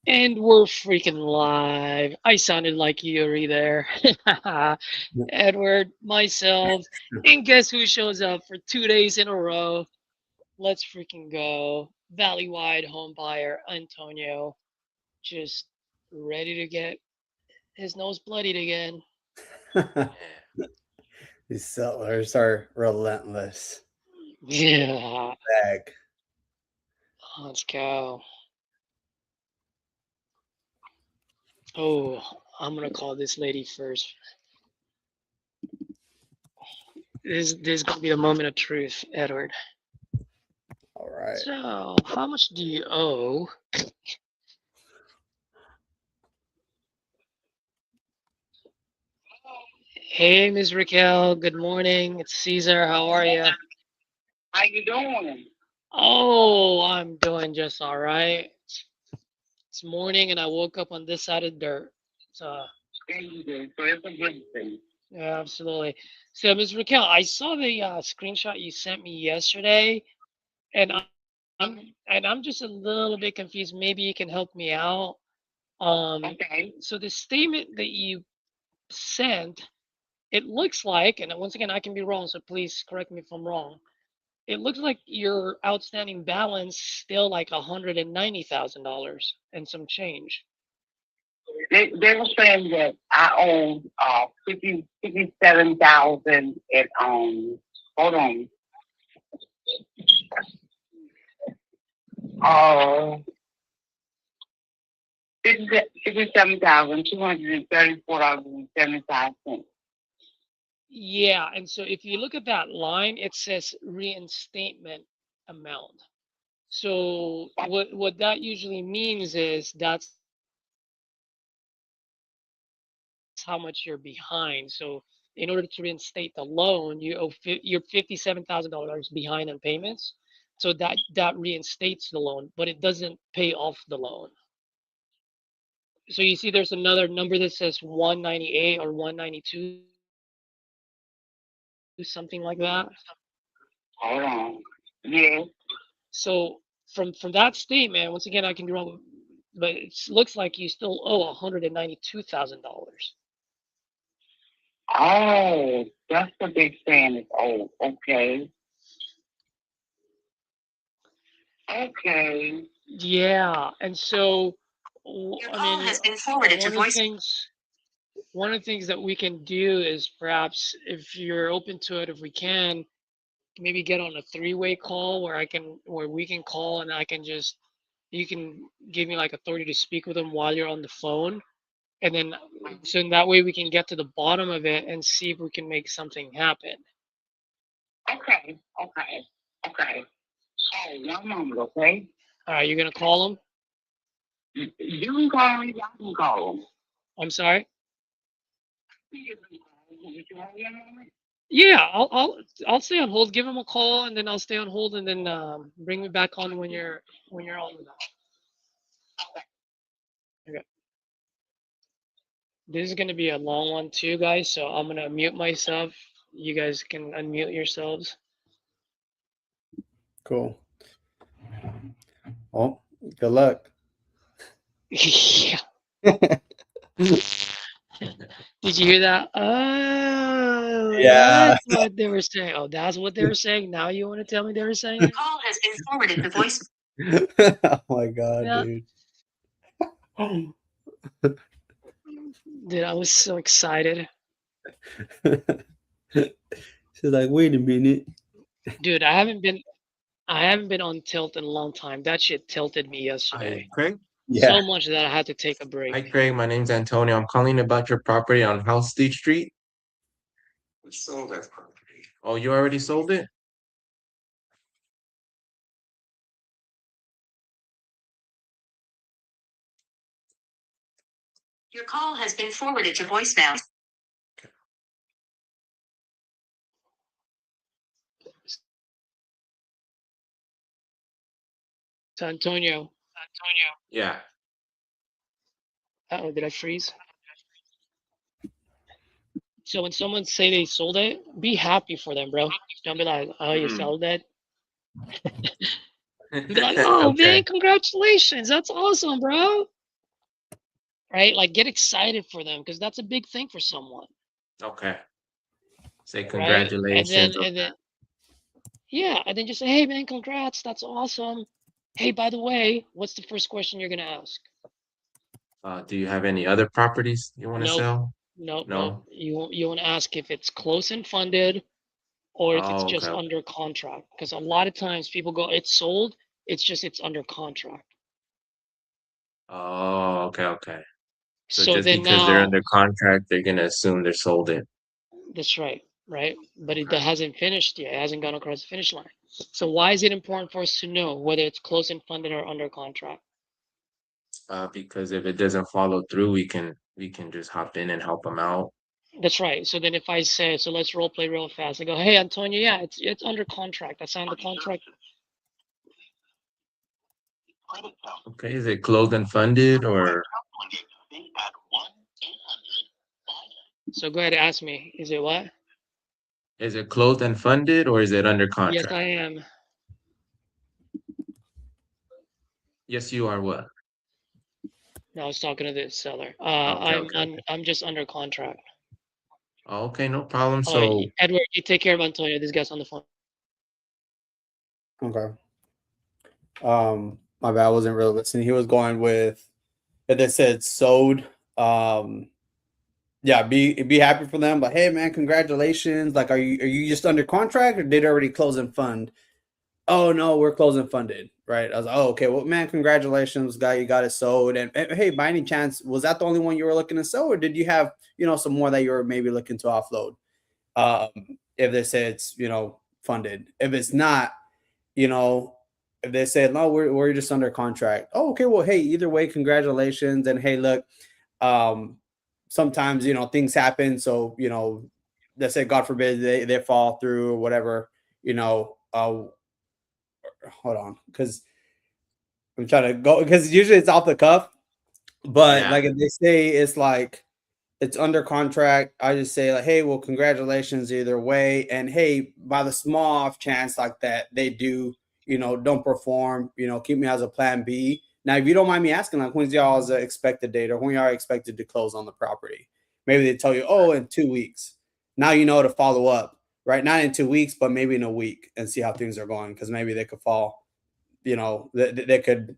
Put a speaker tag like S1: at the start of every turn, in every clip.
S1: And we're freaking live. I sounded like Yuri there. Edward, myself, and guess who shows up for 2 days in a row? Let's freaking go. Valley-wide home buyer Antonio, just ready to get his nose bloodied again.
S2: These sellers are relentless.
S1: Yeah,
S2: Bag.
S1: let's go. Oh, I'm gonna call this lady first. This is gonna be the moment of truth, Edward.
S2: All right.
S1: So, how much do you owe? Hey, Ms. Raquel. Good morning. It's Caesar. How are you?
S3: How you doing?
S1: Oh, I'm doing just all right. It's morning, and I woke up on this side of dirt. So,
S3: There you do. So it's a good thing.
S1: yeah, absolutely. So, Ms. Raquel, I saw the screenshot you sent me yesterday, and I'm just a little bit confused. Maybe you can help me out.
S3: Okay.
S1: So the statement that you sent, it looks like, and once again, I can be wrong, so please correct me if I'm wrong. It looks like your outstanding balance still like $190,000 and some change.
S3: They were saying that I owe 57,000 at hold on. Uh 57,234.75 cents.
S1: Yeah, and so if you look at that line, it says reinstatement amount. So what that usually means is that's how much you're behind. So in order to reinstate the loan, you're $57,000 behind on payments. So that reinstates the loan, but it doesn't pay off the loan. So you see there's another number that says 198 or 192, something like that.
S3: Hold on. Yes.
S1: So from that statement, once again, I can be wrong, but it looks like you still owe $192,000.
S3: Oh, that's what they're saying is old. Okay. Okay.
S1: Yeah, and so
S4: Your
S1: I
S4: call
S1: mean,
S4: has been forwarded to voice.
S1: one of the things that we can do is perhaps, if you're open to it, if we can, maybe get on a three-way call where we can call and I can just you can give me like authority to speak with them while you're on the phone, and then so in that way we can get to the bottom of it and see if we can make something happen.
S3: Okay. Okay. Okay. Oh, one moment, okay?
S1: All right, you're gonna call them?
S3: You can call me. I can call them.
S1: I'm sorry.
S3: You can call them. You can hold on a moment?
S1: Yeah, I'll stay on hold. Give them a call, and then I'll stay on hold, and then bring me back on when you're on with that. Okay. This is gonna be a long one too, guys. So I'm gonna mute myself. You guys can unmute yourselves.
S2: Cool. Well, good luck.
S1: Yeah. Did you hear that? Oh,
S2: Yeah.
S1: that's what they were saying. Oh, that's what they were saying. Now you want to tell me they were saying
S4: Your
S1: it?
S4: call has been forwarded to voice.
S2: Oh my god,
S1: Yeah.
S2: dude.
S1: Dude, I was so excited.
S2: She's like, wait a minute.
S1: Dude, I haven't been on tilt in a long time. That shit tilted me
S5: Hi,
S1: yesterday.
S5: Craig.
S2: Yeah.
S1: So much that I had to take a
S5: Hi,
S1: break.
S5: Craig. My name's Antonio. I'm calling about your property on Housestead Street. We sold that property. Oh, you already sold it?
S4: Your call has been forwarded to voicemail.
S1: So Antonio,
S5: Yeah.
S1: oh, did I freeze? So when someone say they sold it, be happy for them, bro. Don't be like, oh, you
S5: Mhm.
S1: sold it. Be like, oh
S5: Okay.
S1: man, congratulations, that's awesome, bro. right? Like get excited for them because that's a big thing for someone,
S5: Okay. Say
S1: right?
S5: congratulations.
S1: And then yeah, and then just say, hey man, congrats, that's awesome. Hey, by the way, what's the first question you're gonna ask?
S5: Do you have any other properties you want to
S1: Nope,
S5: sell?
S1: nope, nope.
S5: No.
S1: You want to ask if it's close and funded or if it's
S5: Oh,
S1: just
S5: okay.
S1: under contract. Because a lot of times people go, it's sold, it's just it's under contract.
S5: Oh, okay, okay. So
S1: So
S5: just
S1: then
S5: because they're
S1: now,
S5: under contract, they're gonna assume they're sold it.
S1: that's right, right? But it
S5: Okay.
S1: hasn't finished yet. It hasn't gone across the finish line. So why is it important for us to know whether it's close and funded or under contract?
S5: Because if it doesn't follow through, we can just hop in and help them out.
S1: That's right. So then if I say, so let's role play real fast. I go, hey Antonio, yeah, it's under contract. I signed the contract.
S5: Okay, is it closed and funded or
S1: So go ahead and ask me. Is it what?
S5: is it closed and funded or is it under
S1: Yes,
S5: contract?
S1: I am.
S5: Yes, you are what?
S1: No, I was talking to the seller.
S5: Okay, okay, okay.
S1: I'm just under contract.
S5: Okay, no problem.
S1: Oh,
S5: So
S1: Edward, you take care of Antonio. This guy's on the phone.
S2: Okay. My bad. I wasn't really listening. He was going with if they said sold. Yeah, be happy for them. But hey, man, congratulations. Like, are you just under contract or did it already close and fund? Oh no, we're closing funded, right? I was like, oh okay, well man, congratulations, guy, you got it sold. And hey, by any chance, was that the only one you were looking to sell, or did you have some more that you were maybe looking to offload? If they say it's funded, if it's not, you know, if they said no, we're just under contract. Oh okay, well hey, either way, congratulations. And hey, look, um, sometimes things happen, so let's say God forbid they fall through or whatever, hold on, because I'm trying to go because usually it's off the cuff. But
S5: yeah,
S2: like if they say it's like it's under contract, I just say like, hey, well, congratulations either way. And hey, by the small off chance like that they do, don't perform, keep me as a plan B. Now, if you don't mind me asking, like when's y'all's expected date or when y'all expected to close on the property? Maybe they tell you, oh, in 2 weeks. Now you know to follow up, right? Not in 2 weeks, but maybe in a week and see how things are going because maybe they could fall they could,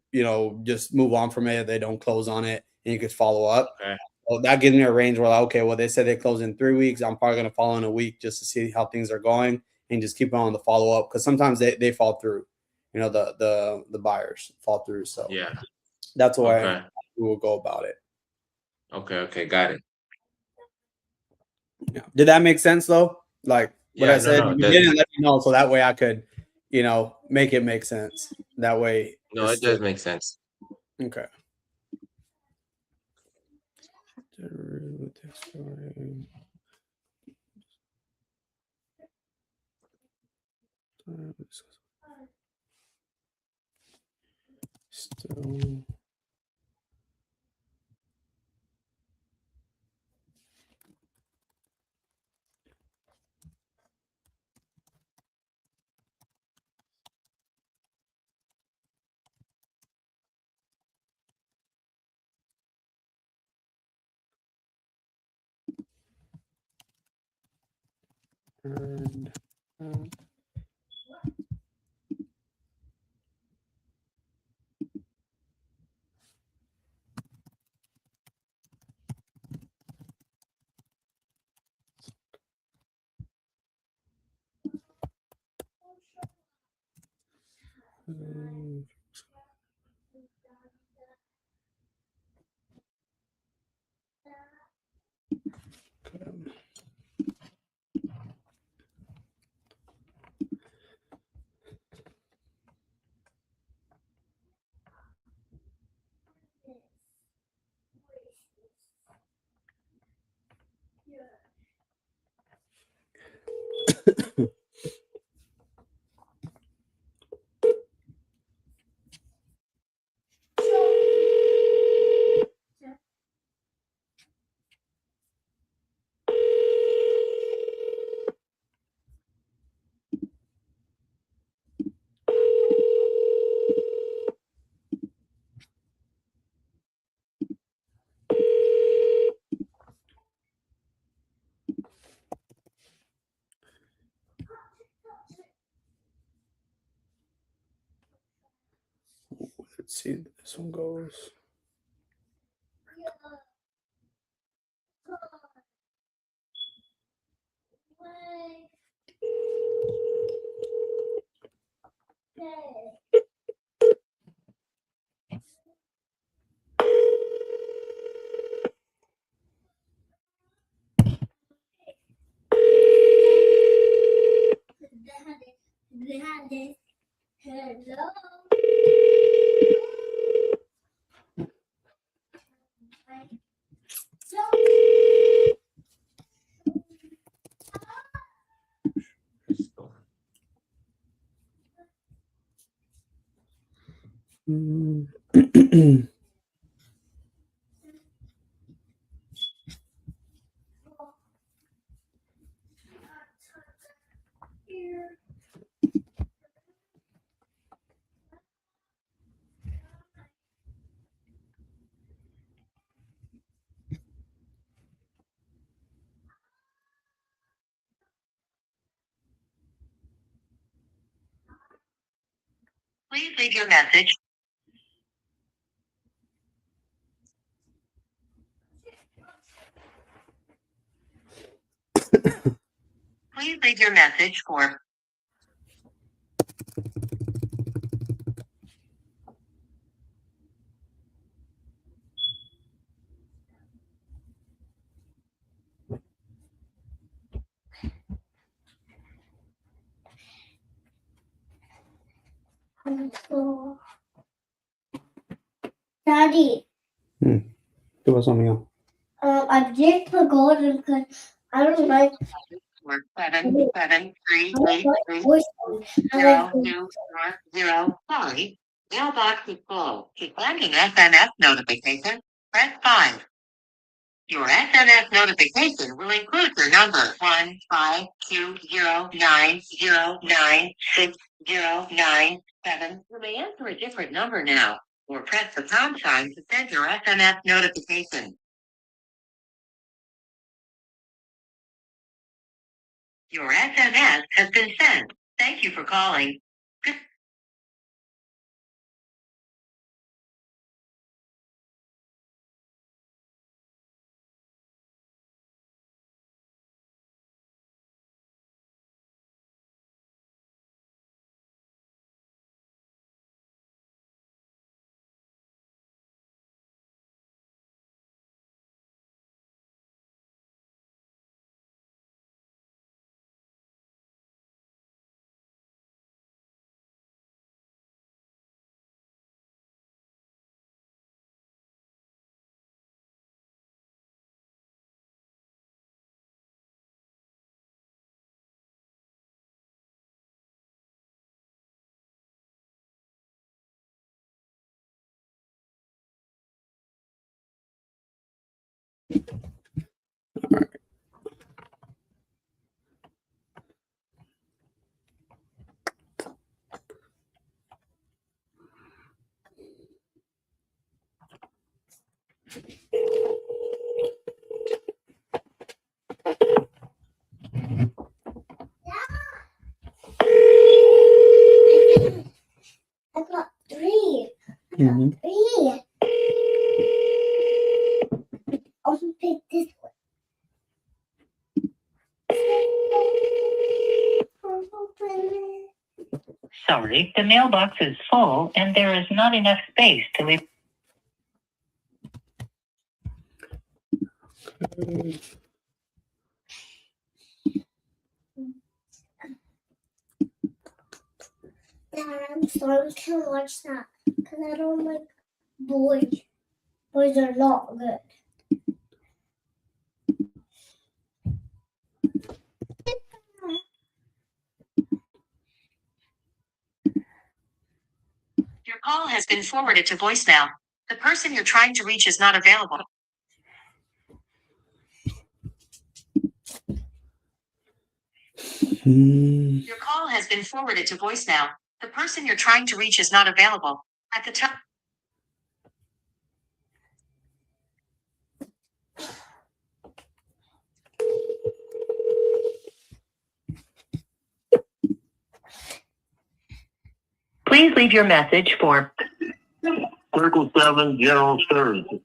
S2: just move on from it. They don't close on it and you could follow up.
S5: okay.
S2: Well, that gives me a range where, like, okay, well, they said they close in 3 weeks. I'm probably going to follow in a week just to see how things are going and just keep on the follow up because sometimes they fall through, the buyers fall through. So
S5: Yeah.
S2: that's the way
S5: Okay.
S2: we will go about it.
S5: Okay, okay, got it.
S2: Yeah. Did that make sense though? Like what I
S5: Yeah, no,
S2: said,
S5: no,
S2: you
S5: it does.
S2: didn't let me know so that way I could, make it make sense. That way
S5: No,
S2: it's
S5: it
S2: still
S5: does make sense.
S2: okay. Still. And, okay. Let's see. This one goes.
S4: Please leave your message. Please leave your message for
S6: Daddy,
S2: ¿Qué pasó, amigo?
S6: I just forgot because I don't like
S4: 7738830. Sorry, mailbox is full. To send an SMS notification, press 5. Your SMS notification will include your number 15209096097. You may enter a different number now, or press the pound sign to send your SMS notification. Your SMS has been sent. Thank you for calling.
S6: I got 3.
S2: Mm-hmm.
S6: 3. I'll pick this one.
S4: Sorry, the mailbox is full and there is not enough space to leave.
S6: Dad, I'm sorry, I can't watch that because I don't like boys. Boys are not good.
S4: Your call has been forwarded to voicemail. The person you're trying to reach is not available. Your call has been forwarded to voicemail. The person you're trying to reach is not available. At the time. Please leave your message for
S3: Circle 7, general services.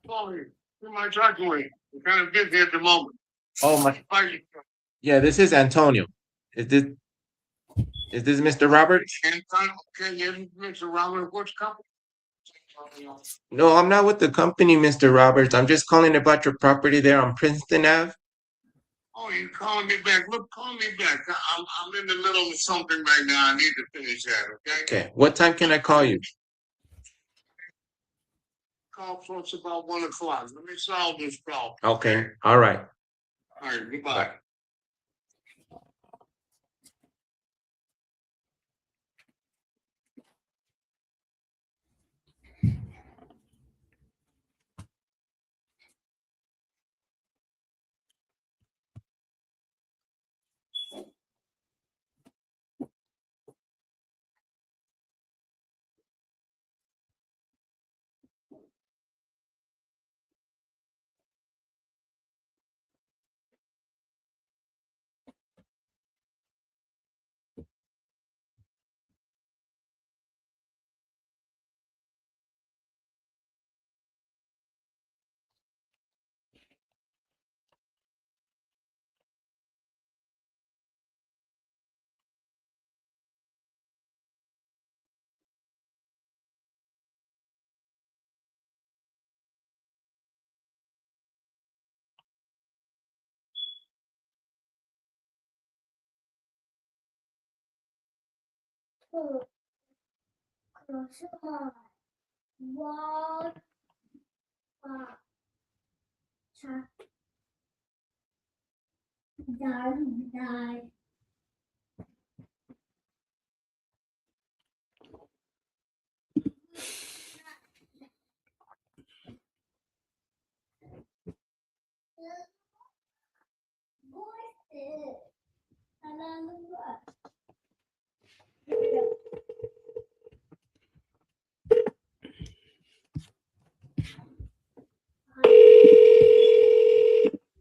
S3: Who am I talking with? I'm kind of busy at the moment.
S5: Oh my. Yeah, this is Antonio. Is this Mr. Roberts?
S3: Okay, yes, Mr. Robert, which company?
S5: No, I'm not with the company, Mr. Roberts. I'm just calling about your property there on Princeton Ave.
S3: Oh, you calling me back? Look, call me back. I'm in the middle of something right now. I need to finish that, okay?
S5: Okay, what time can I call you?
S3: Call folks about 1 o'clock. Let me solve this problem.
S5: Okay, all right.
S3: All right, goodbye.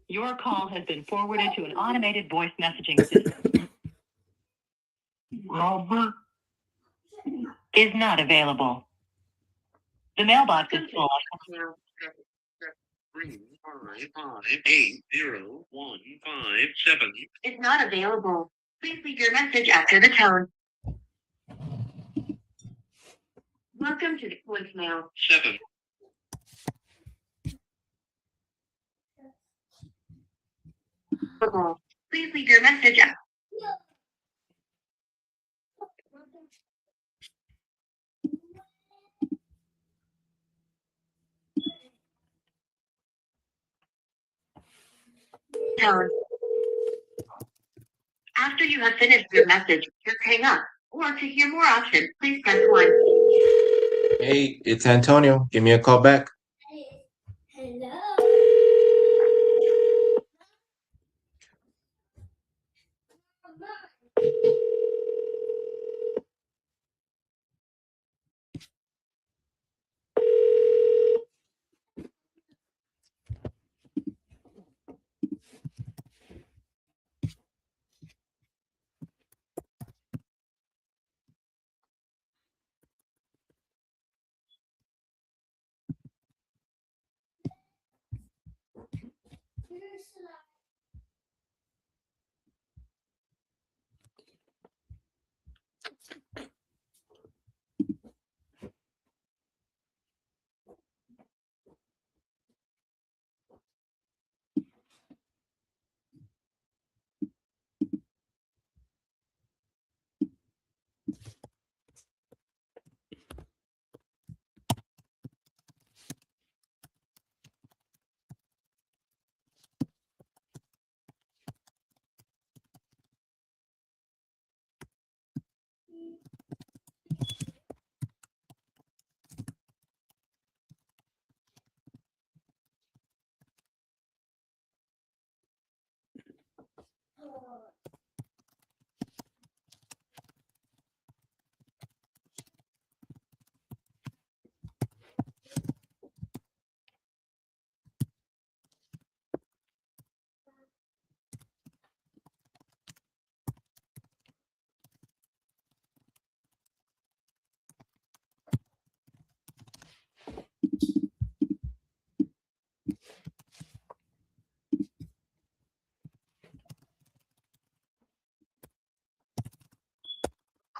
S4: Your call has been forwarded to an automated voice messaging system.
S3: Robert?
S4: Is not available. The mailbox is full.
S3: 3580157
S4: Is not available. Please leave your message after the tone. Welcome to the voicemail.
S3: 7.
S4: Please leave your message after. Tone. After you have finished your message, just hang up. Or to hear more options, please press 1.
S5: Hey, it's Antonio. Give me a call back.
S6: Hello.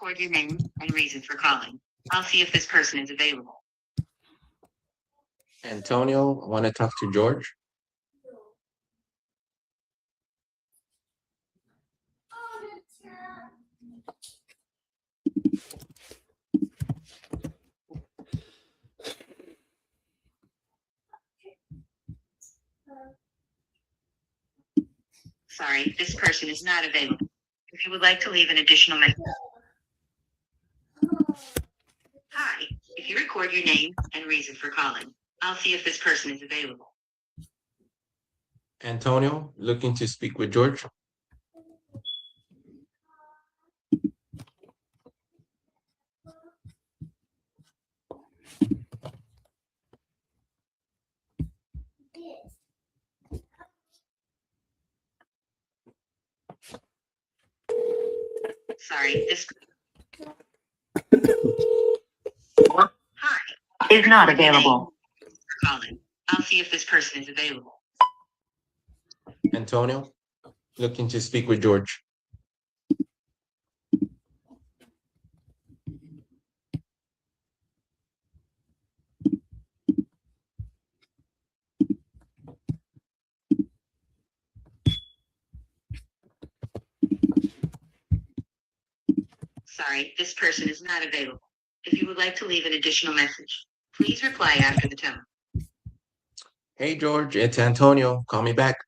S4: record your name and reason for calling. I'll see if this person is available.
S5: Antonio, want to talk to George?
S4: Sorry, this person is not available. If you would like to leave an additional message. Hi, if you record your name and reason for calling, I'll see if this person is available.
S5: Antonio, looking to speak with George?
S4: Sorry, this Hi is not available. Calling. I'll see if this person is available.
S5: Antonio, looking to speak with George?
S4: Sorry, this person is not available. If you would like to leave an additional message, please reply after the tone.
S5: Hey, George, it's Antonio. Call me back.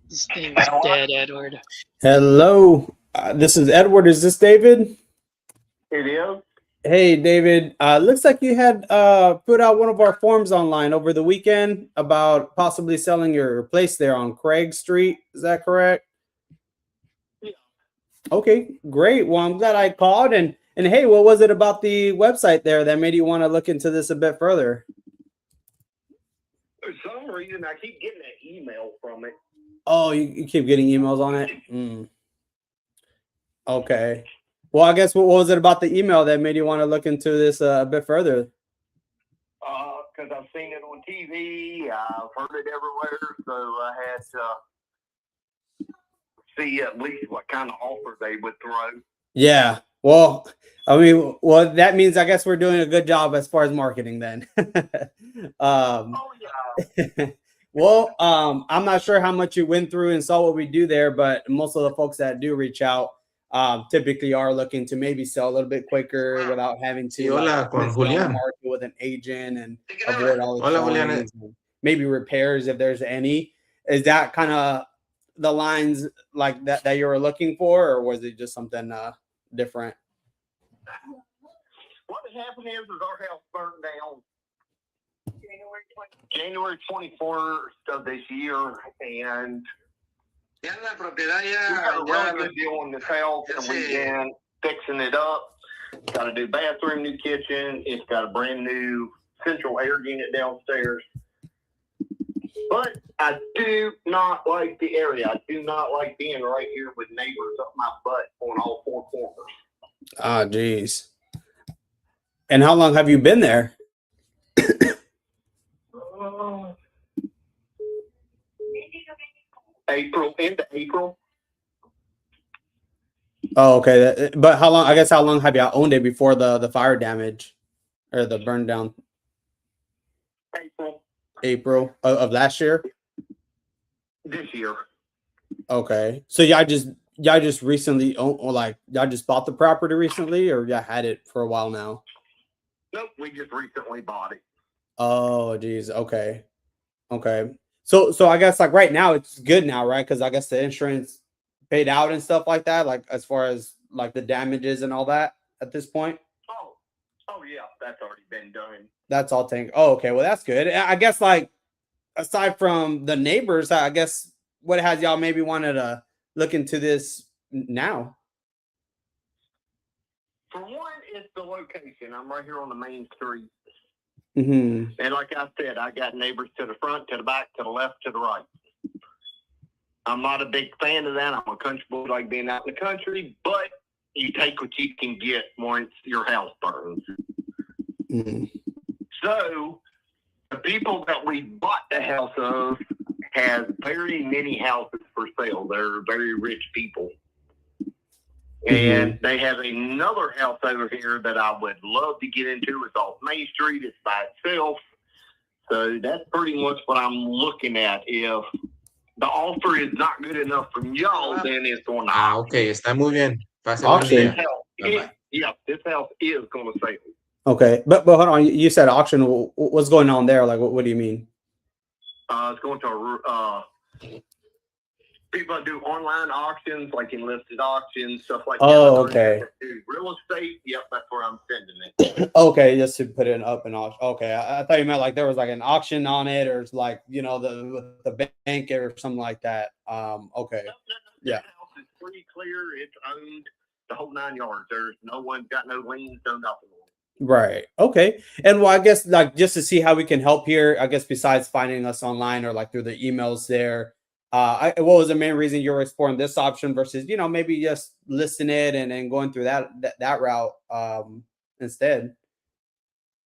S1: This thing's dead, Edward.
S2: Hello, this is Edward. Is this David?
S3: It is.
S2: Hey, David. Looks like you had put out one of our forms online over the weekend about possibly selling your place there on Craig Street. Is that correct?
S3: Yeah.
S2: Okay, great. Well, I'm glad I called. And hey, what was it about the website there that made you want to look into this a bit further?
S3: For some reason, I keep getting an email from it.
S2: Oh, you keep getting emails on it? Okay. Well, I guess what was it about the email that made you want to look into this a bit further?
S3: Because I've seen it on TV, I've heard it everywhere, so I had to see at least what kind of offer they would throw.
S2: Yeah. Well, I mean, well, that means I guess we're doing a good job as far as marketing then.
S3: Oh, yeah.
S2: Well, I'm not sure how much you went through and saw what we do there, but most of the folks that do reach out typically are looking to maybe sell a little bit quicker without having to
S5: Hola, con
S2: sit on the
S5: Julián.
S2: market with an agent and avoid all the
S5: Hola, Julián.
S2: showings and maybe repairs if there's any. Is that kind of the lines like that you were looking for, or was it just something different?
S3: What happened is our house burned down January 21st of this year, and we got a really good deal on this house, and we've been fixing it up. Got a new bathroom, new kitchen. It's got a brand new central air unit downstairs. But I do not like the area. I do not like being right here with neighbors up my butt on all four corners.
S2: Ah, geez. And how long have you been there?
S3: Into April.
S2: Oh, okay. But how long? I guess how long have you owned it before the fire damage or the burn down? April of last year.
S3: This year.
S2: Okay. So y'all just y'all just recently own, or like y'all just bought the property recently, or y'all had it for a while now?
S3: Nope, we just recently bought it.
S2: Oh, geez. Okay. Okay. So I guess like right now it's good now, right? Because I guess the insurance paid out and stuff like that, like as far as like the damages and all that at this point.
S3: Oh yeah, that's already been done.
S2: That's all thing. Oh, okay. Well, that's good. I guess like aside from the neighbors, I guess what has y'all maybe wanted to look into this now?
S3: For one, it's the location. I'm right here on the main street.
S2: Mm-hmm.
S3: And like I said, I got neighbors to the front, to the back, to the left, to the right. I'm not a big fan of that. I'm a country boy, like being out in the country, but you take what you can get once your house burns.
S2: Mm-hmm.
S3: So the people that we bought the house of has very many houses for sale. They're very rich people. And they have another house over here that I would love to get into. It's off Main Street. It's by itself. So that's pretty much what I'm looking at. If the offer is not good enough from y'all, then it's on the
S5: Okay, está muy bien. Pase buen
S2: Auction.
S5: día.
S3: this house is going to sell.
S2: Okay, but hold on. You said auction. What's going on there? Like, what do you mean?
S3: It's going to people that do online auctions, like enlisted auctions, stuff like that.
S2: Oh, okay.
S3: Real estate, yep, that's where I'm sending it.
S2: Okay, just to put it up in auction. Okay, I thought you meant like there was like an auction on it, or it's like the bank or something like that. Okay, yeah.
S3: The house is pretty clear. It's owned the whole 9 yards. There's no one got no liens, no nothing.
S2: Right. Okay. And well, I guess like just to see how we can help here, I guess besides finding us online or like through the emails there, what was the main reason you were exploring this option versus, maybe just listing it and going through that route instead?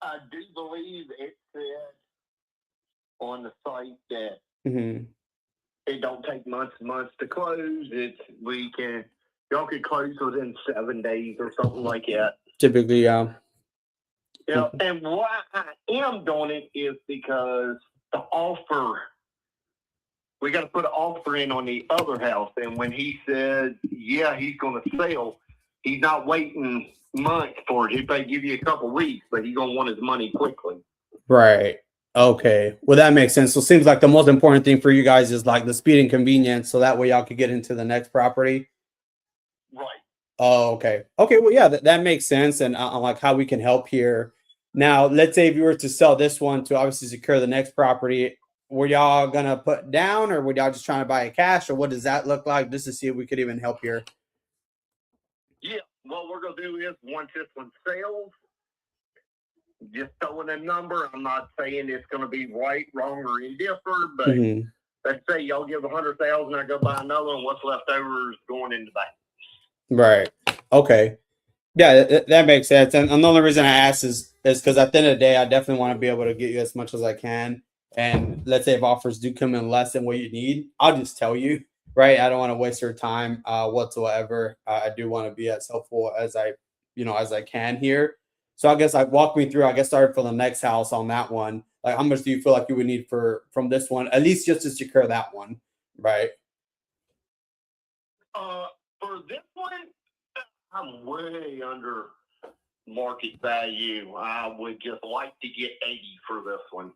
S3: I do believe it said on the site that it don't take months and months to close. Y'all can close within 7 days or something like that.
S2: Typically, yeah.
S3: Yeah, and why I am doing it is because the offer, we got to put an offer in on the other house. And when he said, yeah, he's going to sell, he's not waiting months for it. He may give you a couple weeks, but he's going to want his money quickly.
S2: Right. Okay. Well, that makes sense. So it seems like the most important thing for you guys is like the speed and convenience. So that way y'all could get into the next property.
S3: Right.
S2: Oh, okay. Okay. Well, yeah, that makes sense. And like how we can help here. Now, let's say if you were to sell this one to obviously secure the next property, were y'all going to put down or were y'all just trying to buy it cash or what does that look like just to see if we could even help here?
S3: Yeah. What we're going to do is once this one sells, just throwing a number. I'm not saying it's going to be right, wrong, or indifferent, but let's say y'all give $100,000, I go buy another one. What's left over is going in the bank.
S2: Right. Okay. Yeah, that makes sense. And the only reason I asked is because at the end of the day, I definitely want to be able to get you as much as I can. And let's say if offers do come in less than what you need, I'll just tell you, right? I don't want to waste your time whatsoever. I do want to be as helpful as I can here. So I guess like walk me through, I guess starting for the next house on that one. Like how much do you feel like you would need from this one, at least just to secure that one, right?
S3: For this one, I'm way under market value. I would just like to get 80 for this one.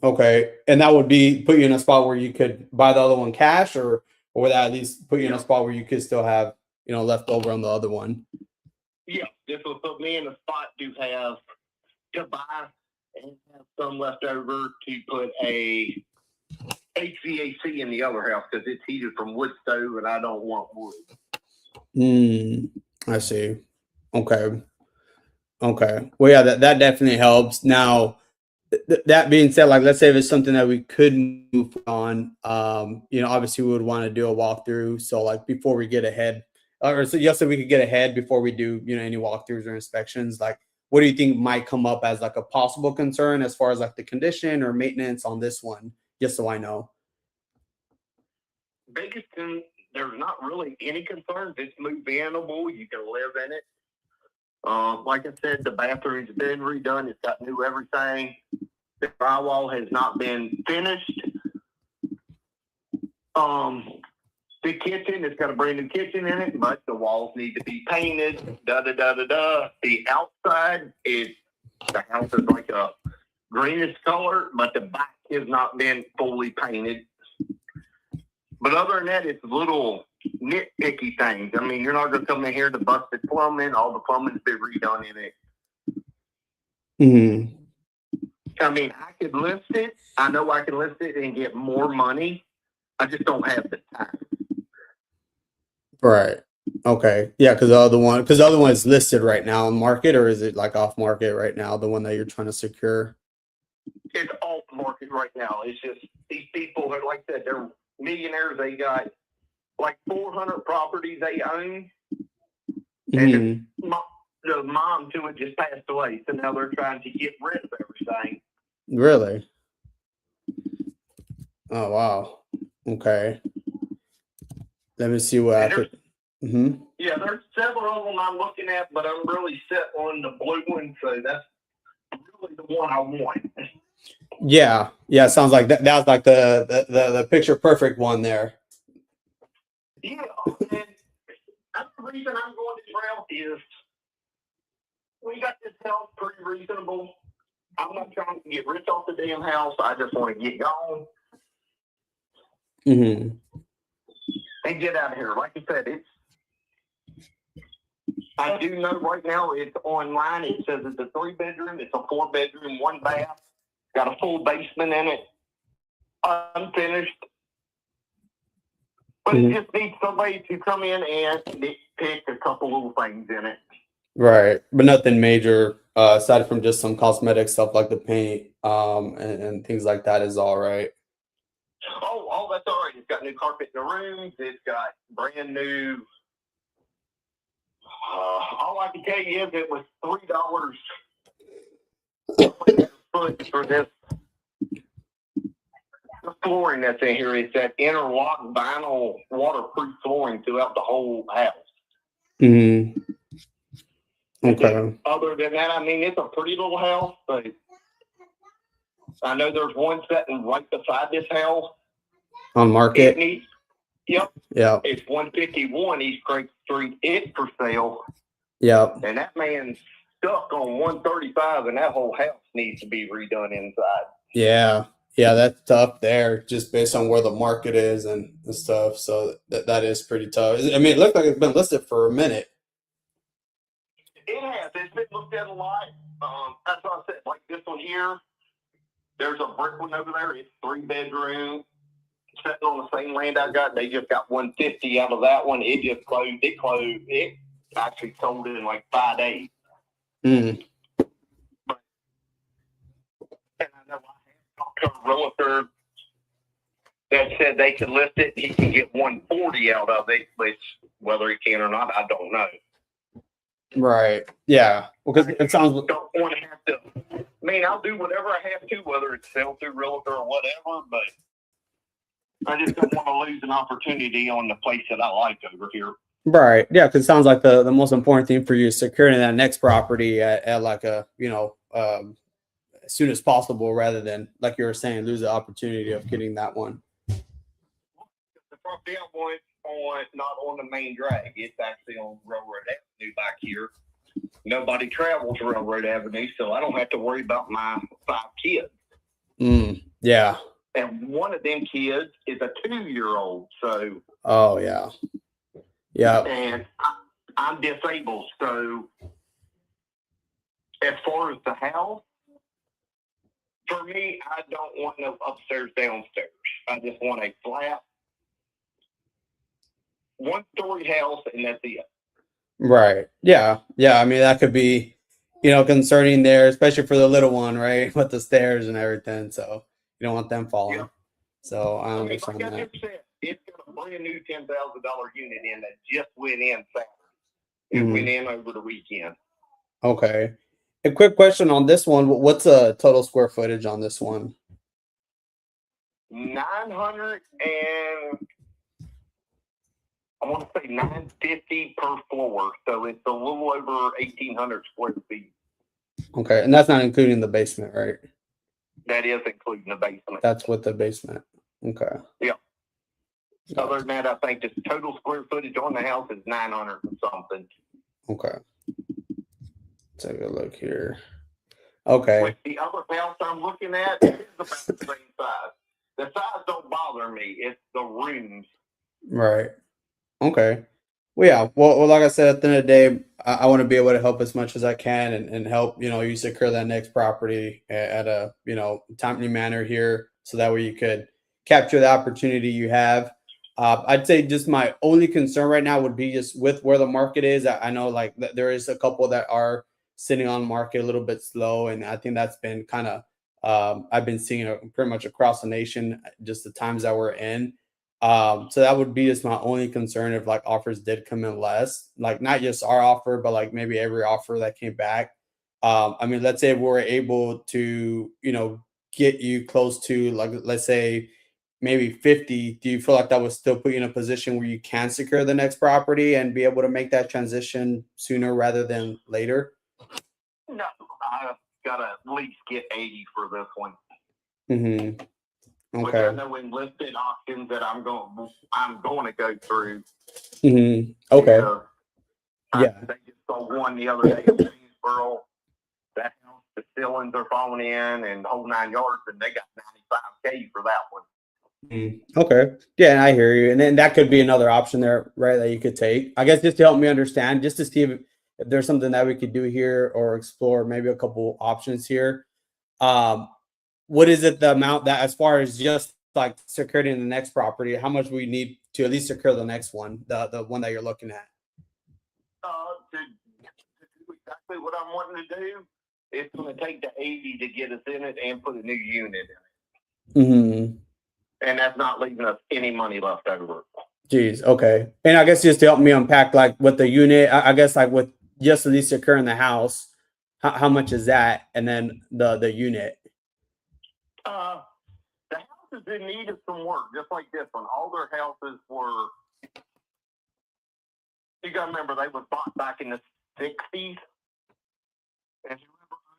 S2: Okay. And that would be put you in a spot where you could buy the other one cash or would that at least put you in a spot where you could still have, left over on the other one?
S3: Yeah, this will put me in a spot to buy and have some left over to put a HVAC in the other house because it's heated from wood stove and I don't want wood.
S2: I see. Okay. Well, yeah, that definitely helps. Now, that being said, like let's say if it's something that we could move on, obviously we would want to do a walkthrough. So like before we get ahead, or so yes, so we could get ahead before we do any walkthroughs or inspections. Like, what do you think might come up as like a possible concern as far as like the condition or maintenance on this one? Just so I know.
S3: Biggest thing, there's not really any concerns. It's move-inable. You can live in it. Like I said, the bathroom's been redone. It's got new everything. The drywall has not been finished. the kitchen, it's got a brand new kitchen in it, but the walls need to be painted. The outside is the house is like a greenish color, but the back has not been fully painted. But other than that, it's little nitpicky things. I mean, you're not going to come in here to busted plumbing. All the plumbing's been redone in it.
S2: Mm-hmm.
S3: I mean, I could list it. I know I can list it and get more money. I just don't have the time.
S2: Right. Okay. Yeah, because the other one is listed right now on market, or is it like off market right now? The one that you're trying to secure.
S3: It's off market right now. It's just these people are like that. They're millionaires. They got like 400 properties they own, and the mom to it just passed away. So now they're trying to get rid of everything.
S2: Really? Oh wow. Okay. Let me see what I could. Mm-hmm.
S3: Yeah, there's several of them I'm looking at, but I'm really set on the blue one, so that's really the one I want.
S2: Yeah. Yeah. Sounds like that. That was like the picture perfect one there.
S3: Yeah, and that's the reason I'm going this route is we got this house pretty reasonable. I'm not trying to get rich off the damn house. I just want to get gone.
S2: Mm-hmm.
S3: And get out of here. Like I said, I do know right now it's online. It says it's a 3-bedroom, it's a 4-bedroom, 1 bath, got a full basement in it, unfinished. But it just needs somebody to come in and nitpick a couple little things in it.
S2: Right, but nothing major aside from just some cosmetic stuff like the paint and things like that is all right.
S3: Oh, that's all right. It's got new carpet in the rooms. It's got brand new. All I can tell you is it was $3 for this. The flooring that's in here is that interlock vinyl waterproof flooring throughout the whole house.
S2: Mm-hmm. Okay.
S3: Other than that, I mean, it's a pretty little house, but I know there's one sitting right beside this house.
S2: On market?
S3: Yep.
S2: Yeah.
S3: It's 151 East Craig Street. It's for sale.
S2: Yep.
S3: And that man's stuck on 135, and that whole house needs to be redone inside.
S2: Yeah. Yeah, that's tough there, just based on where the market is and stuff. So that is pretty tough. I mean, it looks like it's been listed for a minute.
S3: It has. It's been looked at a lot. That's what I said. Like this one here, there's a brick one over there. It's 3-bedroom, sitting on the same land I got. They just got 150 out of that one. It just closed. It actually sold it in like 5 days. And I know I had talked to a realtor that said they could list it. He can get 140 out of it, which whether he can or not, I don't know.
S2: Right. Yeah. Because it sounds.
S3: Don't want to have to. I mean, I'll do whatever I have to, whether it's sell through realtor or whatever. But I just don't want to lose an opportunity on the place that I like over here.
S2: Right. Yeah. Because it sounds like the most important thing for you is securing that next property at like a as soon as possible, rather than like you were saying, lose the opportunity of getting that one.
S3: The property I want not on the main drag. It's actually on Railroad Avenue back here. Nobody travels Railroad Avenue, so I don't have to worry about my 5 kids.
S2: Yeah.
S3: And one of them kids is a 2-year-old. So.
S2: Oh yeah. Yeah.
S3: And I'm disabled, so as far as the house, for me, I don't want no upstairs, downstairs. I just want a flat 1-story house, and that's it.
S2: Right. Yeah. Yeah. I mean, that could be, concerning there, especially for the little one, right? With the stairs and everything. So you don't want them falling. Yeah. So I understand
S3: like
S2: that.
S3: It's got a brand new $10,000 unit in that just went in Saturday. It went in over the weekend.
S2: Okay. A quick question on this one. What's the total square footage on this one?
S3: 900 and I want to say 950 per floor. So it's a little over 1,800 square feet.
S2: Okay. And that's not including the basement, right?
S3: That is including the basement.
S2: That's with the basement. Okay.
S3: Yeah. Other than that, I think the total square footage on the house is 900 and something.
S2: Okay. Take a look here. Okay.
S3: With the other house I'm looking at, it's about the same size. The size don't bother me. It's the rooms.
S2: Right. Okay. Well, yeah. Well, like I said, at the end of the day, I want to be able to help as much as I can and help, you secure that next property at a, timely manner here. So that way you could capture the opportunity you have. I'd say just my only concern right now would be just with where the market is. I know like there is a couple that are sitting on market a little bit slow. And I think that's been kind of, I've been seeing it pretty much across the nation, just the times that we're in. So that would be just my only concern if like offers did come in less, like not just our offer, but like maybe every offer that came back. I mean, let's say if we're able to, get you close to like, let's say maybe 50, do you feel like that would still put you in a position where you can secure the next property and be able to make that transition sooner rather than later?
S3: No, I've got to at least get 80 for this one.
S2: Mm-hmm.
S3: Which
S2: Okay.
S3: I know in listed auctions that I'm going to go through.
S2: Mm-hmm. Okay.
S3: Yeah. They just saw one the other day in Greensboro. That house, the ceilings are falling in and whole 9 yards, and they got $95K for that one.
S2: Okay. Yeah, and I hear you. And then that could be another option there, right, that you could take. I guess just to help me understand, just to see if there's something that we could do here or explore maybe a couple options here. What is it, the amount that, as far as just like securing the next property, how much we need to at least secure the next one, the one that you're looking at?
S3: To do exactly what I'm wanting to do, it's going to take the 80 to get us in it and put a new unit in it.
S2: Mm-hmm.
S3: And that's not leaving us any money left over.
S2: Geez, okay. And I guess just to help me unpack, like with the unit, I guess like with just at least securing the house, how much is that? And then the unit.
S3: The house is in need of some work, just like this one. All their houses were, you got to remember, they were bought back in the 60s. And you remember,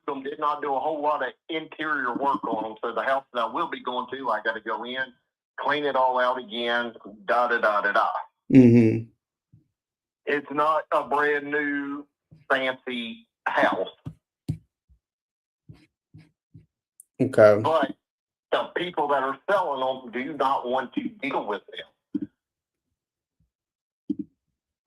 S3: them did not do a whole lot of interior work on them. So the house that I will be going to, I got to go in, clean it all out again, da-da-da-da-da.
S2: Mm-hmm.
S3: It's not a brand new, fancy house.
S2: Okay.
S3: But the people that are selling them do not want to deal with them.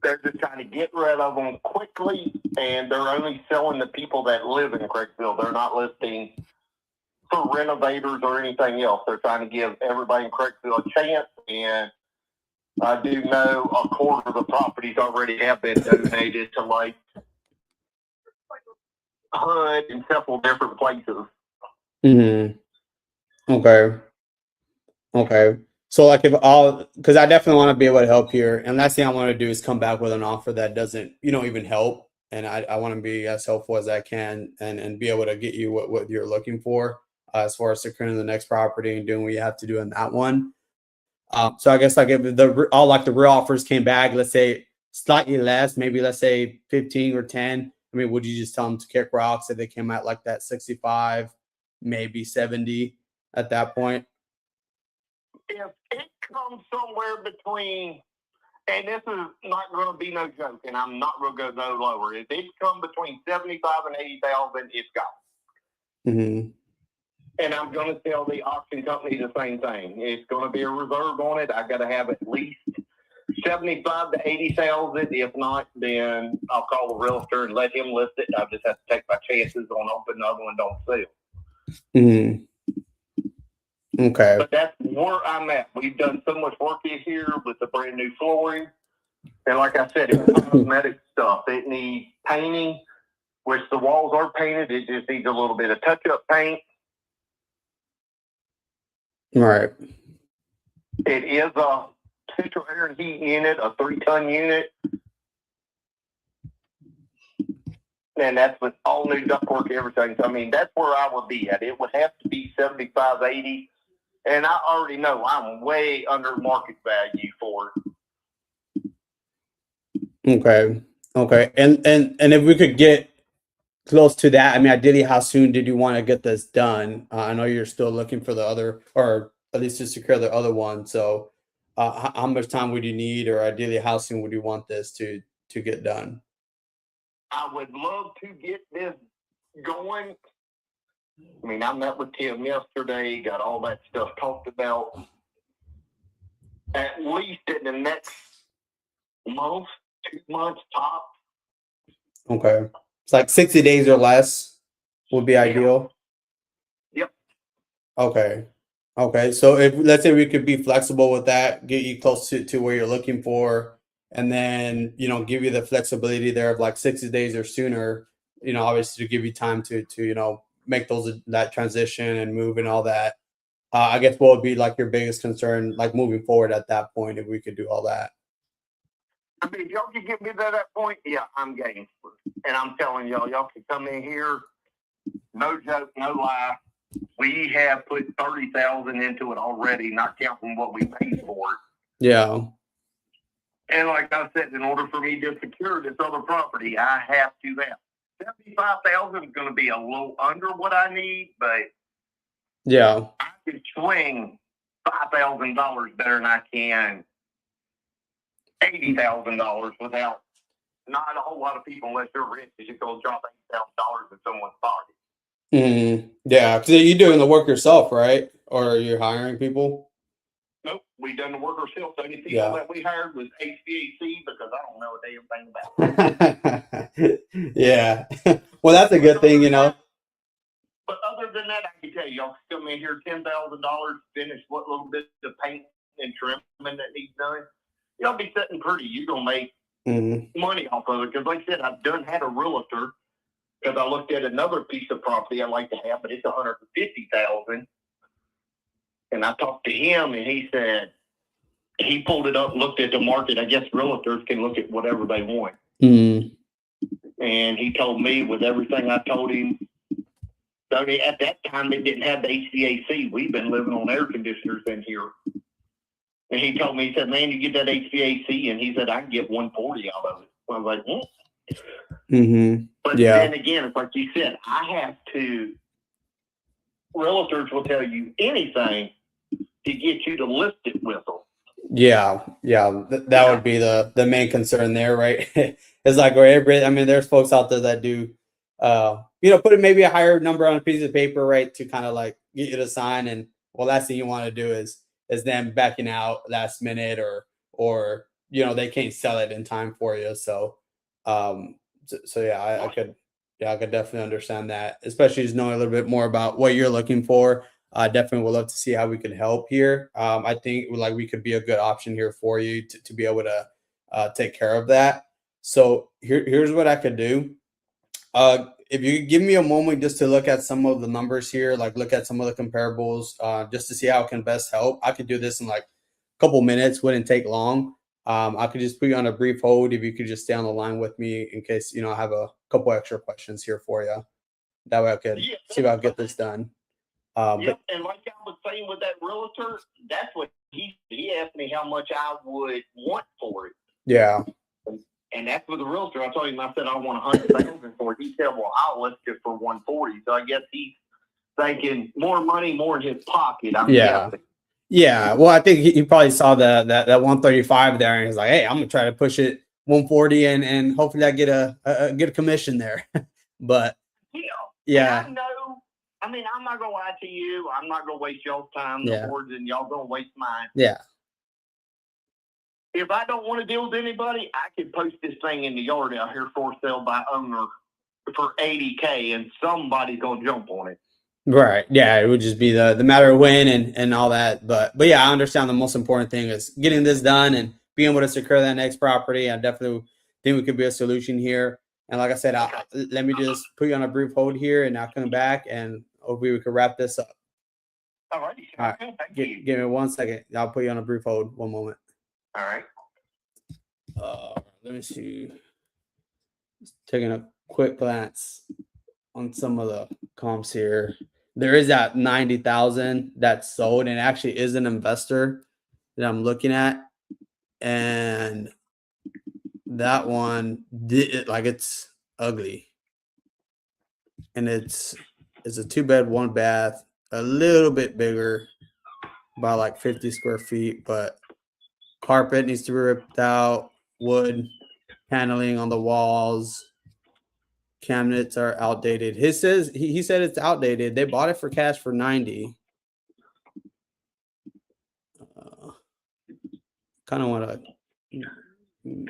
S3: They're just trying to get rid of them quickly, and they're only selling the people that live in Craigville. They're not listing for renovators or anything else. They're trying to give everybody in Craigville a chance, and I do know a quarter of the properties already have been donated to like HUD and several different places.
S2: Mm-hmm. Okay. So like because I definitely want to be able to help here, and last thing I want to do is come back with an offer that doesn't, even help. And I want to be as helpful as I can and be able to get you what you're looking for as far as securing the next property and doing what you have to do in that one. So I guess like if the real offers came back, let's say slightly less, maybe let's say 15 or 10. I mean, would you just tell them to kick rocks if they came out like that 65, maybe 70 at that point?
S3: If it comes somewhere between, and this is not going to be no joke, and I'm not going to go no lower. If it comes between 75 and 80,000, it's gone.
S2: Mm-hmm.
S3: And I'm going to tell the auction company the same thing. It's going to be a reserve on it. I got to have at least 75 to 80,000. If not, then I'll call the realtor and let him list it. I just have to take my chances on hoping the other one don't sell.
S2: Mm-hmm. Okay.
S3: But that's where I'm at. We've done so much work in here with the brand new flooring. And like I said, it's cosmetic stuff. It needs painting, which the walls are painted. It just needs a little bit of touch-up paint.
S2: Right.
S3: It is a central air and heat unit, a 3-ton unit. And that's with all new ductwork, everything. So, I mean, that's where I would be at. It would have to be 75, 80. And I already know I'm way under market value for it.
S2: Okay. And if we could get close to that, I mean, ideally, how soon did you want to get this done? I know you're still looking for the other, or at least to secure the other one. So how much time would you need, or ideally how soon would you want this to get done?
S3: I would love to get this going. I mean, I met with Tim yesterday, got all that stuff talked about. At least in the next month, 2 months top.
S2: Okay. It's like 60 days or less would be ideal.
S3: Yep.
S2: Okay. Okay. So if let's say we could be flexible with that, get you close to where you're looking for, and then, you know, give you the flexibility there of like 60 days or sooner, you know, obviously to give you time to, you know, make that transition and move and all that. I guess what would be like your biggest concern, like moving forward at that point, if we could do all that?
S3: I mean, if y'all can get me to that point, yeah, I'm game. And I'm telling y'all can come in here, no joke, no lie. We have put 30,000 into it already, not counting what we paid for it.
S2: Yeah.
S3: And like I said, in order for me to secure this other property, I have to have 75,000 is going to be a little under what I need, but
S2: yeah,
S3: I can swing $5,000 better than I can $80,000 without not a whole lot of people, unless you're rich, is just going to drop $80,000 in someone's pocket.
S2: Yeah, because you're doing the work yourself, right? Or you're hiring people?
S3: Nope, we done the work ourselves. The only people that we hired was HVAC, because I don't know a damn thing about it.
S2: Yeah. Well, that's a good thing, you know.
S3: But other than that, I can tell you, y'all come in here, $10,000, finish what little bit of paint and trimming that needs done. Y'all be sitting pretty. You're going to make money off of it. Because like I said, I've done had a realtor, because I looked at another piece of property I'd like to have, but it's $150,000. And I talked to him, and he said, he pulled it up, looked at the market. I guess realtors can look at whatever they want. And he told me, with everything I told him, at that time they didn't have the HVAC. We've been living on air conditioners in here. And he told me, he said, man, you get that HVAC, and he said, I can get 140 out of it. I was like, But then again, it's like you said, I have to, realtors will tell you anything to get you to list it with them.
S2: Yeah, that would be the main concern there, right? It's like, I mean, there's folks out there that do, you know, put maybe a higher number on a piece of paper, right, to kind of like get you to sign, and well, last thing you want to do is them backing out last minute, or you know, they can't sell it in time for you. So, yeah, I could definitely understand that, especially just knowing a little bit more about what you're looking for. Definitely would love to see how we could help here. I think like we could be a good option here for you to be able to take care of that. So here's what I could do. If you give me a moment just to look at some of the numbers here, like look at some of the comparables, just to see how it can best help. I could do this in like a couple minutes, wouldn't take long. I could just put you on a brief hold if you could just stay on the line with me in case, you know, I have a couple extra questions here for you. That way I could see if I can get this done.
S3: And like I was saying with that realtor, that's what he asked me how much I would want for it.
S2: Yeah.
S3: And that's with the realtor. I told him, I said, I want 100,000 for it. He said, well, I'll list it for 140. So I guess he's thinking more money, more in his pocket. I'm guessing.
S2: Yeah. Well, I think he probably saw that 135 there, and he's like, hey, I'm gonna try to push it 140 and hopefully I get a commission there. But yeah.
S3: I know. I mean, I'm not gonna lie to you. I'm not gonna waste y'all's time, and y'all gonna waste mine.
S2: Yeah.
S3: If I don't want to deal with anybody, I could post this thing in the yard out here for sale by owner for $80,000, and somebody's gonna jump on it.
S2: Right. Yeah. It would just be the matter of when and all that. But yeah, I understand the most important thing is getting this done and being able to secure that next property. I definitely think we could be a solution here. And like I said, let me just put you on a brief hold here, and I'll come back and hopefully we can wrap this up.
S3: All right.
S2: Thank you. Give me 1 second. I'll put you on a brief hold. 1 moment.
S3: All right.
S2: Let me see. Just taking a quick glance on some of the comps here. There is that 90,000 that's sold, and actually is an investor that I'm looking at, and that one it's ugly, and it's a 2-bed 1-bath, a little bit bigger by like 50 square feet, but Carpet needs to be ripped out. Wood paneling on the walls. Cabinets are outdated. He said it's outdated. They bought it for cash for 90. Kind of want to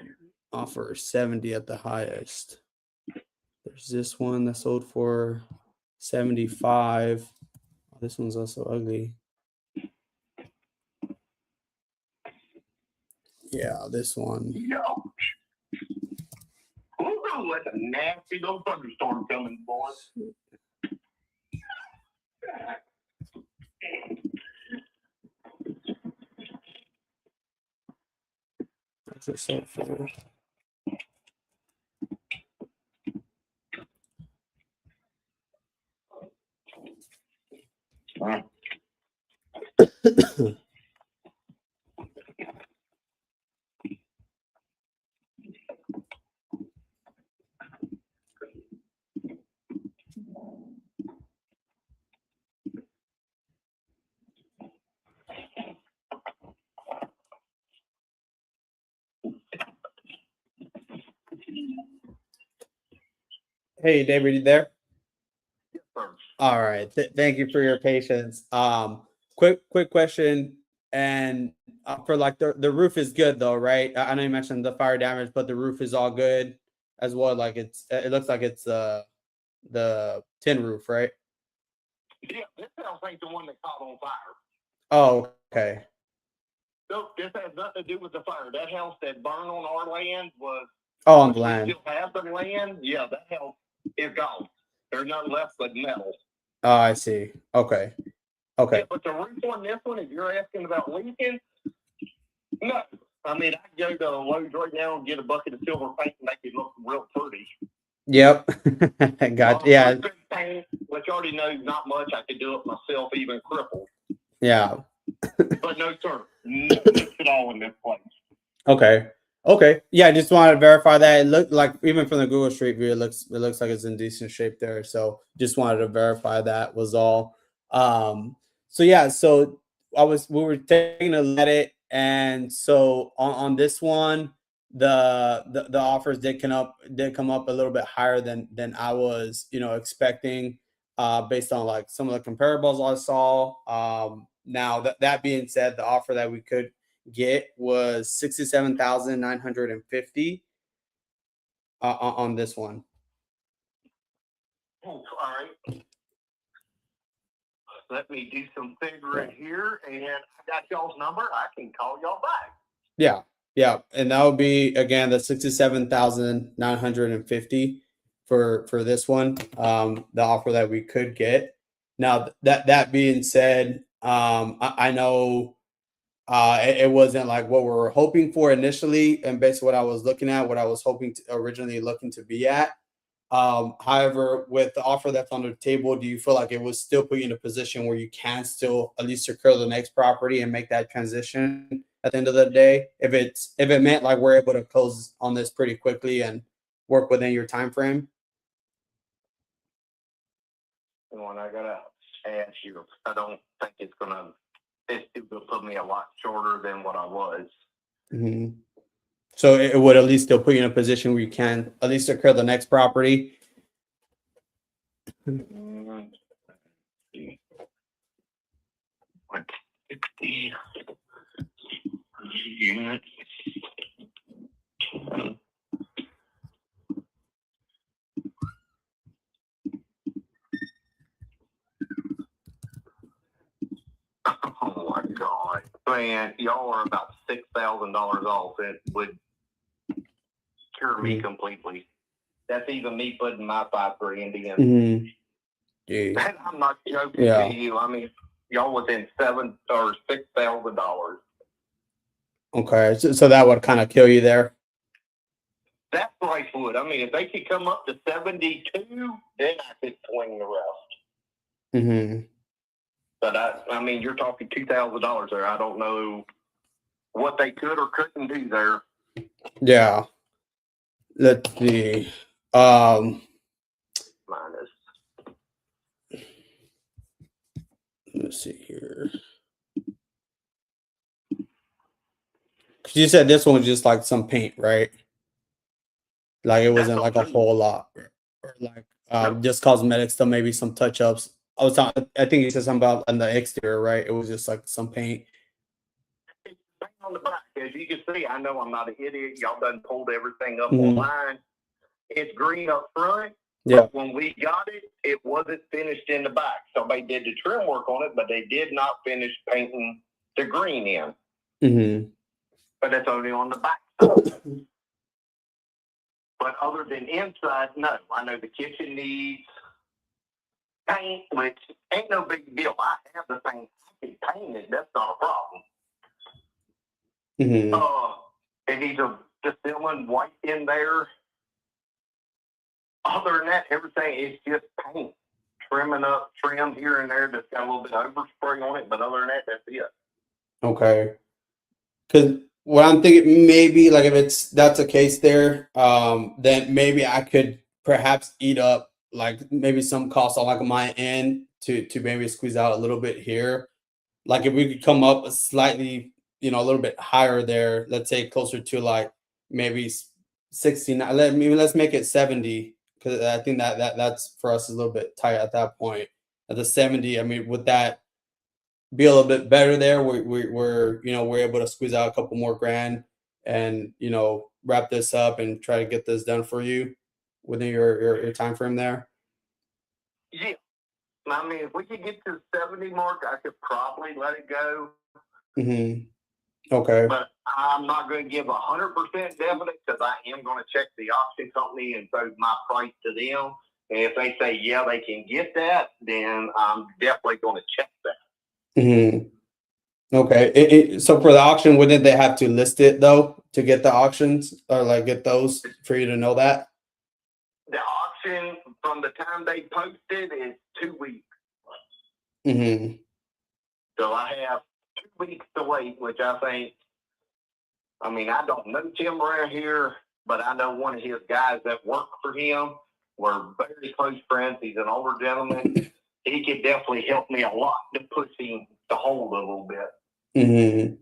S2: offer 70 at the highest. There's this one that sold for 75. Oh, this one's also ugly. Yeah, this one.
S3: Ooh, that's a nasty little thunderstorm coming, boys.
S2: What's it sold for? Hey, David, you there?
S3: Yes, sir.
S2: All right. Thank you for your patience. Quick question. And for like the roof is good though, right? I know you mentioned the fire damage, but the roof is all good as well. Like it looks like it's the tin roof, right?
S3: Yeah, this house ain't the one that caught on fire.
S2: Oh, okay.
S3: No, this has nothing to do with the fire. That house that burned on our land was.
S2: Oh, on the
S3: We
S2: land.
S3: still have the land. Yeah, that house is gone. There's nothing left but metal.
S2: Oh, I see. Okay. Okay.
S3: Yeah, but the roof on this one, if you're asking about leaking, no. I mean, I can go to Lowe's right now and get a bucket of silver paint and make it look real pretty.
S2: Yep. Got yeah.
S3: Paint, which you already know not much. I could do it myself, even crippled.
S2: Yeah.
S3: But no, sir. Nothing at all in this place.
S2: Okay. Okay. Yeah, I just wanted to verify that. It looked like even from the Google Street View, it looks like it's in decent shape there. So just wanted to verify that was all. So yeah, so we were taking a look at it, and so on this one, the offers did come up a little bit higher than I was, expecting, based on like some of the comparables I saw. Now that being said, the offer that we could get was 67,950 on this one.
S3: Oh, all right. Let me do some figuring here, and I got y'all's number. I can call y'all back.
S2: Yeah, and that would be again the 67,950 for this one. The offer that we could get. Now that being said, I know it wasn't like what we were hoping for initially, and based on what I was looking at, what I was hoping to originally looking to be at. However, with the offer that's on the table, do you feel like it was still put you in a position where you can still at least secure the next property and make that transition at the end of the day? If it meant like we're able to close on this pretty quickly and work within your time frame?
S3: When I gotta ask you, I don't think it's gonna put me a lot shorter than what I was.
S2: Mm-hmm. So it would at least still put you in a position where you can at least secure the next property.
S3: Mm-hmm. 160 units. Oh my God, man! Y'all are about $6,000 off. It would cure me completely. That's even me putting my $5,000 in. And I'm not joking to you. I mean, y'all within $7,000 or $6,000.
S2: Okay, so that would kind of kill you there.
S3: That price would. I mean, if they could come up to 72, then I could swing the rest.
S2: Mm-hmm.
S3: But I mean, you're talking $2,000 there. I don't know what they could or couldn't do there.
S2: Yeah. Let's see.
S3: Minus.
S2: Let's see here. 'Cause you said this one was just like some paint, right? Like it wasn't like a whole lot, or like just cosmetics, so maybe some touch ups. I think you said something about on the exterior, right? It was just like some paint.
S3: On the back, as you can see, I know I'm not an idiot. Y'all done pulled everything up
S2: Mhm.
S3: online. It's green up front.
S2: Yeah.
S3: But when we got it, it wasn't finished in the back. Somebody did the trim work on it, but they did not finish painting the green in.
S2: Mm-hmm.
S3: But that's only on the back side. But other than inside, no. I know the kitchen needs paint, which ain't no big deal. I have the thing. I can paint it. That's not a problem.
S2: Mm-hmm.
S3: It needs a ceiling white in there. Other than that, everything is just paint. Trim here and there that's got a little bit of overspray on it, but other than that, that's it.
S2: Okay. Because what I'm thinking, maybe like if that's the case there, then maybe I could perhaps eat up like maybe some costs on like my end to maybe squeeze out a little bit here. Like if we could come up a slightly, a little bit higher there, let's say closer to like maybe 69. Let's make it 70, because I think that's for us a little bit tight at that point. At the 70, I mean, would that be a little bit better there? We're able to squeeze out a couple more grand and wrap this up and try to get this done for you within your time frame there.
S3: Yeah. I mean, if we could get to the 70 mark, I could probably let it go.
S2: Mm-hmm. Okay.
S3: But I'm not going to give 100% definite, because I am going to check the auction company and throw my price to them. And if they say, yeah, they can get that, then I'm definitely going to check that.
S2: Mm-hmm. Okay. So for the auction, wouldn't they have to list it though to get the auctions, or like get those for you to know that?
S3: The auction from the time they posted is 2 weeks.
S2: Mm-hmm.
S3: So I have 2 weeks to wait, which I think, I mean, I don't know Tim around here, but I know one of his guys that worked for him. We're very close friends. He's an older gentleman. He could definitely help me a lot to push him to hold a little bit.
S2: Mm-hmm.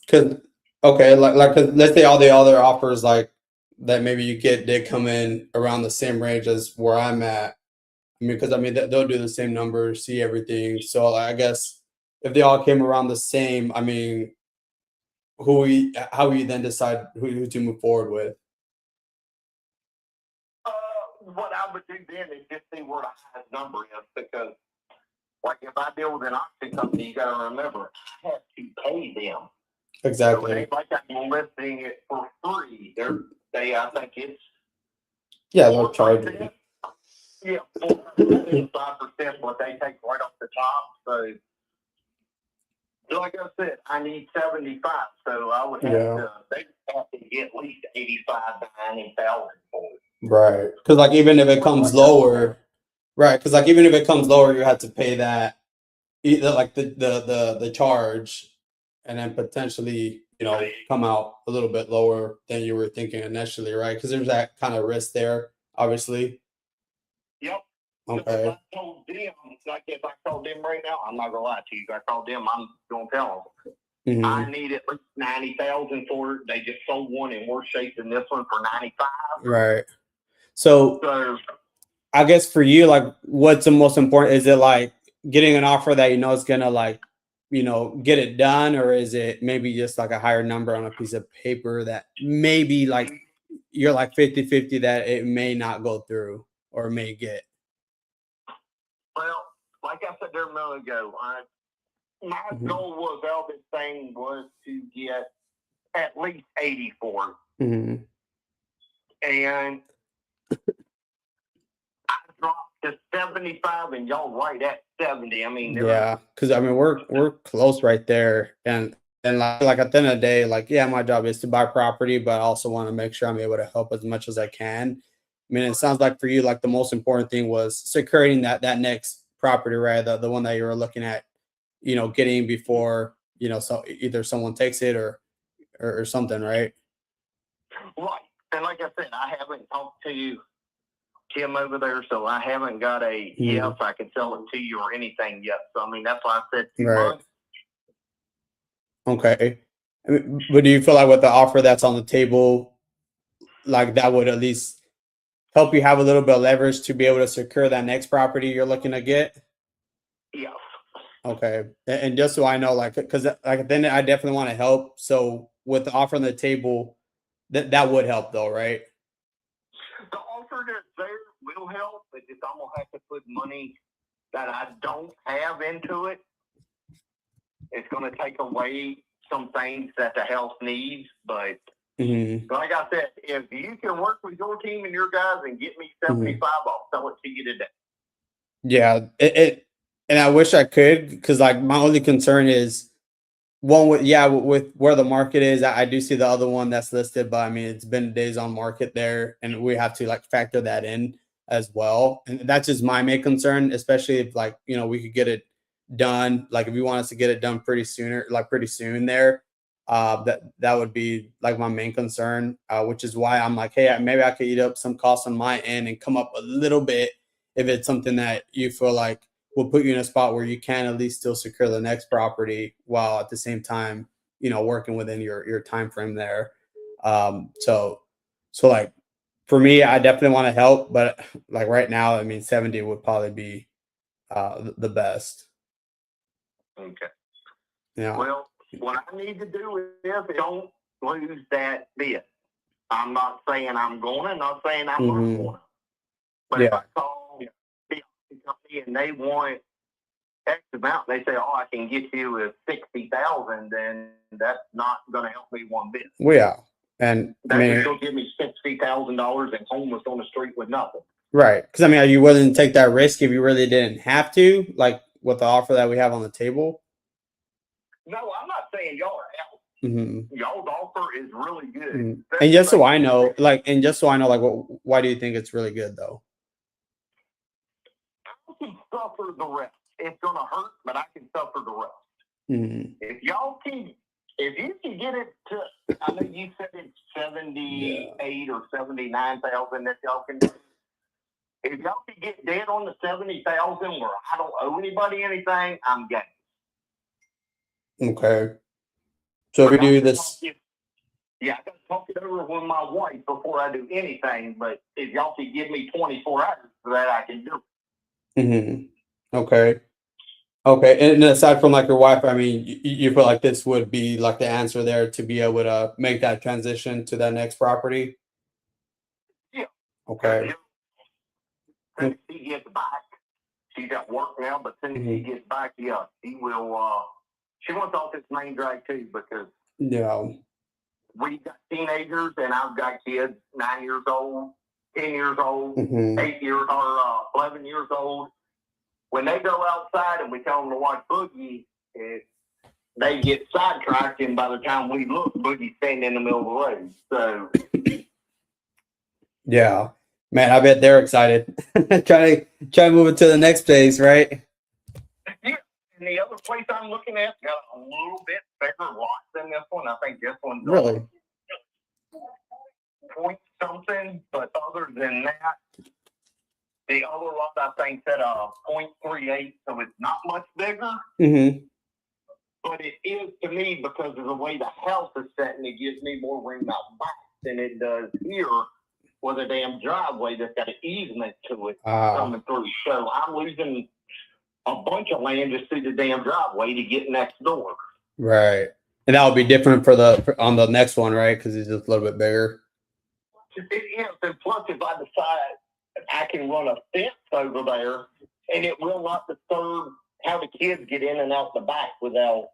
S2: Cause like 'cause let's say all the other offers like that maybe you get did come in around the same range as where I'm at. I mean, because they'll do the same numbers, see everything. So like, I guess if they all came around the same, I mean, how we then decide who to move forward with?
S3: What I would do then is just see where the highest number is, because like if I deal with an auction company, you got to remember, I have to pay them.
S2: Exactly.
S3: So it ain't like I'm listing it for free. I think it's
S2: they'll charge you.
S3: Yeah, 5% what they take right off the top. So, like I said, I need 75. So I would have they have to get at least 85 to 90,000 for it.
S2: Right. Because like even if it comes lower, right? Because like even if it comes lower, you have to pay that either like the charge, and then potentially come out a little bit lower than you were thinking initially, right? Because there's that kind of risk there, obviously.
S3: Yep.
S2: Okay.
S3: If I told them right now, I'm not gonna lie to you. If I called them, I'm gonna tell them.
S2: Mm-hmm.
S3: I need at least 90,000 for it. They just sold one in worse shape than this one for 95.
S2: Right. So I guess for you, like, what's the most important? Is it like getting an offer that is gonna like, get it done, or is it maybe just like a higher number on a piece of paper that maybe like you're like 50-50 that it may not go through or may get?
S3: Well, like I said there a minute ago, my goal was all this thing was to get at least 80 for it.
S2: Mm-hmm.
S3: And I dropped to 75, and y'all right at 70. I mean,
S2: because I mean we're close right there, and like at the end of the day, like my job is to buy property, but I also want to make sure I'm able to help as much as I can. I mean, it sounds like for you, like the most important thing was securing that next property, right? The one that you were looking at, getting before so either someone takes it or something, right?
S3: Right. And like I said, I haven't talked to Tim over there, so I haven't got a yes, I can sell it to you or anything yet. So I mean, that's why I said 2 months.
S2: Okay. I mean, but do you feel like with the offer that's on the table, like that would at least help you have a little bit of leverage to be able to secure that next property you're looking to get?
S3: Yes.
S2: Okay. And just so I know, like, because like then I definitely want to help. So with the offer on the table, that would help though, right?
S3: The offer that's there will help, but just I'm gonna have to put money that I don't have into it. It's gonna take away some things that the house needs, but like I said, if you can work with your team and your guys and get me 75, I'll sell it to you today.
S2: Yeah, and I wish I could, because like my only concern is one with where the market is. I do see the other one that's listed, but I mean it's been days on market there, and we have to like factor that in as well. And that's just my main concern, especially if like we could get it done. Like if you want us to get it done pretty soon there, that would be like my main concern, which is why I'm like, hey, maybe I could eat up some costs on my end and come up a little bit if it's something that you feel like will put you in a spot where you can at least still secure the next property while at the same time, working within your time frame there. So like for me, I definitely want to help, but like right now, I mean, 70 would probably be the best.
S3: Okay.
S2: Yeah.
S3: Well, what I need to do is don't lose that bid. I'm not saying I'm going, not saying I'm not going. But if I call the company and they want X amount, they say, "Oh, I can get you with 60,000," then that's not going to help me one bit.
S2: Well, yeah, and
S3: That will give me $60,000 and homeless on the street with nothing.
S2: Right, because I mean, are you willing to take that risk if you really didn't have to, like with the offer that we have on the table?
S3: No, I'm not saying y'all are out. Y'all's offer is really good.
S2: And just so I know, like, why do you think it's really good though?
S3: I can suffer the rest. It's gonna hurt, but I can suffer the rest. If you can get it to, I know you said it's 78 or 79,000 that y'all can do. If y'all can get dead on the 70,000 where I don't owe anybody anything, I'm game.
S2: Okay. So if we do this,
S3: I gotta talk it over with my wife before I do anything. But if y'all can give me 24 hours for that, I can do it.
S2: Okay. Okay. And aside from like your wife, I mean, you feel like this would be like the answer there to be able to make that transition to that next property?
S3: Yeah.
S2: Okay.
S3: Since she gets back, she's at work now, but since she gets back, she will, she wants off this main drag too, because we got teenagers and I've got kids 9 years old, 10 years old, 8 years or 11 years old. When they go outside and we tell them to watch Boogie, they get sidetracked, and by the time we look, Boogie's standing in the middle of the road. So,
S2: yeah, man, I bet they're excited. try to move it to the next place, right?
S3: Yeah, and the other place I'm looking at got a little bit bigger lot than this one. I think this one's
S2: really
S3: point something, but other than that, the other lot I think said 0.38, so it's not much bigger. But it is to me because of the way the house is set, and it gives me more room out back than it does here with a damn driveway that's got an easement to it coming through. So I'm losing a bunch of land just through the damn driveway to get next door. Right.
S2: And that would be different on the next one, right? Because it's just a little bit bigger.
S3: It is, and plus if I decide I can run a fence over there, and it will not disturb how the kids get in and out the back without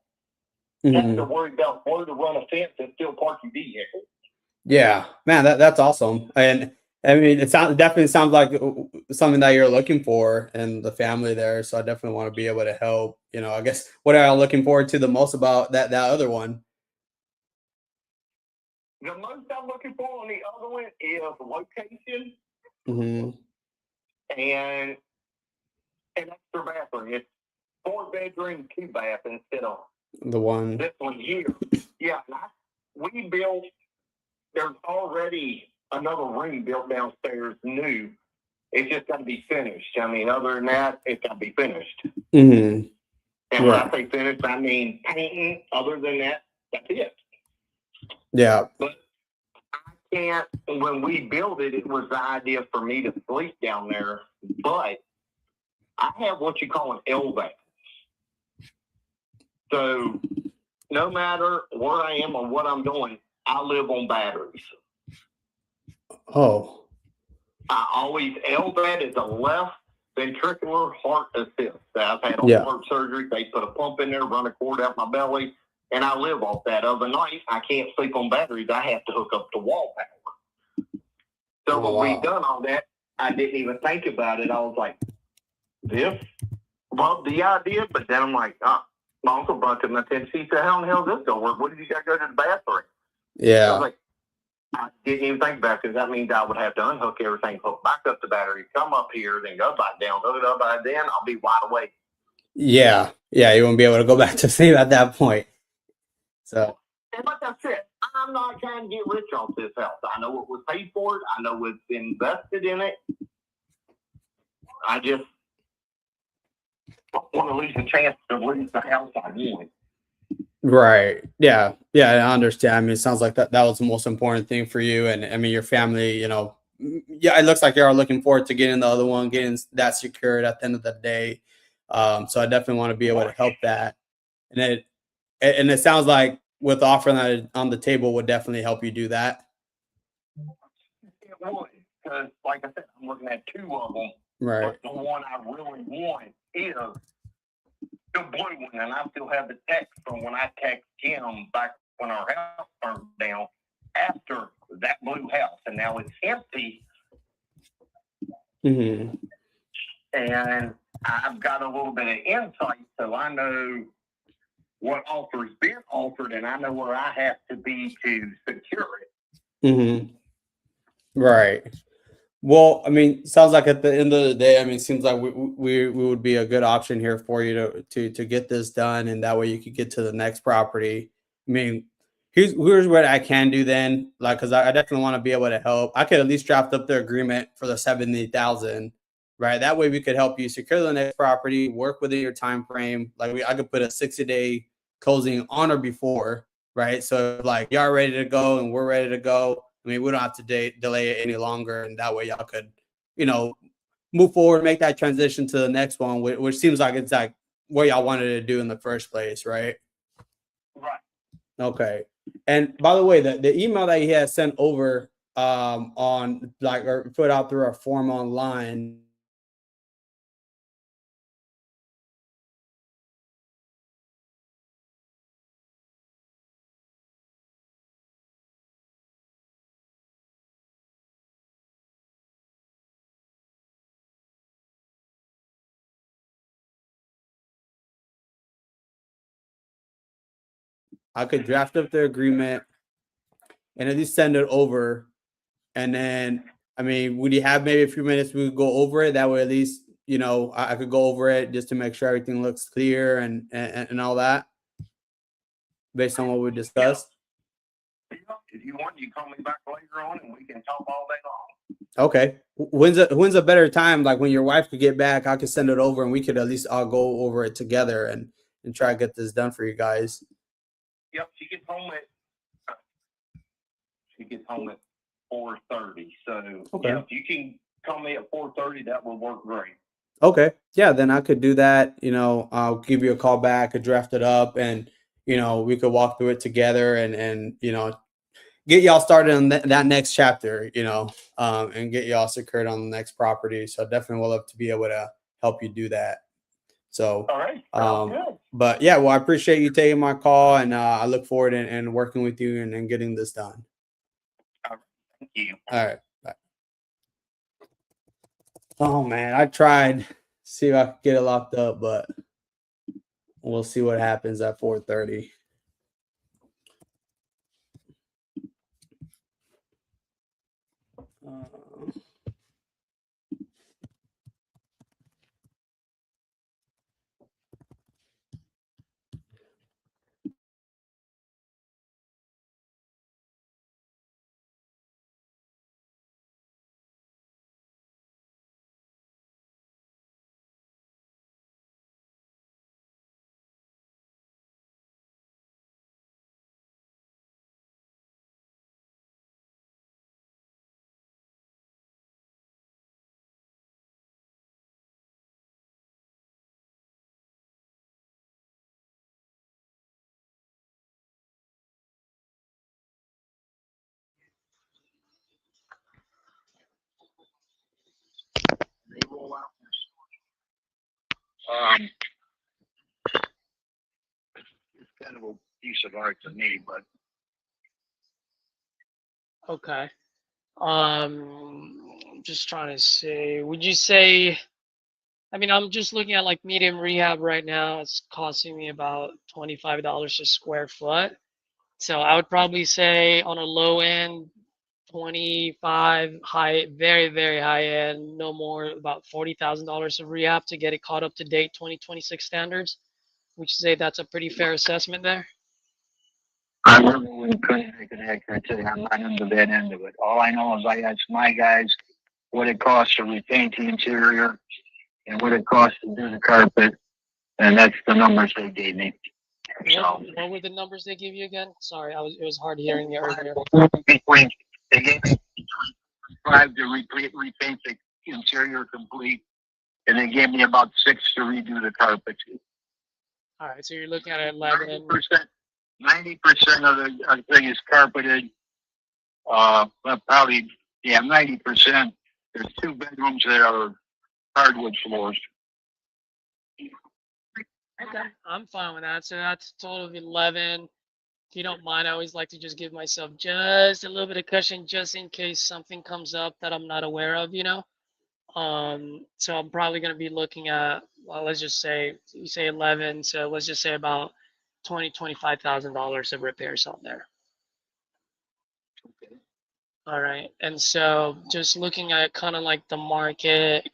S3: having to worry about where to run a fence and still park your vehicle.
S2: Yeah, man, that's awesome. And I mean, definitely sounds like something that you're looking for in the family there. So I definitely want to be able to help. I guess what are you looking forward to the most about that other one?
S3: The most I'm looking for on the other one is location and an extra bathroom. It's 4-bedroom, 2-bath instead of
S2: the one.
S3: This one here. Yeah, we built. There's already another room built downstairs, new. It's just got to be finished. I mean, other than that, it's got to be finished. And when I say finished, I mean painting. Other than that, that's it.
S2: Yeah.
S3: But I can't. When we built it, it was the idea for me to sleep down there. But I have what you call an LVAC. So no matter where I am or what I'm doing, I live on batteries.
S2: Oh.
S3: I always LVAD is a left ventricular heart assist. I've had
S2: Yeah.
S3: heart surgery. They put a pump in there, run a cord out my belly, and I live off that. Other night, I can't sleep on batteries. I have to hook up to wall power. So
S2: Oh,
S3: when
S2: wow.
S3: we done all that, I didn't even think about it. I was like, this loved the idea, but then I'm like, my uncle brought to my attention. He said, how in the hell is this going to work? What did you got to go to the bathroom? I was
S2: Yeah.
S3: like, I didn't even think about it because that means I would have to unhook everything, hook back up the battery, come up here, then go back down, hook it up. By then, I'll be wide awake.
S2: Yeah. Yeah. You won't be able to go back to sleep at that point. So,
S3: And like I said, I'm not trying to get rich off this house. I know what was paid for it. I know what's invested in it. I just don't want to lose the chance to lose the house I want.
S2: right. Yeah. Yeah. I understand. I mean, it sounds like that was the most important thing for you. And I mean, your family, you know, yeah, it looks like you are looking forward to getting the other one, getting that secured at the end of the day. So I definitely want to be able to help that. And it sounds like with offering that on the table would definitely help you do that.
S3: It would, because like I said, I'm looking at two of them.
S2: Right.
S3: But the one I really want is the blue one, and I still have the text from when I text him back when our house burned down after that blue house, and now it's empty.
S2: Mm-hmm.
S3: And I've got a little bit of insight, so I know what offer's been offered, and I know where I have to be to secure it.
S2: Mm-hmm. Right. Well, I mean, sounds like at the end of the day, I mean, it seems like we would be a good option here for you to get this done, and that way you could get to the next property. I mean, here's what I can do then, like, because I definitely want to be able to help. I could at least draft up the agreement for the 70,000, right? That way we could help you secure the next property, work within your time frame. Like I could put a 60-day closing on or before, right? So like y'all ready to go and we're ready to go. I mean, we don't have to delay it any longer, and that way y'all could, you know, move forward, make that transition to the next one, which seems like it's like what y'all wanted to do in the first place, right?
S3: Right.
S2: Okay. And by the way, the email that he has sent over on like or put out through our form online. I could draft up the agreement and at least send it over. And then, I mean, would you have maybe a few minutes we could go over it? That way, at least, you know, I could go over it just to make sure everything looks clear and all that based on what we discussed.
S3: If you want, you call me back later on and we can talk all day long.
S2: Okay. When's a better time? Like when your wife could get back, I could send it over and we could at least all go over it together and try to get this done for you guys.
S3: Yep, she gets home at 4:30. So
S2: Okay.
S3: yeah, if you can call me at 4:30, that will work great.
S2: Okay. Yeah, then I could do that. You know, I'll give you a call back, I draft it up, and you know, we could walk through it together and you know, get y'all started on that next chapter, you know, and get y'all secured on the next property. So definitely we'll love to be able to help you do that. So,
S3: All right. Good.
S2: but yeah, well, I appreciate you taking my call, and I look forward and working with you and getting this done.
S3: Thank you.
S2: All right. Bye. Oh man, I tried see if I could get it locked up, but we'll see what happens at 4:30.
S3: roll out. It's kind of a piece of art to me, but
S1: Okay. I'm just trying to say, would you say, I mean, I'm just looking at like medium rehab right now. It's costing me about $25 a square foot. So I would probably say on a low end, 25, high, very, very high end, no more, about $40,000 of rehab to get it caught up to date 2026 standards. Would you say that's a pretty fair assessment there?
S3: I really couldn't make an accurate say. I'm not into that end of it. All I know is I asked my guys what it costs to repaint the interior and what it costs to do the carpet, and that's the numbers they gave me. So
S1: What were the numbers they give you again? Sorry, it was hard hearing you earlier.
S3: between they gave me $5 to repaint the interior complete, and they gave me about $6 to redo the carpet.
S1: All right, so you're looking at 11.
S3: 90% of the thing is carpeted. Well, probably 90%. There's 2 bedrooms that are hardwood floors.
S1: Okay, I'm fine with that. So that's a total of 11. If you don't mind, I always like to just give myself just a little bit of cushion just in case something comes up that I'm not aware of, you know? So I'm probably going to be looking at, well, let's just say, you say 11, so let's just say about $25,000 of repairs on there.
S3: Okay.
S1: All right, and so just looking at kind of like the market,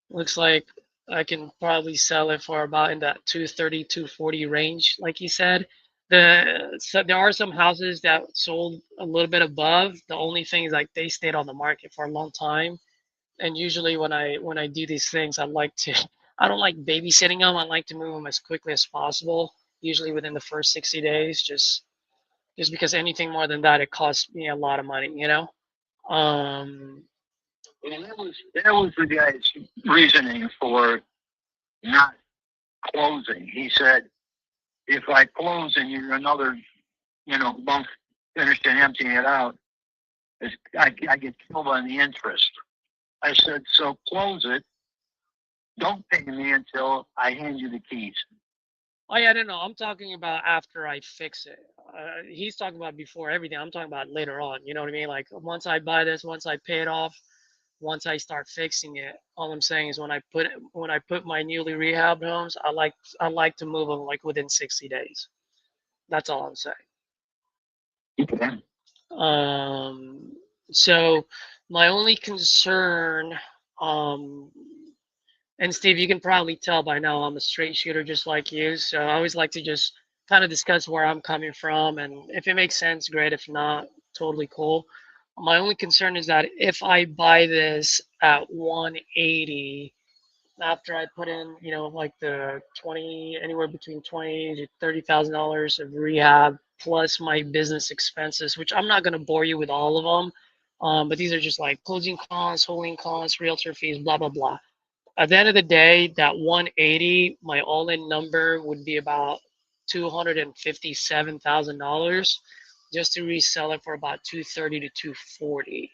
S1: looks like I can probably sell it for about in that 230, 240 range, like you said. So there are some houses that sold a little bit above. The only thing is like they stayed on the market for a long time. And usually when I do these things, I don't like babysitting them. I like to move them as quickly as possible, usually within the first 60 days, just because anything more than that, it costs me a lot of money, you know? Um,
S3: And that was the guy's reasoning for not closing. He said, if I close and you're another, month finished and emptying it out, I get killed on the interest. I said, so close it. Don't pay me until I hand you the keys.
S1: Oh yeah, I don't know. I'm talking about after I fix it. He's talking about before everything. I'm talking about later on. You know what I mean? Like once I buy this, once I pay it off, once I start fixing it. All I'm saying is when I put my newly rehabbed homes, I like to move them like within 60 days. That's all I'm saying.
S3: Okay.
S1: So my only concern, and Steve, you can probably tell by now I'm a straight shooter just like you. So I always like to just kind of discuss where I'm coming from. And if it makes sense, great. If not, totally cool. My only concern is that if I buy this at 180, after I put in, like the 20, anywhere between 20 to $30,000 of rehab plus my business expenses, which I'm not going to bore you with all of them. But these are just like closing costs, holding costs, realtor fees, blah, blah, blah. At the end of the day, that 180, my all-in number would be about $257,000 just to resell it for about 230 to 240.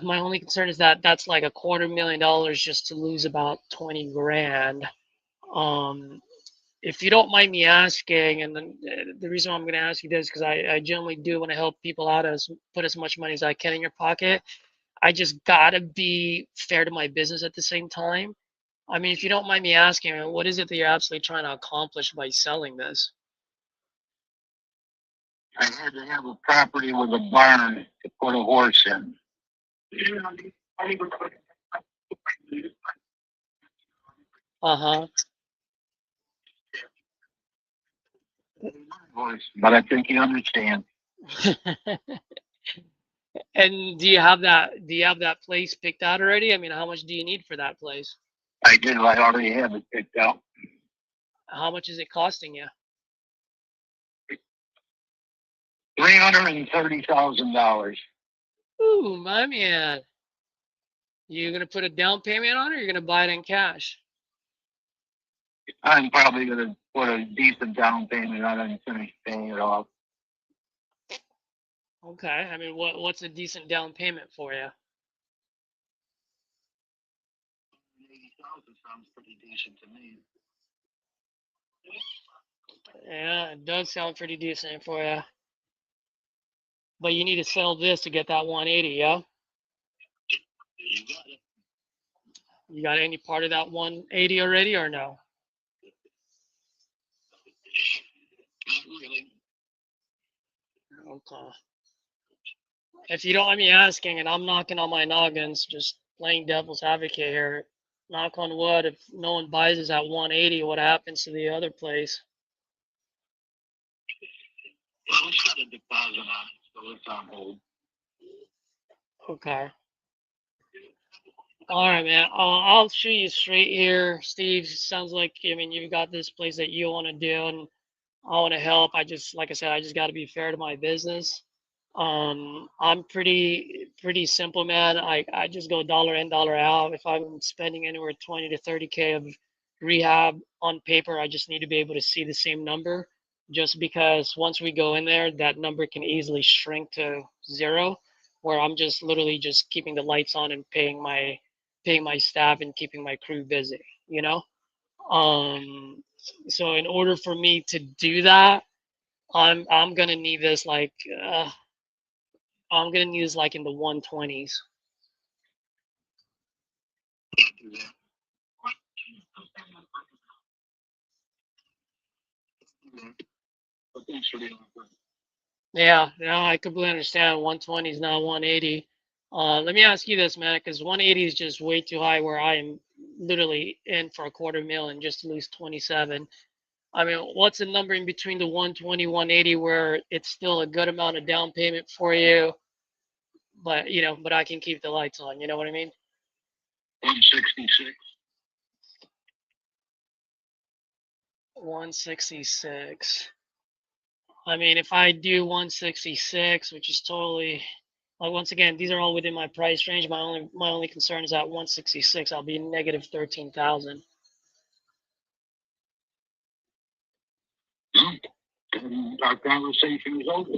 S1: My only concern is that that's like $250,000 just to lose about 20 grand. If you don't mind me asking, and then the reason why I'm going to ask you this because I generally do want to help people out, put as much money as I can in your pocket. I just gotta be fair to my business at the same time. I mean, if you don't mind me asking, what is it that you're absolutely trying to accomplish by selling this?
S3: I had to have a property with a barn to put a horse in.
S1: Uh-huh.
S3: But I think you understand.
S1: And do you have that place picked out already? I mean, how much do you need for that place?
S3: I do. I already have it picked out.
S1: How much is it costing you?
S3: $330,000.
S1: Ooh, my man. You gonna put a down payment on it, or you're gonna buy it in cash?
S3: I'm probably going to put a decent down payment on it and finish paying it off.
S1: Okay. I mean, what's a decent down payment for you?
S3: sounds pretty decent to me.
S1: Yeah, it does sound pretty decent for you. But you need to sell this to get that 180, yeah?
S3: You got it.
S1: You got any part of that 180 already or no?
S3: Not really.
S1: Okay. If you don't mind me asking, and I'm knocking on my noggins, just playing devil's advocate here, knock on wood, if no one buys this at 180, what happens to the other place?
S3: Well, it's got a deposit on it, so it's on hold.
S1: Okay. All right, man. I'll shoot you straight here, Steve. Sounds like, I mean, you've got this place that you want to do, and I want to help. I just, like I said, I just got to be fair to my business. I'm pretty simple, man. I just go dollar in, dollar out. If I'm spending anywhere 20 to 30K of rehab on paper, I just need to be able to see the same number. Just because once we go in there, that number can easily shrink to zero, where I'm just literally just keeping the lights on and paying my staff and keeping my crew busy, you know? So in order for me to do that, I'm gonna need this like I'm gonna need this like in the 120s.
S3: Can't do that. But thanks for the offer.
S1: Yeah, yeah, I completely understand. 120 is not 180. Let me ask you this, man, because 180 is just way too high where I am literally in for a quarter mil and just lose 27. I mean, what's the number in between the 120, 180 where it's still a good amount of down payment for you, but but I can keep the lights on, you know what I mean?
S3: 166.
S1: 166. I mean, if I do 166, which is totally like once again, these are all within my price range. My only concern is at 166, I'll be negative 13,000.
S3: Our conversation is over.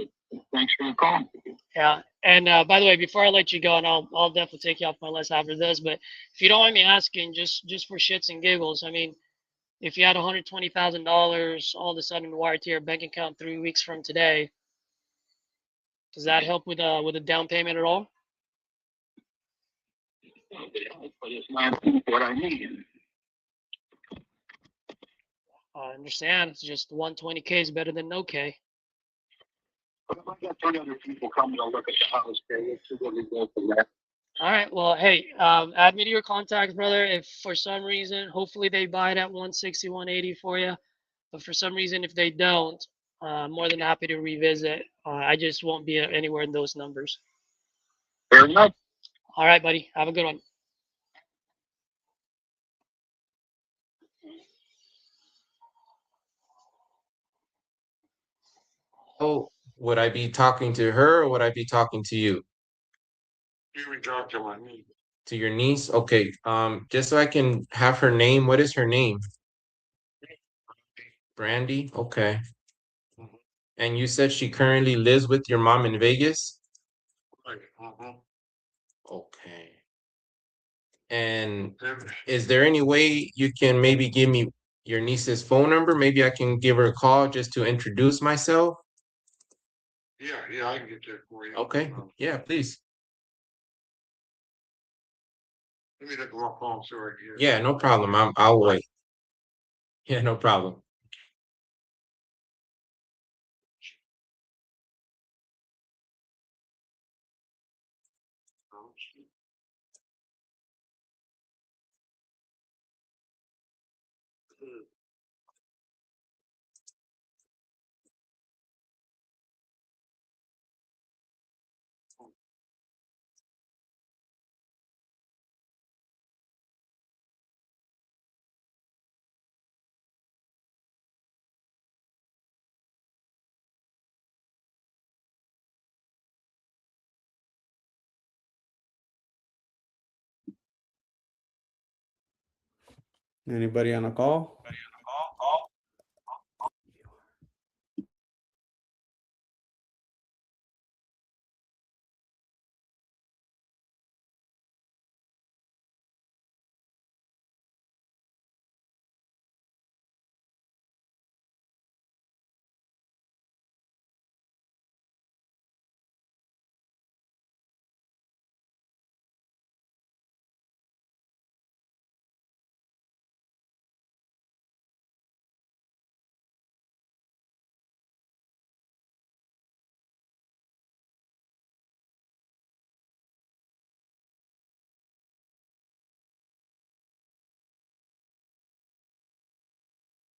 S3: Thanks for the call.
S1: Yeah. And by the way, before I let you go, and I'll definitely take you off my list after this, but if you don't mind me asking, just for shits and giggles, I mean, if you had $120,000 all of a sudden wired to your bank account 3 weeks from today, does that help with a down payment at all?
S3: But it's not what I need.
S1: I understand. It's just 120K is better than no K.
S3: But if I got 3 other people coming to look at the house, okay, let's see what we go from there.
S1: All right. Well, hey, add me to your contacts, brother. If for some reason, hopefully they buy it at 160, 180 for you. But for some reason, if they don't, I'm more than happy to revisit. I just won't be anywhere in those numbers.
S3: Fair enough.
S1: All right, buddy. Have a good one.
S5: Oh, would I be talking to her or would I be talking to you?
S3: You can talk to my niece.
S5: To your niece? Okay. Just so I can have her name. What is her name? Brandy? Okay. And you said she currently lives with your mom in Vegas?
S3: Right.
S5: Okay. And is there any way you can maybe give me your niece's phone number? Maybe I can give her a call just to introduce myself.
S3: Yeah, I can get that for you.
S5: Okay. Yeah, please.
S3: Let me look at my phone so I can.
S5: Yeah, no problem. I'll wait. Yeah, no problem.
S2: Anybody on a call?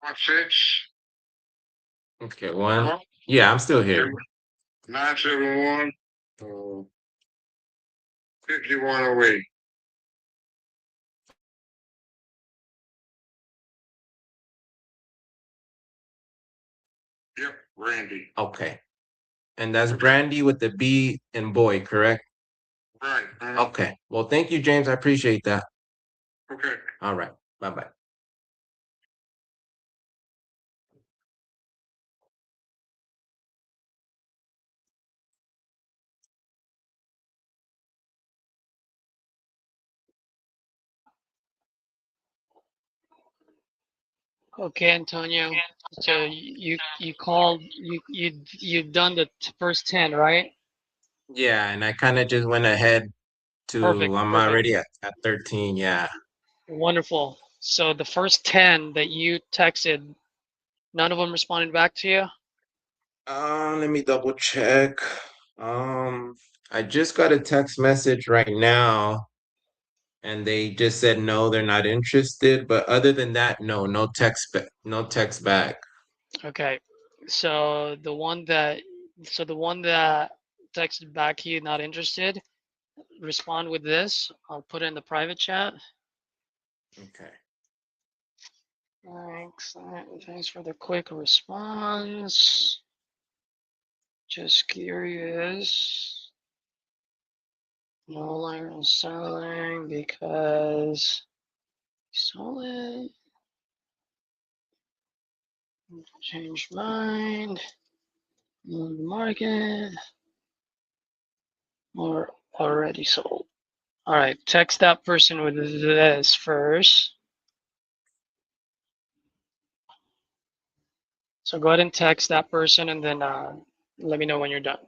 S3: 16.
S5: Okay, one. Yeah, I'm still here.
S3: 971. 5108. Yep, Randy.
S5: Okay. And that's Brandy with the B and boy, correct?
S3: Right.
S5: Okay. Well, thank you, James. I appreciate that.
S3: Okay.
S5: All right. Bye-bye.
S1: Okay, Antonio. So you called you've done the first 10, right?
S5: Yeah, and I kind of just went ahead to,
S1: Perfect,
S5: I'm
S1: perfect.
S5: already at 13. Yeah.
S1: Wonderful. So the first 10 that you texted, none of them responded back to you?
S5: Let me double check. I just got a text message right now, and they just said no, they're not interested. But other than that, no, no text back.
S1: Okay. So the one that texted back to you not interested, respond with this. I'll put it in the private chat.
S5: Okay.
S1: Thanks for the quick response. Just curious. No longer selling because sold it. Changed mind. On the market. Or already sold. All right, text that person with this first. So go ahead and text that person and then let me know when you're done.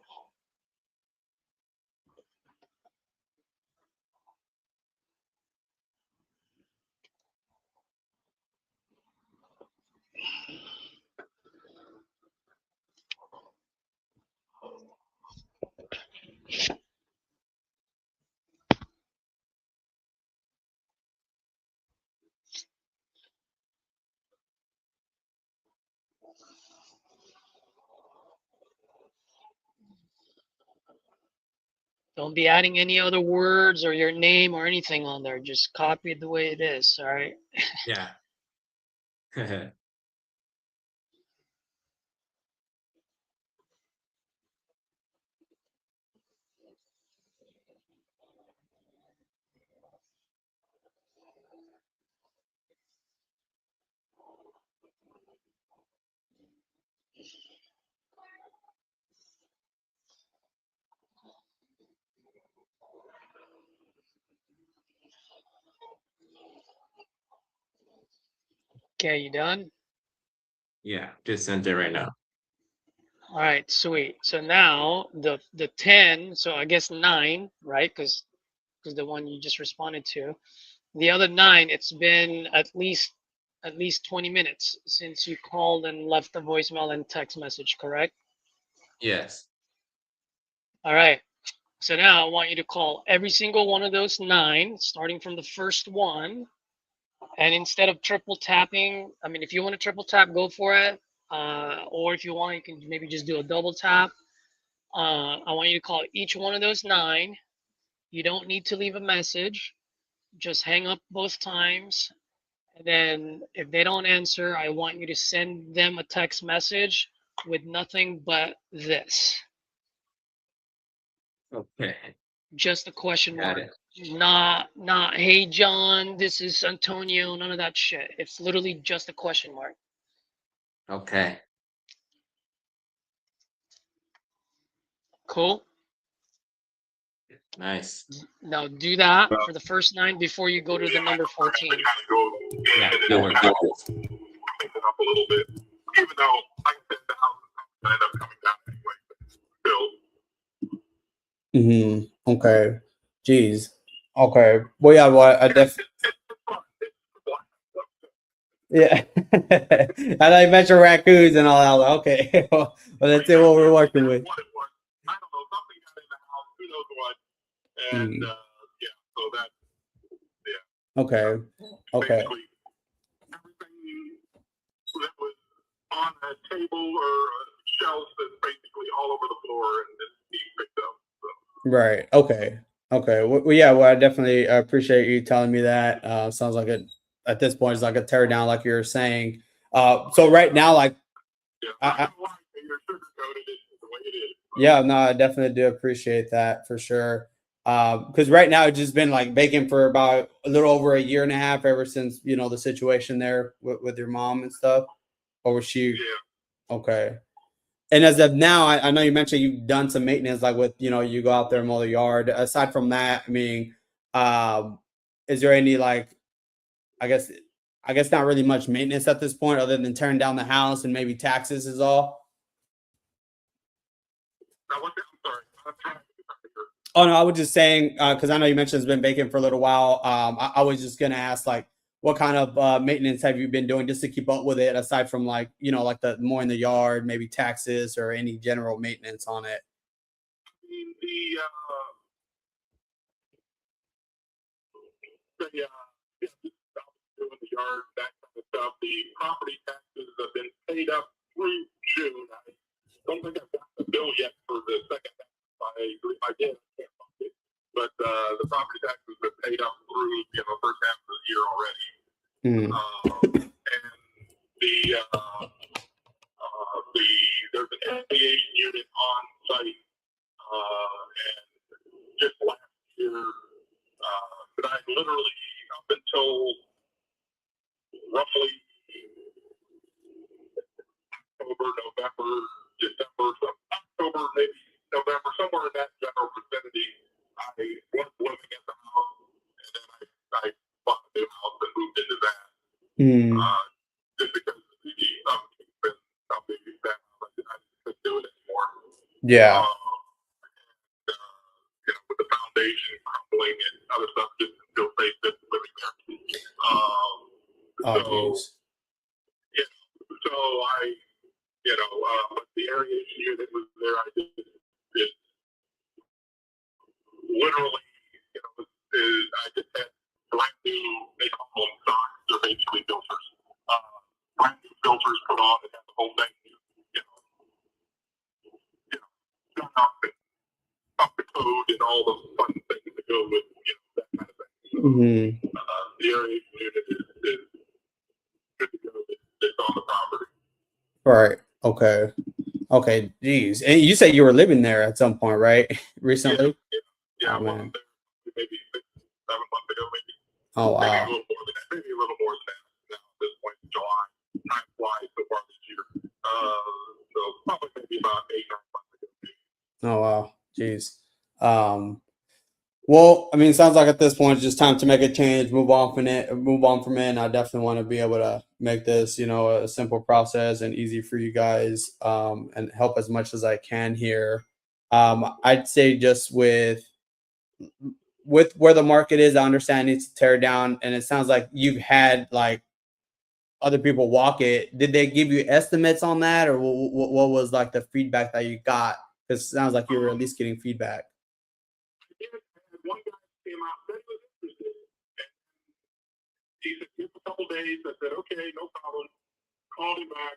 S1: Don't be adding any other words or your name or anything on there. Just copy it the way it is, all right?
S5: Yeah.
S1: Okay, you done?
S5: Yeah, just sent it right now.
S1: All right, sweet. So now the 10, so I guess 9, right? Because the one you just responded to. The other 9, it's been at least 20 minutes since you called and left a voicemail and text message, correct?
S5: Yes.
S1: All right. So now I want you to call every single one of those 9, starting from the first one. And instead of triple tapping, I mean, if you want to triple tap, go for it. Or if you want, you can maybe just do a double tap. I want you to call each one of those 9. You don't need to leave a message. Just hang up both times. And then if they don't answer, I want you to send them a text message with nothing but this.
S5: Okay.
S1: Just a question
S5: Got
S1: mark.
S5: it.
S1: Not hey John, this is Antonio, none of that shit. It's literally just a question mark.
S5: Okay.
S1: Cool.
S5: Nice.
S1: Now do that for the first 9 before you go to the number 14.
S5: Yeah, that works.
S3: Up a little bit, even though, like I said, the house ended up coming down anyway. But still.
S2: Okay. Jeez. Okay. Well, yeah. Well, I definitely. Yeah. And I mentioned raccoons and all that. I was like, okay. Well, that's it. What we're working with.
S3: What it was. I don't know. Something got in the house. Who knows what? And yeah. So that. Yeah.
S2: Okay. Okay.
S3: Basically, everything. So that a table or a shelf that's basically all over the floor and it's being picked up. So.
S2: Right. Okay. Okay. Well, yeah. Well, I definitely appreciate you telling me that. Sounds like it at this point it's like a tear down, like you were saying. So right now, like,
S3: Yeah, you're sugar-coated it the way it is.
S2: yeah, no, I definitely do appreciate that for sure. Because right now it's just been like vacant for about a little over a year and a half, ever since the situation there with your mom and stuff. Or was she
S3: Yeah.
S2: okay? And as of now, I know you mentioned you've done some maintenance, like with you go out there and mow the yard. Aside from that, I mean, is there any like I guess not really much maintenance at this point, other than tearing down the house and maybe taxes is all.
S3: Now, what's that? I'm sorry. I'm trying to
S2: Oh no, I was just saying because I know you mentioned it's been vacant for a little while. I was just gonna ask like, what kind of maintenance have you been doing just to keep up with it, aside from like like the more in the yard, maybe taxes or any general maintenance on it.
S3: doing the yard, that kind of stuff. The property taxes have been paid up through June. I don't think I've got the bill yet for the second half. If I did, I can't find it. But the property taxes have been paid up through first half of the year already. And there's an aviation unit on site, and just last year, but I literally up until roughly October, November, December, October, maybe November, somewhere in that general vicinity, I was living at the house, and then I bought a new house and moved into that. Just because of the upkeep and how big that house, I just couldn't do it anymore.
S2: Yeah.
S3: With the foundation crumbling and other stuff, just feel safe just living there. So I, but the aeration unit was there. I just literally, I just had brand new, they call them socks, they're basically filters. Brand new filters put on and had the whole thing, done up the code and all the fun things that go with, that kind of thing. So, the aeration unit is good to go. It's on the property.
S2: Right. Okay. Okay. Geez. And you said you were living there at some point, right? Recently?
S3: Yeah.
S2: Oh, man.
S3: Maybe 6, 7 months ago, maybe.
S2: Oh, wow.
S3: Maybe a little more than that. Maybe a little more than that. Now at this point in July, time flies so far this year. So probably maybe about 8 or 9 months ago.
S2: Oh, wow. Jeez. Well, I mean, it sounds like at this point it's just time to make a change, move on from it, and I definitely want to be able to make this, a simple process and easy for you guys, and help as much as I can here. I'd say just with where the market is, I understand it needs to tear down, and it sounds like you've had like other people walk it. Did they give you estimates on that, or what was like the feedback that you got? Because it sounds like you were at least getting feedback.
S3: One guy came out, said he was interested. He said, give a couple days. I said, okay, no problem. Called him back,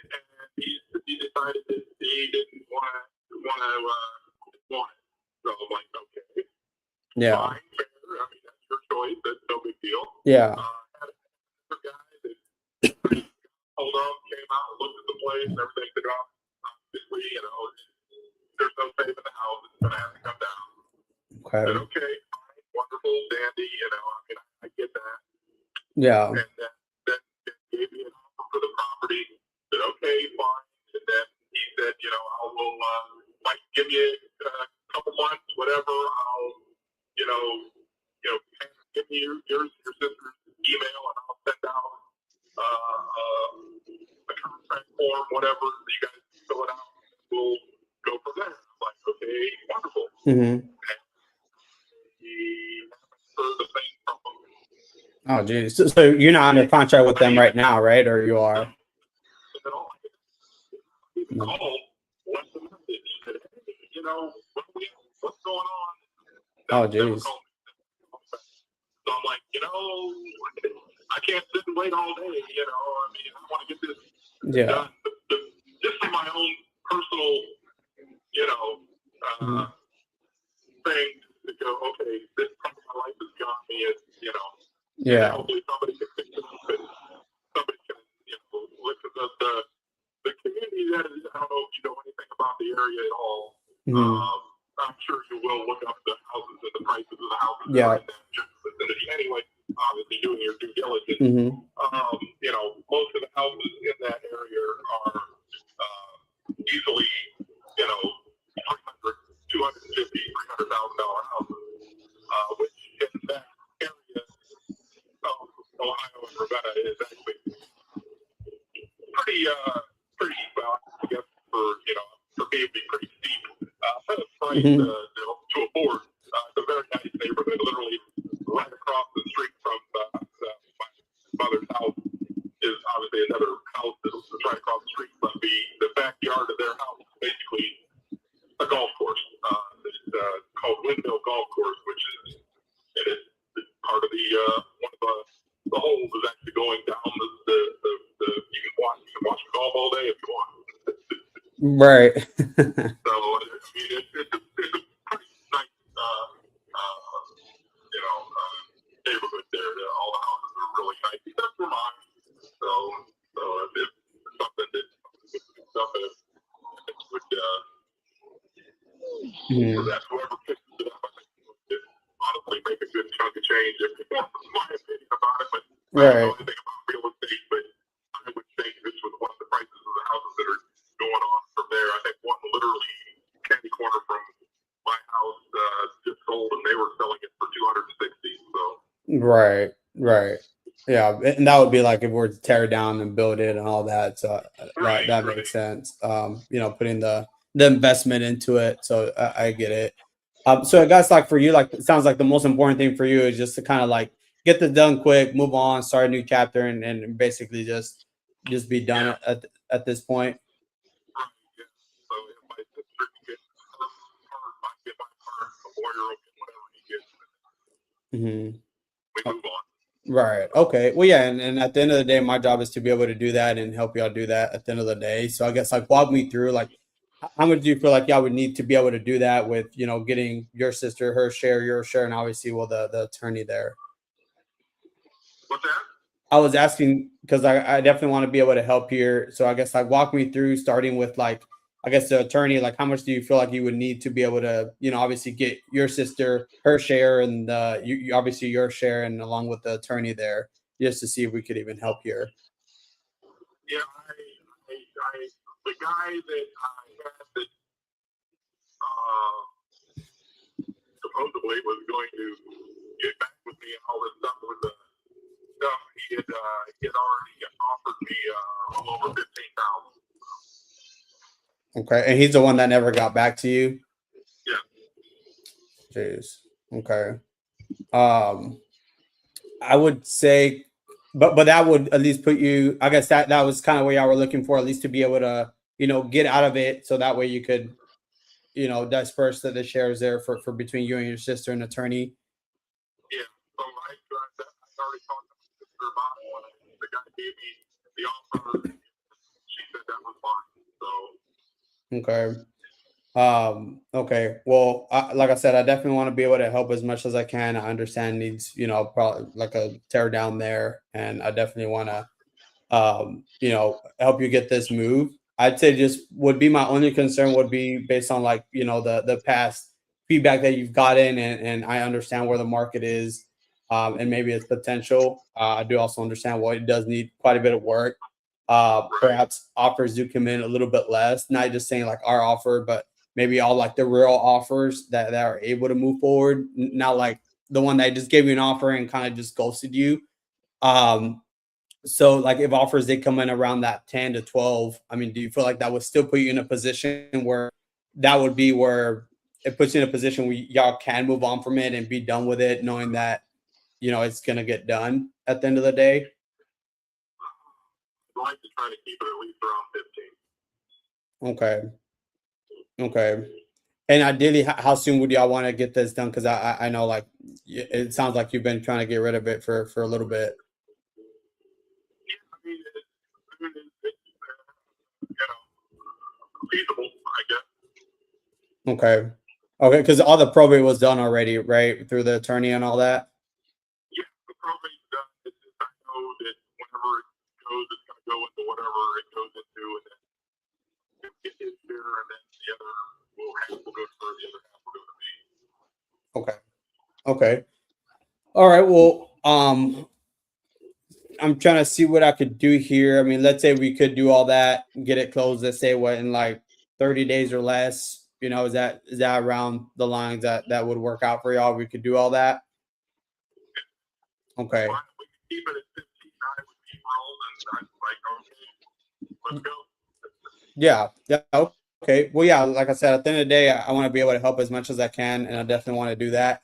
S3: and he decided that he didn't want it. So I'm like, okay.
S2: Yeah.
S3: Fine, fair. I mean, that's your choice. That's no big deal.
S2: Yeah.
S3: Had another guy that pulled up, came out and looked at the place and everything. Said, obviously, there's no saving the house. It's going to have to come down.
S2: Okay.
S3: Said, okay, fine, wonderful, dandy. I get that.
S2: Yeah.
S3: And then gave me an offer for the property. Said, okay, fine. And then he said, I will, might give you a couple months, whatever. I'll, give me your sister's email, and I'll send out a contract form, whatever. You guys fill it out. We'll go from there. I'm like, okay, wonderful. And he heard the thing from him.
S2: Oh, geez. So you're not under contract with them right now, right? Or you are?
S3: Called, left a message. Said, hey, what's going on?
S2: Oh, geez.
S3: So I'm like, I can't sit and wait all day. I want to get this
S2: Yeah.
S3: done. But just from my own personal, you know, thing to go, okay, this part of my life has got me, and, you know,
S2: Yeah.
S3: hopefully somebody can fix it up, and somebody can, you know, look at the community that is, I don't know if you know anything about the area at all. I'm sure you will look up the houses and the prices of the houses that are in that general vicinity anyway, obviously doing your due diligence. You know, most of the houses in that area are easily, you know, $250,000, $300,000 houses, which in that area of Ohio and Ravenna is actually pretty well, I guess, for, you know, for me, it'd be pretty steep price to afford. It's a very nice neighborhood, literally right across the street from my mother's house is obviously another house that's right across the street, but the backyard of their house is basically a golf course. It's called Windmill Golf Course, which is part of one of the holes is actually going down the you can watch golf all day if you want.
S2: Right.
S3: So I mean, it's a pretty nice you know neighborhood there. All the houses are really nice, except for mine. So it's something that would that whoever picks it up, I think would honestly make a good chunk of change. If that's my opinion about it, but I don't know anything about real estate, but I would think this was one of the prices of the houses that are going on from there. I think one literally candy corner from my house just sold, and they were selling it for $260. So
S2: Right. Yeah, and that would be like if we were to tear it down and build it and all that. So that makes sense. You know, putting the investment into it. So I get it. So I guess like for you, like it sounds like the most important thing for you is just to kind of like get this done quick, move on, start a new chapter, and basically just be done at this point.
S3: Right, yeah. So if my sister can get her part, I get my part, the lawyer will get whatever he gets. We move on.
S2: Right. Okay. Well, yeah. And at the end of the day, my job is to be able to do that and help y'all do that at the end of the day. So I guess like walk me through like how much do you feel like y'all would need to be able to do that with, you know, getting your sister, her share, your share, and obviously, well, the attorney there.
S3: What's that?
S2: I was asking because I definitely want to be able to help here. So I guess like walk me through starting with like, I guess the attorney, like how much do you feel like you would need to be able to, you know, obviously get your sister, her share, and you obviously your share, and along with the attorney there, just to see if we could even help here.
S3: Yeah, the guy that I had that supposedly was going to get back with me and all this stuff with the stuff, he had already offered me a little over $15,000.
S2: Okay, and he's the one that never got back to you.
S3: Yeah.
S2: Jeez. Okay. I would say, but that would at least put you. I guess that was kind of what y'all were looking for, at least to be able to, you know, get out of it, so that way you could, you know, disperse the shares there for between you and your sister and attorney.
S3: Yeah. So I already talked to my sister about it when the guy gave me the offer. She said that was fine. So.
S2: Okay. Okay. Well, like I said, I definitely want to be able to help as much as I can. I understand needs, you know, probably like a tear down there, and I definitely want to, you know, help you get this move. I'd say just would be my only concern would be based on like, you know, the past feedback that you've gotten, and I understand where the market is, and maybe its potential. I do also understand why it does need quite a bit of work. Perhaps offers do come in a little bit less, not just saying like our offer, but maybe all like the real offers that are able to move forward, not like the one that just gave you an offer and kind of just ghosted you. So like if offers did come in around that 10 to 12, I mean, do you feel like that would still put you in a position where that would be where it puts you in a position where y'all can move on from it and be done with it, knowing that, you know, it's going to get done at the end of the day?
S3: I'd like to try to keep it at least around 15.
S2: Okay. And ideally, how soon would y'all want to get this done? Because I know like it sounds like you've been trying to get rid of it for a little bit.
S3: Yeah, I mean,
S2: Okay. Okay, because all the probate was done already, right? Through the attorney and all that.
S3: Yeah, the probate's done. It's just I know that whenever it goes, it's going to go into whatever it goes into, and then it hits there, and then the other will go to her, the other half will go to me.
S2: Okay. Okay. All right. Well, I'm trying to see what I could do here. I mean, let's say we could do all that, get it closed. Let's say what in like 30 days or less. You know, is that around the lines that would work out for y'all? We could do all that. Okay.
S3: Fine, if we can keep it at 15, I would be rolled, and I'm like, okay, let's go.
S2: Yeah. Yeah. Okay. Well, yeah. Like I said, at the end of the day, I want to be able to help as much as I can, and I definitely want to do that.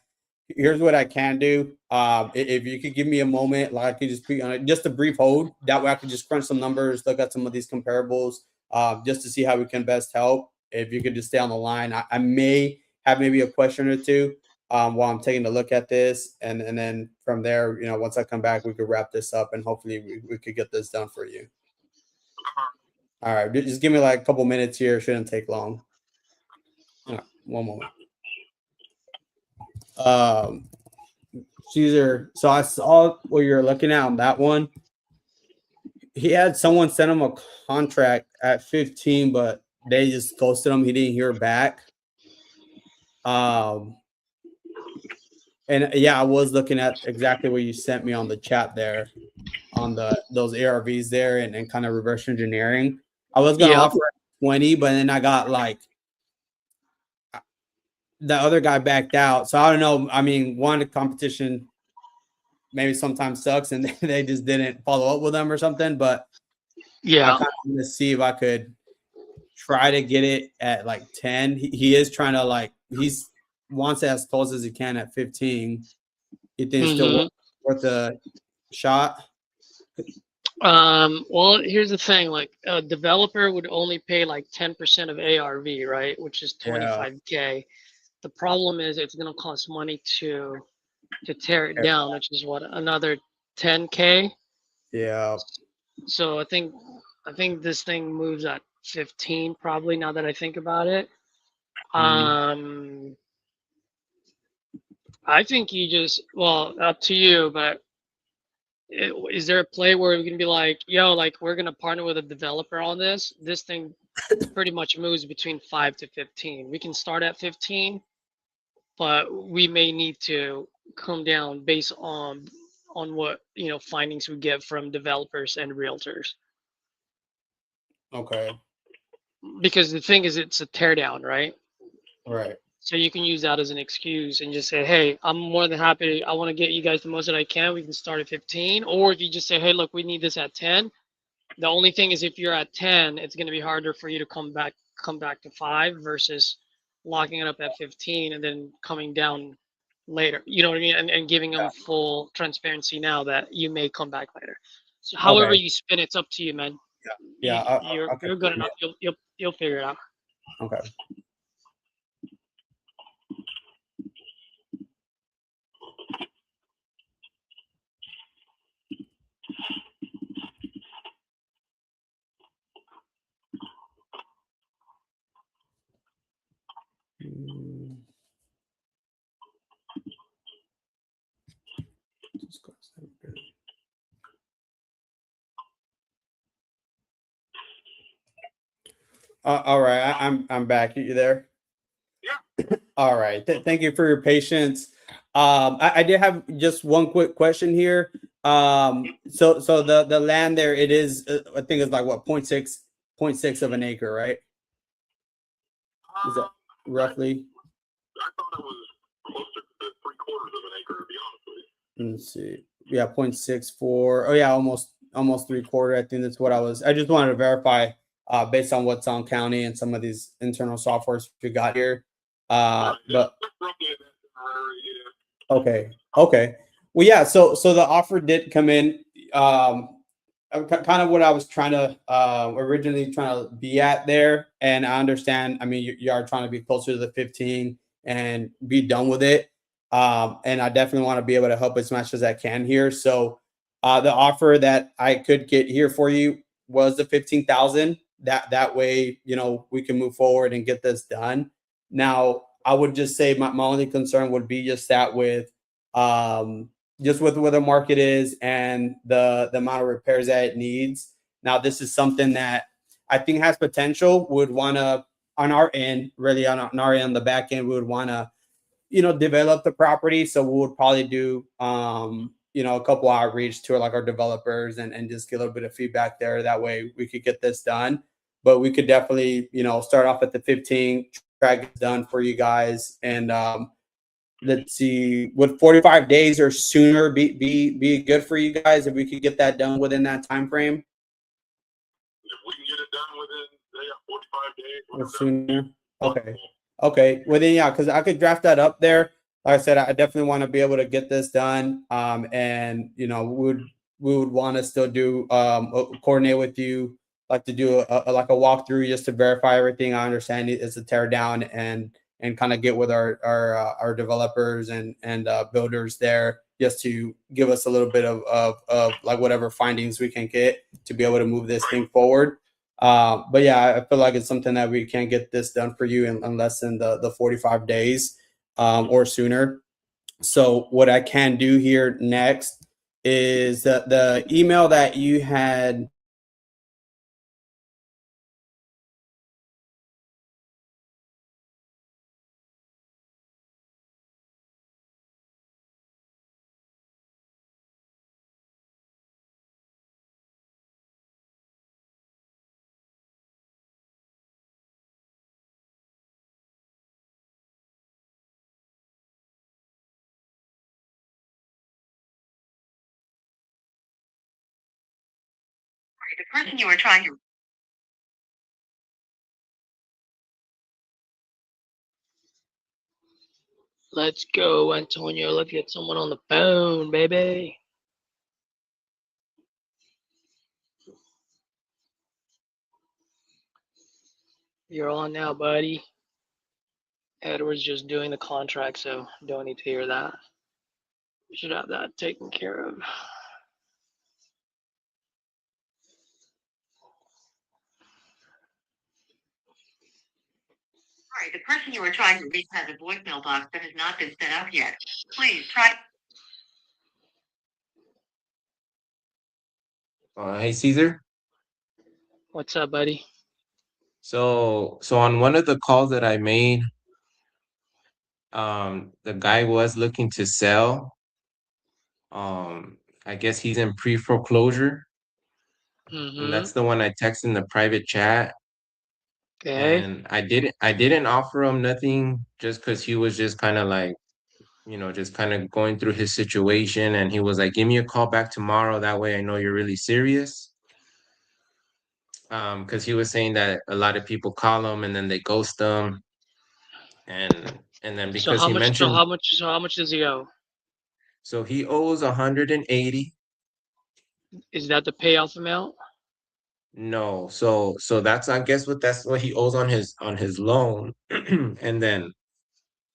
S2: Here's what I can do. If you could give me a moment, like I could just put on just a brief hold. That way, I could just crunch some numbers, look at some of these comparables, just to see how we can best help. If you could just stay on the line, I may have maybe a question or two while I'm taking a look at this, and then from there, you know, once I come back, we could wrap this up, and hopefully we could get this done for you. All right, just give me like a couple minutes here. It shouldn't take long. All right, one moment. Caesar, so I saw what you're looking at on that one. He had someone send him a contract at 15, but they just ghosted him. He didn't hear back. And yeah, I was looking at exactly what you sent me on the chat there, on those ARVs there, and kind of reverse engineering. I was gonna offer 20, but then I got like the other guy backed out. So I don't know. I mean, the competition maybe sometimes sucks, and they just didn't follow up with them or something. But
S1: Yeah.
S2: I kind of want to see if I could try to get it at like 10. He is trying to like wants it as close as he can at 15. You think it's still worth a shot?
S1: Well, here's the thing, like a developer would only pay like 10% of ARV, right? Which is 25K. The problem is it's gonna cost money to tear it down, which is what, another 10K.
S2: Yeah.
S1: So I think this thing moves at 15 probably, now that I think about it. I think you just, well, up to you, but is there a play where we can be like, yo, like we're gonna partner with a developer on this? This thing pretty much moves between 5 to 15. We can start at 15, but we may need to come down based on what, you know, findings we get from developers and realtors.
S2: Okay.
S1: Because the thing is, it's a teardown, right?
S2: Right.
S1: So you can use that as an excuse and just say, hey, I'm more than happy. I want to get you guys the most that I can. We can start at 15. Or if you just say, hey, look, we need this at 10. The only thing is if you're at 10, it's going to be harder for you to come back to 5 versus locking it up at 15 and then coming down later. You know what I mean? And giving them full transparency now that you may come back later. So however you spin, it's up to you, man.
S2: Yeah.
S1: You're good enough. You'll figure it out.
S2: Okay. All right, I'm back. You there?
S3: Yeah.
S2: All right. Thank you for your patience. I did have just one quick question here. So the land there, it is, I think it's like what, 0.6 of an acre, right? Is that roughly?
S3: I thought it was closer to 3/4 of an acre, to be honest with you.
S2: Let's see. Yeah, 0.64. Oh yeah, almost 3/4. I think that's what I just wanted to verify based on what's on county and some of these internal softwares we got here. But okay. Well, yeah. So the offer did come in. Kind of what I was trying to originally trying to be at there, and I understand. I mean, you are trying to be closer to the 15 and be done with it. And I definitely want to be able to help as much as I can here. So the offer that I could get here for you was the 15,000. That way, you know, we can move forward and get this done. Now, I would just say my only concern would be just that with just with where the market is and the amount of repairs that it needs. Now, this is something that I think has potential. Would want to on our end, really on our end, on the back end, we would want to develop the property. So we would probably do a couple outreach to like our developers and just get a little bit of feedback there. That way we could get this done. But we could definitely, start off at the 15, try to get it done for you guys. And let's see, would 45 days or sooner be good for you guys if we could get that done within that time frame?
S3: If we can get it done within 45 days
S2: Or sooner? Okay. Okay. Well then, yeah, because I could draft that up there. Like I said, I definitely want to be able to get this done. And we would want to still do coordinate with you, like to do like a walkthrough just to verify everything. I understand it's a tear down and kind of get with our developers and builders there just to give us a little bit of like whatever findings we can get to be able to move this thing forward. But yeah, I feel like it's something that we can't get this done for you in less than the 45 days or sooner. So what I can do here next is the email that you had.
S4: The person you are trying to
S1: Let's go, Antonio. Let's get someone on the phone, baby. You're on now, buddy. Edward's just doing the contract, so don't need to hear that. We should have that taken care of.
S4: Sorry, the person you are trying to reach has a voicemail box that has not been set up yet. Please try.
S5: Hey, Caesar.
S1: What's up, buddy?
S5: So on one of the calls that I made, the guy was looking to sell. I guess he's in pre-foreclosure, and
S1: Mm-hmm.
S5: that's the one I texted in the private chat.
S1: Okay.
S5: And I didn't offer him nothing just because he was just kind of like, just kind of going through his situation, and he was like, "Give me a call back tomorrow. That way I know you're really serious." Because he was saying that a lot of people call him and then they ghost them, and then
S1: So
S5: because
S1: how
S5: he
S1: much? So
S5: mentioned,
S1: how much? So how much does he owe?
S5: so he owes 180.
S1: Is that the payoff amount?
S5: No, so that's what he owes on his loan, and then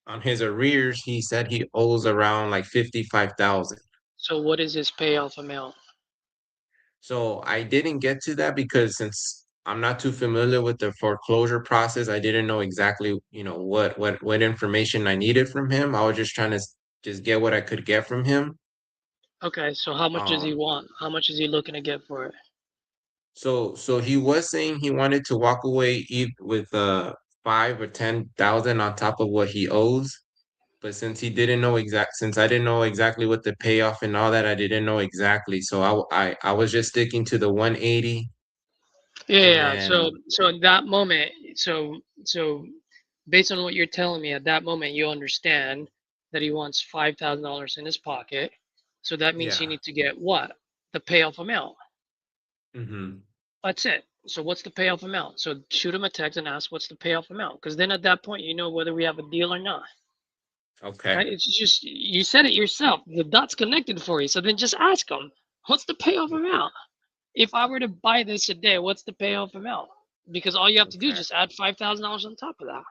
S5: on his arrears, he said he owes around like 55,000.
S1: So what is his payoff amount?
S5: So I didn't get to that because since I'm not too familiar with the foreclosure process, I didn't know exactly, what information I needed from him. I was just trying to just get what I could get from him.
S1: Okay. So how much does he
S5: Um,
S1: want? How much is he looking to get for it?
S5: so he was saying he wanted to walk away with 5 or 10,000 on top of what he owes. But since I didn't know exactly what the payoff and all that, I didn't know exactly. So I was just sticking to the 180,
S1: Yeah.
S5: and
S1: Yeah. So
S5: then
S1: so in that moment, so based on what you're telling me, at that moment you understand that he wants $5,000 in his pocket. So that means he
S5: yeah.
S1: needs to get what? The payoff amount.
S5: Mm-hmm.
S1: That's it. So what's the payoff amount? So shoot him a text and ask what's the payoff amount, because then at that point you know whether we have a deal or not.
S5: Okay.
S1: Right? It's just you said it yourself. The dots connected for you. So then just ask him, what's the payoff amount? If I were to buy this today, what's the payoff amount? Because all you have to do is
S5: Okay.
S1: just add $5,000 on top of that.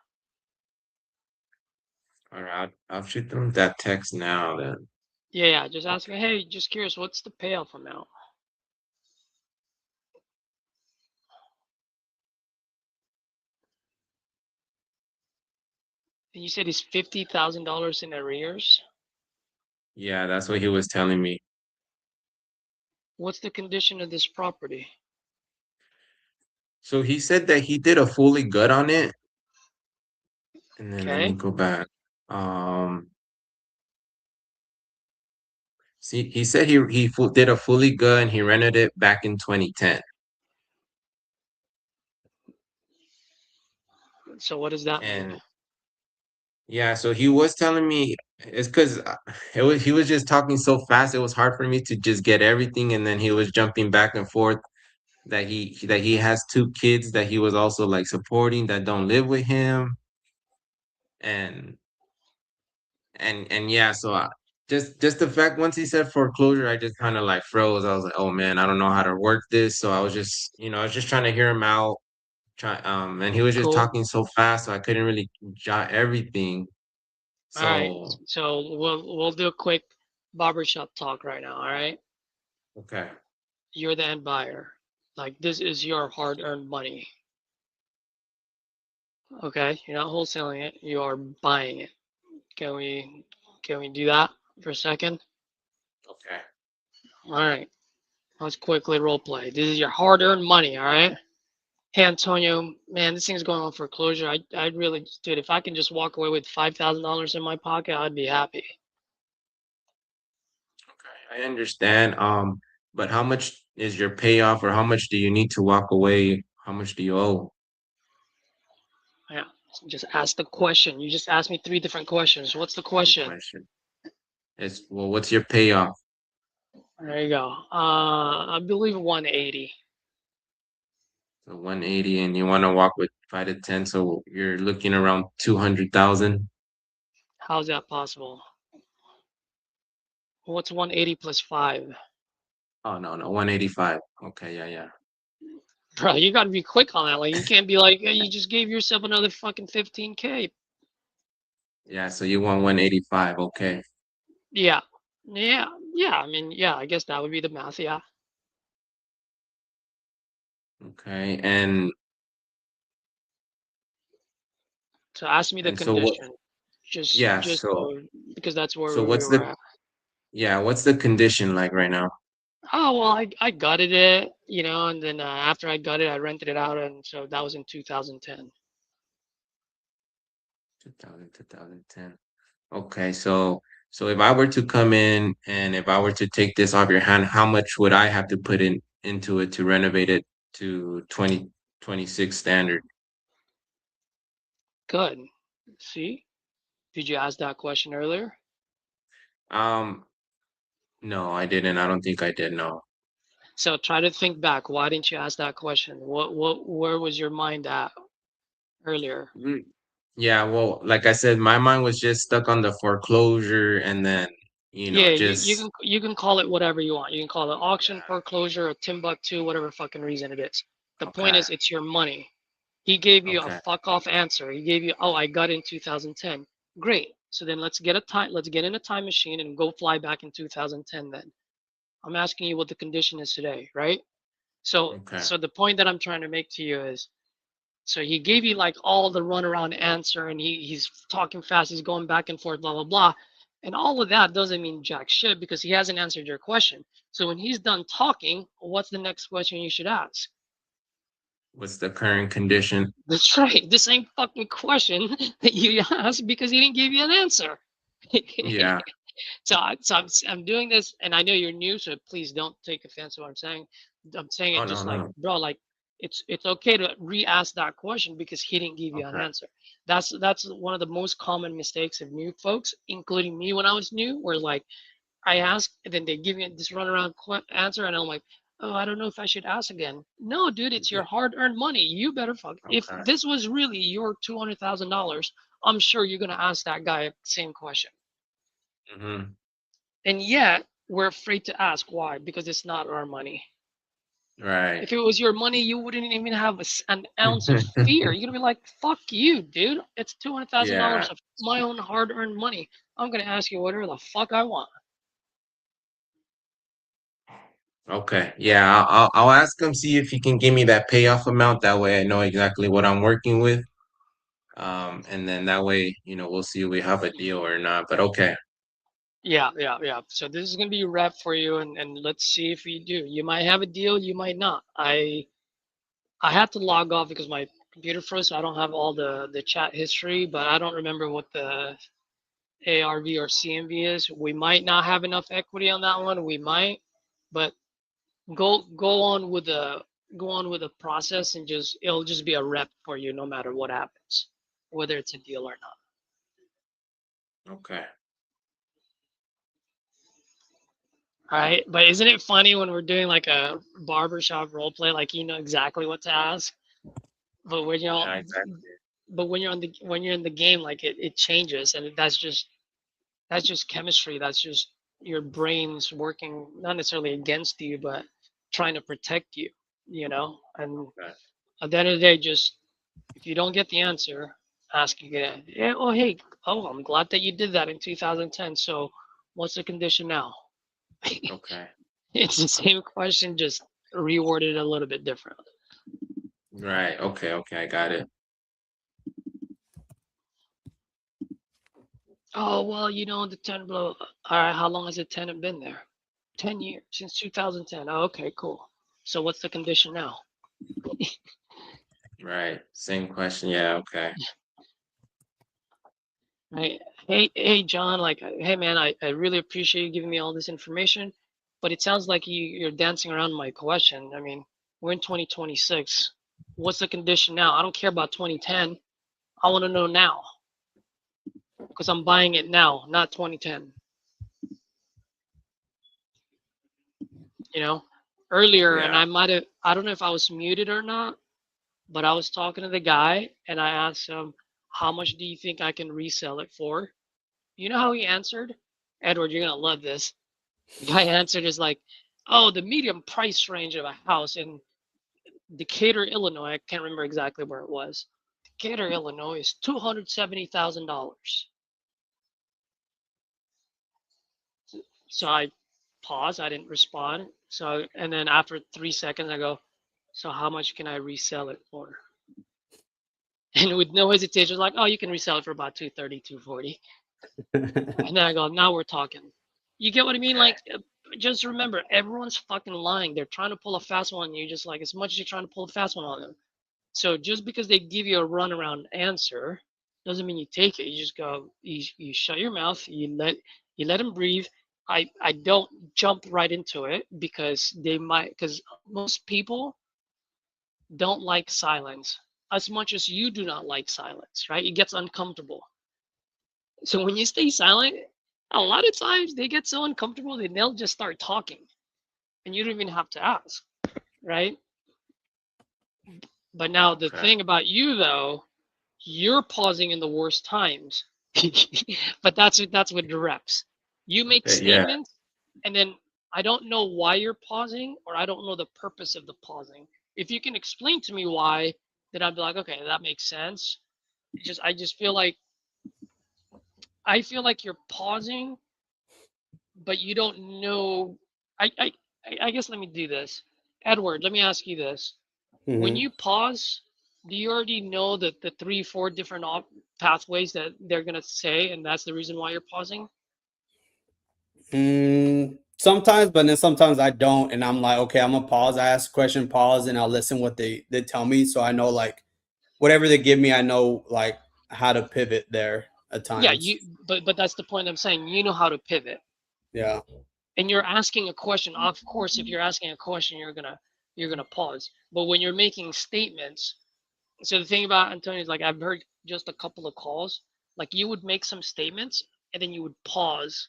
S5: All right. I'll shoot them that text now then.
S1: Yeah, yeah. Just ask
S5: Okay.
S1: him, hey, just curious, what's the payoff amount? And you said he's $50,000 in arrears.
S5: Yeah, that's what he was telling me.
S1: What's the condition of this property?
S5: So he said that he did a fully good on it. And then let me
S1: Okay.
S5: go back. Um, see, he said did a fully good and he rented it back in 2010.
S1: So what does that mean?
S5: And yeah, so he was telling me it's because he was just talking so fast. It was hard for me to just get everything, and then he was jumping back and forth that he has two kids that he was also like supporting that don't live with him, and and yeah, so just the fact once he said foreclosure, I just kind of like froze. I was like, oh man, I don't know how to work this. So I was just I was just trying to hear him out. And he was just
S1: Cool.
S5: talking so fast, so I couldn't really jot everything.
S1: All right.
S5: So
S1: So we'll do a quick barbershop talk right now. All right.
S5: okay.
S1: You're the end buyer. Like this is your hard-earned money. Okay. You're not wholesaling it. You are buying it. Can we do that for a second?
S5: Okay.
S1: All right. Let's quickly role play. This is your hard-earned money. All right. Hey Antonio, man, this thing's going on foreclosure. I'd really, dude, if I can just walk away with $5,000 in my pocket, I'd be happy.
S5: Okay. I understand. But how much is your payoff or how much do you need to walk away? How much do you owe?
S1: Yeah. Just ask the question. You just asked me 3 different questions. What's the
S5: Good
S1: question?
S5: question. It's well, what's your payoff?
S1: There you go. I believe 180.
S5: So 180 and you want to walk with 5 to 10, so you're looking around 200,000.
S1: How's that possible? What's 180 plus 5?
S5: Oh no, 185. Okay, yeah.
S1: Bro, you gotta be quick on that. Like you can't be like, "Hey, you just gave yourself another fucking 15K."
S5: Yeah, so you want 185, okay.
S1: Yeah. Yeah. I mean, yeah, I guess that would be the math, yeah.
S5: Okay. And
S1: So ask me the
S5: and so what
S1: condition. Just
S5: yeah,
S1: just because that's where
S5: so
S1: we
S5: what's
S1: were
S5: the
S1: at.
S5: yeah, what's the condition like right now?
S1: Oh well, I gutted it, and then after I gutted, I rented it out, and so that was in 2010.
S5: 2010. Okay, so if I were to come in and if I were to take this off your hand, how much would I have to put into it to renovate it to 2026 standard?
S1: Good. See? Did you ask that question earlier?
S5: Um, no, I didn't. I don't think I did, no.
S1: So try to think back. Why didn't you ask that question? Where was your mind at earlier?
S5: Mm, yeah, well, like I said, my mind was just stuck on the foreclosure and then,
S1: Yeah,
S5: just
S1: you can call it whatever you want. You can call it auction, foreclosure, or Timbuktu, whatever fucking reason it is. The point
S5: okay,
S1: is, it's your money. He gave you a
S5: okay,
S1: fuck off answer. He gave you, oh, I got in 2010. Great. So then let's get in a time machine and go fly back in 2010 then. I'm asking you what the condition is today, right? So
S5: okay,
S1: so the point that I'm trying to make to you is, so he gave you like all the runaround answer and he's talking fast, he's going back and forth, blah blah blah. And all of that doesn't mean jack shit because he hasn't answered your question. So when he's done talking, what's the next question you should ask?
S5: what's the current condition?
S1: That's right. The same fucking question that you asked because he didn't give you an answer.
S5: Yeah.
S1: So I'm doing this, and I know you're new, so please don't take offense to what I'm saying. I'm saying
S5: Oh
S1: it
S5: no,
S1: just
S5: no,
S1: like,
S5: no.
S1: bro, like it's okay to re-ask that question because he didn't give you an
S5: Okay,
S1: answer. That's one of the most common mistakes of new folks, including me when I was new, where like I ask and then they give me this runaround answer, and I'm like, oh, I don't know if I should ask again. No, dude, it's your
S5: yeah,
S1: hard-earned money. You better fuck. If
S5: okay.
S1: this was really your $200,000, I'm sure you're gonna ask that guy the same question.
S5: Mm-hmm.
S1: And yet we're afraid to ask why, because it's not our money.
S5: Right.
S1: If it was your money, you wouldn't even have an ounce of fear. You're gonna be like, fuck you, dude. It's $200,000
S5: Yeah.
S1: of my own hard-earned money. I'm gonna ask you whatever the fuck I want.
S5: Okay. Yeah, I'll ask him see if he can give me that payoff amount. That way I know exactly what I'm working with. And then that way, we'll see if we have a deal or not. But okay.
S1: Yeah. So this is gonna be a wrap for you, and let's see if you do. You might have a deal, you might not. I had to log off because my computer froze, so I don't have all the chat history, but I don't remember what the ARV or CMV is. We might not have enough equity on that one. We might, but go on with the process, and it'll just be a rep for you no matter what happens, whether it's a deal or not.
S5: Okay.
S1: All right, but isn't it funny when we're doing like a barbershop role play, like you know exactly what to ask, but when you're
S5: Yeah, exactly.
S1: when you're in the game, like it changes, and that's just chemistry. That's just your brain's working not necessarily against you, but trying to protect you. And
S5: Okay.
S1: at the end of the day, just if you don't get the answer, ask again. Yeah. Oh, hey. Oh, I'm glad that you did that in 2010. So, what's the condition now?
S5: Okay.
S1: It's the same question, just reworded a little bit different.
S5: Right. Okay. Okay. I got it.
S1: Oh, well, the tenant, blah, blah, blah. All right, how long has the tenant been there? 10 years, since 2010. Oh, okay, cool. So what's the condition now?
S5: Right. Same question. Yeah. Okay.
S1: Right. Hey, John, like, hey, man, I really appreciate you giving me all this information, but it sounds like you're dancing around my question. I mean, we're in 2026. What's the condition now? I don't care about 2010. I want to know now because I'm buying it now, not 2010. Earlier, and
S5: Yeah.
S1: I don't know if I was muted or not, but I was talking to the guy and I asked him, how much do you think I can resell it for? You know how he answered? Edward, you're going to love this. The guy answered is like, oh, the medium price range of a house in Decatur, Illinois, I can't remember exactly where it was. Decatur, Illinois is $270,000. So I paused, I didn't respond. And then after 3 seconds, I go, so how much can I resell it for? And with no hesitation, like, oh, you can resell it for about 230, 240. And then I go, now we're talking. You get what I mean?
S5: Okay.
S1: Like, just remember, everyone's fucking lying. They're trying to pull a fast one on you, just like as much as you're trying to pull a fast one on them. So just because they give you a runaround answer doesn't mean you take it. You just go, you shut your mouth, you let them breathe. I don't jump right into it because most people don't like silence as much as you do not like silence, right? It gets uncomfortable. So when you stay silent, a lot of times they get so uncomfortable that they'll just start talking and you don't even have to ask, right? But now the
S5: Okay.
S1: thing about you though, you're pausing in the worst times. But that's with the reps. You make
S5: Yeah.
S1: statements and then I don't know why you're pausing or I don't know the purpose of the pausing. If you can explain to me why, then I'd be like, okay, that makes sense. I just feel like you're pausing, but you don't know. I I I guess let me do this. Edward, let me ask you this. When
S2: Mhm.
S1: you pause, do you already know that the 3, 4 different pathways that they're gonna say, and that's the reason why you're pausing?
S2: Sometimes, but then sometimes I don't, and I'm like, okay, I'm gonna pause. I ask a question, pause, and I'll listen what they tell me, so I know like whatever they give me, I know like how to pivot there at
S1: Yeah,
S2: times.
S1: but that's the point I'm saying. You know how to pivot,
S2: Yeah.
S1: and you're asking a question. Of course, if you're asking a question, you're gonna pause. But when you're making statements, so the thing about Antonio is like I've heard just a couple of calls, like you would make some statements and then you would pause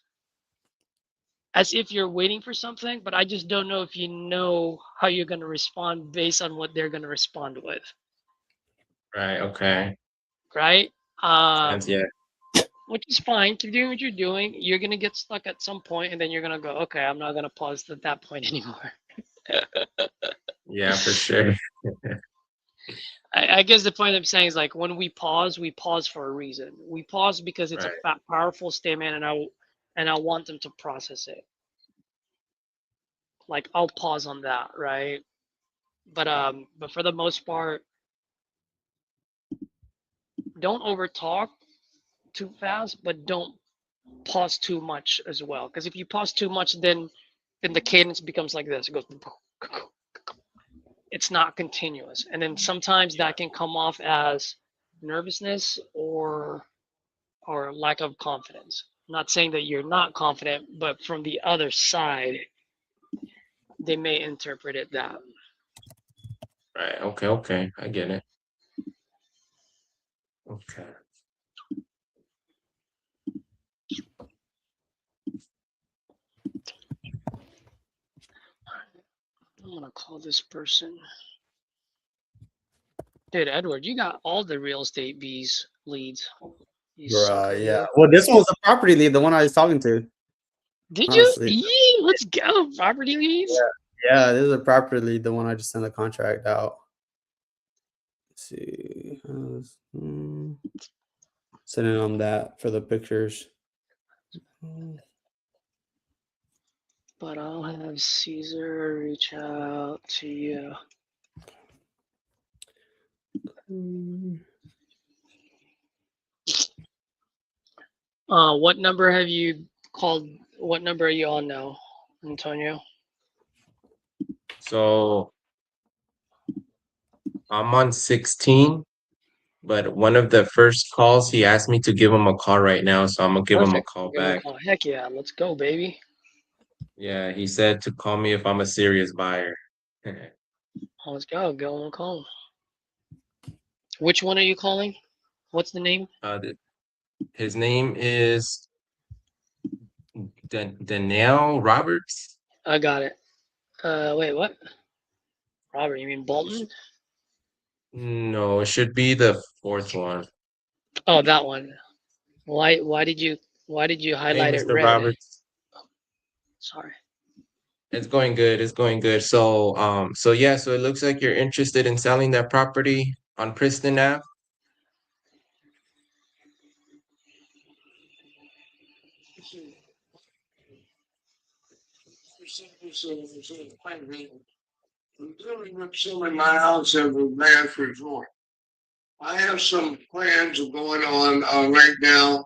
S1: as if you're waiting for something, but I just don't know if you know how you're going to respond based on what they're going to respond with,
S5: Right. Okay.
S1: right?
S5: And yeah.
S1: Which is fine. Keep doing what you're doing. You're going to get stuck at some point, and then you're going to go, okay, I'm not going to pause at that point anymore.
S5: Yeah, for sure.
S1: I guess the point I'm saying is like when we pause for a reason. We pause because it's a
S5: Right.
S1: powerful statement, and I want them to process it. Like I'll pause on that, right? But for the most part, don't overtalk too fast, but don't pause too much as well. Because if you pause too much, then the cadence becomes like this. It goes. It's not continuous, and then sometimes that can come off as nervousness or lack of confidence. I'm not saying that you're not confident, but from the other side, they may interpret it that.
S5: Right. Okay. I get it. Okay.
S1: I'm gonna call this person. Dude, Edward, you got all the real estate bees leads. You sucker,
S2: Yeah.
S1: you.
S2: Well, this one was the property lead, the one I was talking to.
S1: Did you?
S2: Honestly.
S1: Yee, let's go. Property leads.
S2: Yeah, this is a property lead, the one I just sent a contract out. Let's see. Sending them that for the pictures.
S1: But I'll have Caesar reach out to you. What number have you called? What number are you on now, Antonio?
S5: So I'm on 16, but one of the first calls he asked me to give him a call right now, so I'm gonna give him a
S1: Perfect.
S5: call
S1: Give him a
S5: back.
S1: call. Heck yeah, let's go, baby.
S5: Yeah, he said to call me if I'm a serious buyer.
S1: Let's go. Go on call. Which one are you calling? What's the name?
S5: His name is Danielle Roberts.
S1: I got it. Wait, what? Robert, you mean Bolton?
S5: No, it should be the fourth one.
S1: Oh, that one. Why did you highlight
S5: Hey,
S1: it
S5: Mr.
S1: red?
S5: Roberts.
S1: Sorry.
S5: It's going good. It's going good. So so it looks like you're interested in selling that property on Princeton Ave.
S7: I'm dealing with some in my house as a last resort. I have some plans going on right now.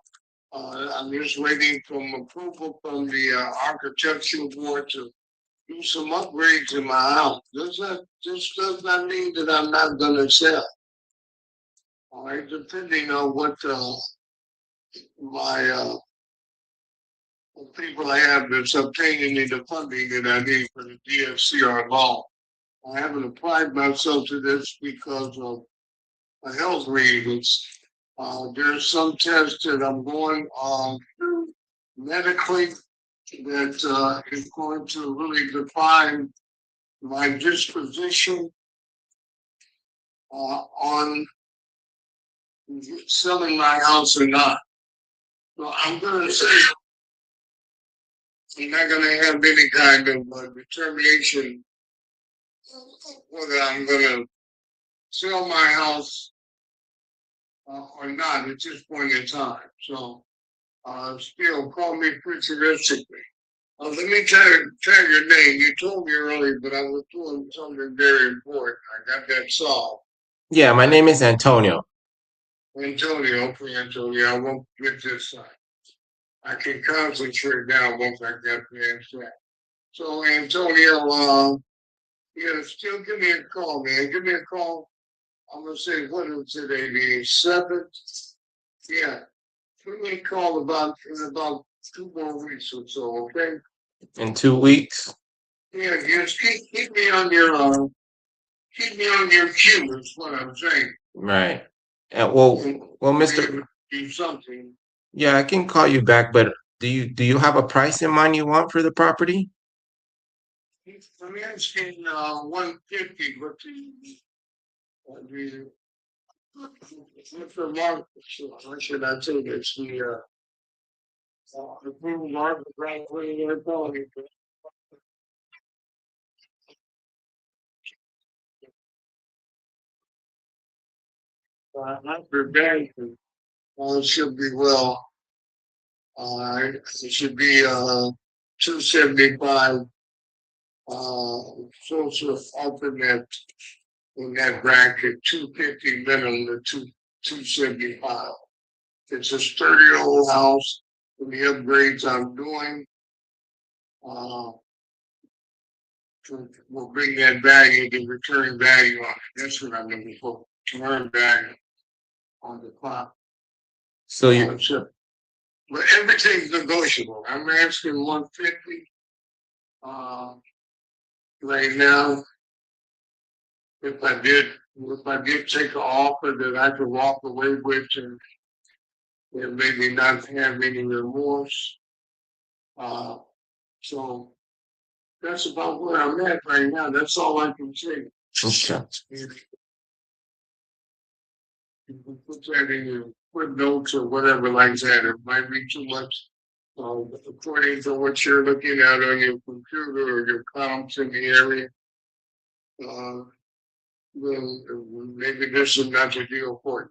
S7: I'm just waiting for approval from the architectural board to do some upgrades in my house. This does not mean that I'm not going to sell. All right, depending on what my people I have that's obtaining me the funding that I need for the DSCR loan. I haven't applied myself to this because of health reasons. There's some tests that I'm going through medically that is going to really define my disposition on selling my house or not. So I'm going to say I'm not going to have any kind of determination whether I'm going to sell my house or not at this point in time. So still call me futuristically. Let me tell your name. You told me earlier, but I was doing something very important. I got that solved.
S5: Yeah, my name is Antonio.
S7: Antonio, okay, Antonio, I won't get this side. I can concentrate now once I get the answer. So Antonio, still give me a call, man. Give me a call. I'm gonna say what is today? The 7th? Yeah. Give me a call in about 2 more weeks or so, okay?
S5: In 2 weeks.
S7: Yeah, just keep me on your queue is what I'm saying.
S5: Right. Well, Mr.
S7: Do something.
S5: Yeah, I can call you back, but do you have a price in mind you want for the property?
S7: I'm asking 150, but what's the market? How should I say this? The market right where they're going. After that, it should be well. It should be 275. Social alternate in that bracket, 250 minimum to $275. It's a sturdy old house with the upgrades I'm doing. We'll bring that value, the return value on it. That's what I'm looking for. Return value on the clock.
S5: So you,
S7: But everything's negotiable. I'm asking 150 right now. If I did take an offer that I could walk away with and maybe not have any remorse. So that's about where I'm at right now. That's all I can say.
S5: okay.
S7: You can put that in your footnotes or whatever like that. It might be too much. According to what you're looking at on your computer or your comps in the area, then maybe this is not the deal for you.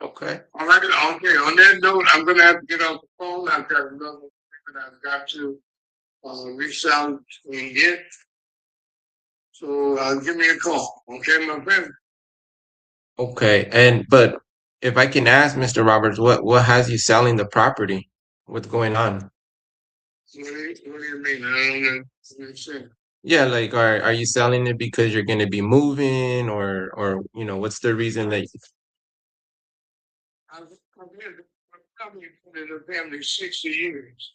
S5: Okay.
S7: All right. Okay. On that note, I'm gonna have to get off the phone. I've got another thing that I've got to reach out and get. So give me a call, okay, my friend.
S5: Okay. But if I can ask, Mr. Roberts, what has you selling the property? What's going on?
S7: What do you mean? I don't understand.
S5: Yeah, like are you selling it because you're gonna be moving or what's the reason that
S7: I've been in the family 60 years.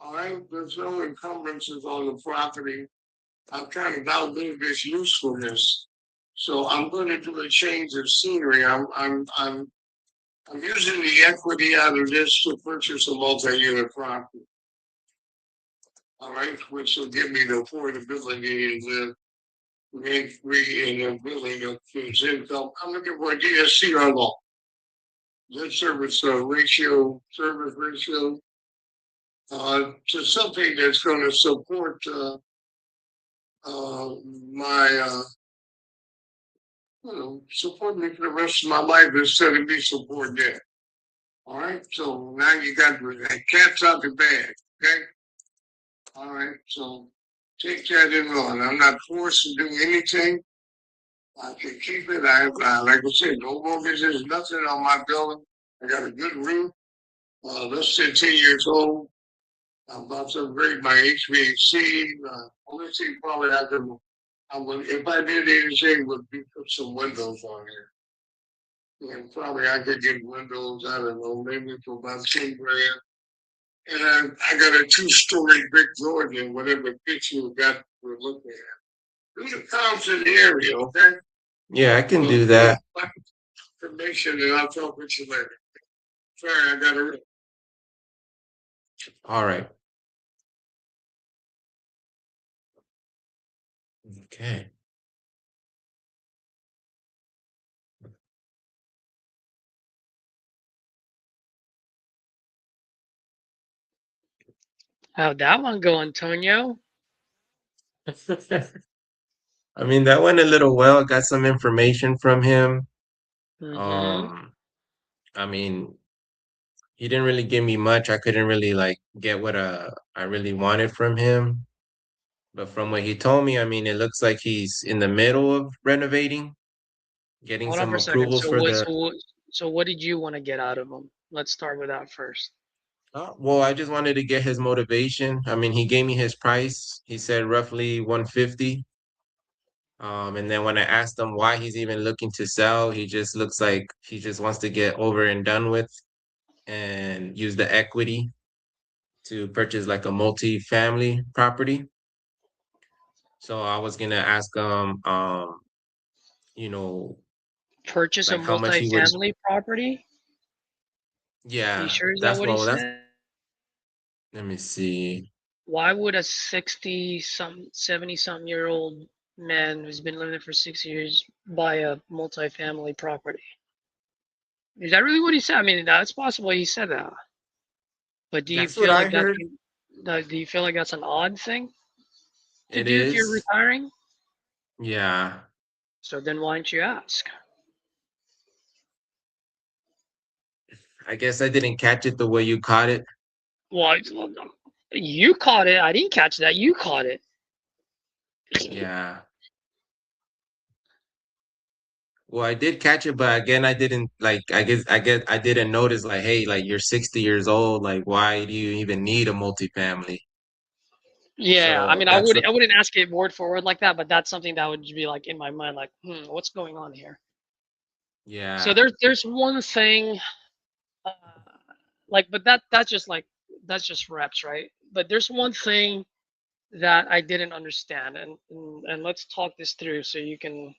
S7: All right, there's no encumbrances on the property. I've kind of outlived this usefulness, so I'm going to do a change of scenery. I'm using the equity out of this to purchase a multi-unit property. All right, which will give me the affordability and the rent-free and the ability of his income. I'm looking for a DSCR law. Debt service ratio, service ratio, to something that's going to support my, support me for the rest of my life instead of me support debt. All right, so now you got the cat's out the bag, okay? All right, so take that and run. I'm not forced to do anything. I can keep it. I like I said, no mortgages, nothing on my building. I got a good roof. Less than 10 years old. I'm about to upgrade my HVAC. Only thing probably if I did anything, would be put some windows on here. And probably I could get windows, I don't know, maybe for about 10 grand. And I got a 2-story brick Georgia, whatever picture you got we're looking at. Do the comps in the area, okay?
S5: Yeah, I can do that.
S7: Information and I'll talk with you later. Sorry, I got to.
S5: All right. Okay.
S1: How'd that one go, Antonio?
S5: I mean, that went a little well. Got some information from him.
S1: Mm-hmm.
S5: I mean, he didn't really give me much. I couldn't really like get what I really wanted from him. But from what he told me, I mean, it looks like he's in the middle of renovating, getting
S1: Hold on
S5: some
S1: for a second.
S5: approvals for the.
S1: So what did you want to get out of him? Let's start with that first.
S5: Well, I just wanted to get his motivation. I mean, he gave me his price. He said roughly 150. And then when I asked him why he's even looking to sell, he just looks like he just wants to get over and done with and use the equity to purchase like a multi-family property. So I was gonna ask him, you know,
S1: Purchase a
S5: like how much he would.
S1: multi-family property? Are you
S5: Yeah,
S1: sure is that
S5: that's
S1: what he
S5: well, that's.
S1: said?
S5: Let me see.
S1: Why would a 70-something year old man who's been living there for 6 years buy a multi-family property? Is that really what he said? I mean, that's possible he said that. But do you
S5: That's what
S1: feel
S5: I
S1: like
S5: heard.
S1: do you feel like that's an odd thing to
S5: It
S1: do if you're
S5: is.
S1: retiring?
S5: Yeah.
S1: So then why don't you ask?
S5: I guess I didn't catch it the way you caught it.
S1: Well, you caught it. I didn't catch that. You caught it.
S5: Yeah. Well, I did catch it, but again, I didn't like. I didn't notice. Like, hey, like you're 60 years old. Like, why do you even need a multifamily?
S1: Yeah, I
S5: So
S1: mean,
S5: that's
S1: I wouldn't ask it word for word like that, but that's something that would be like in my mind, like, what's going on here? So
S5: yeah.
S1: there's one thing, uh, like, but that's just reps, right? But there's one thing that I didn't understand, and let's talk this through so you can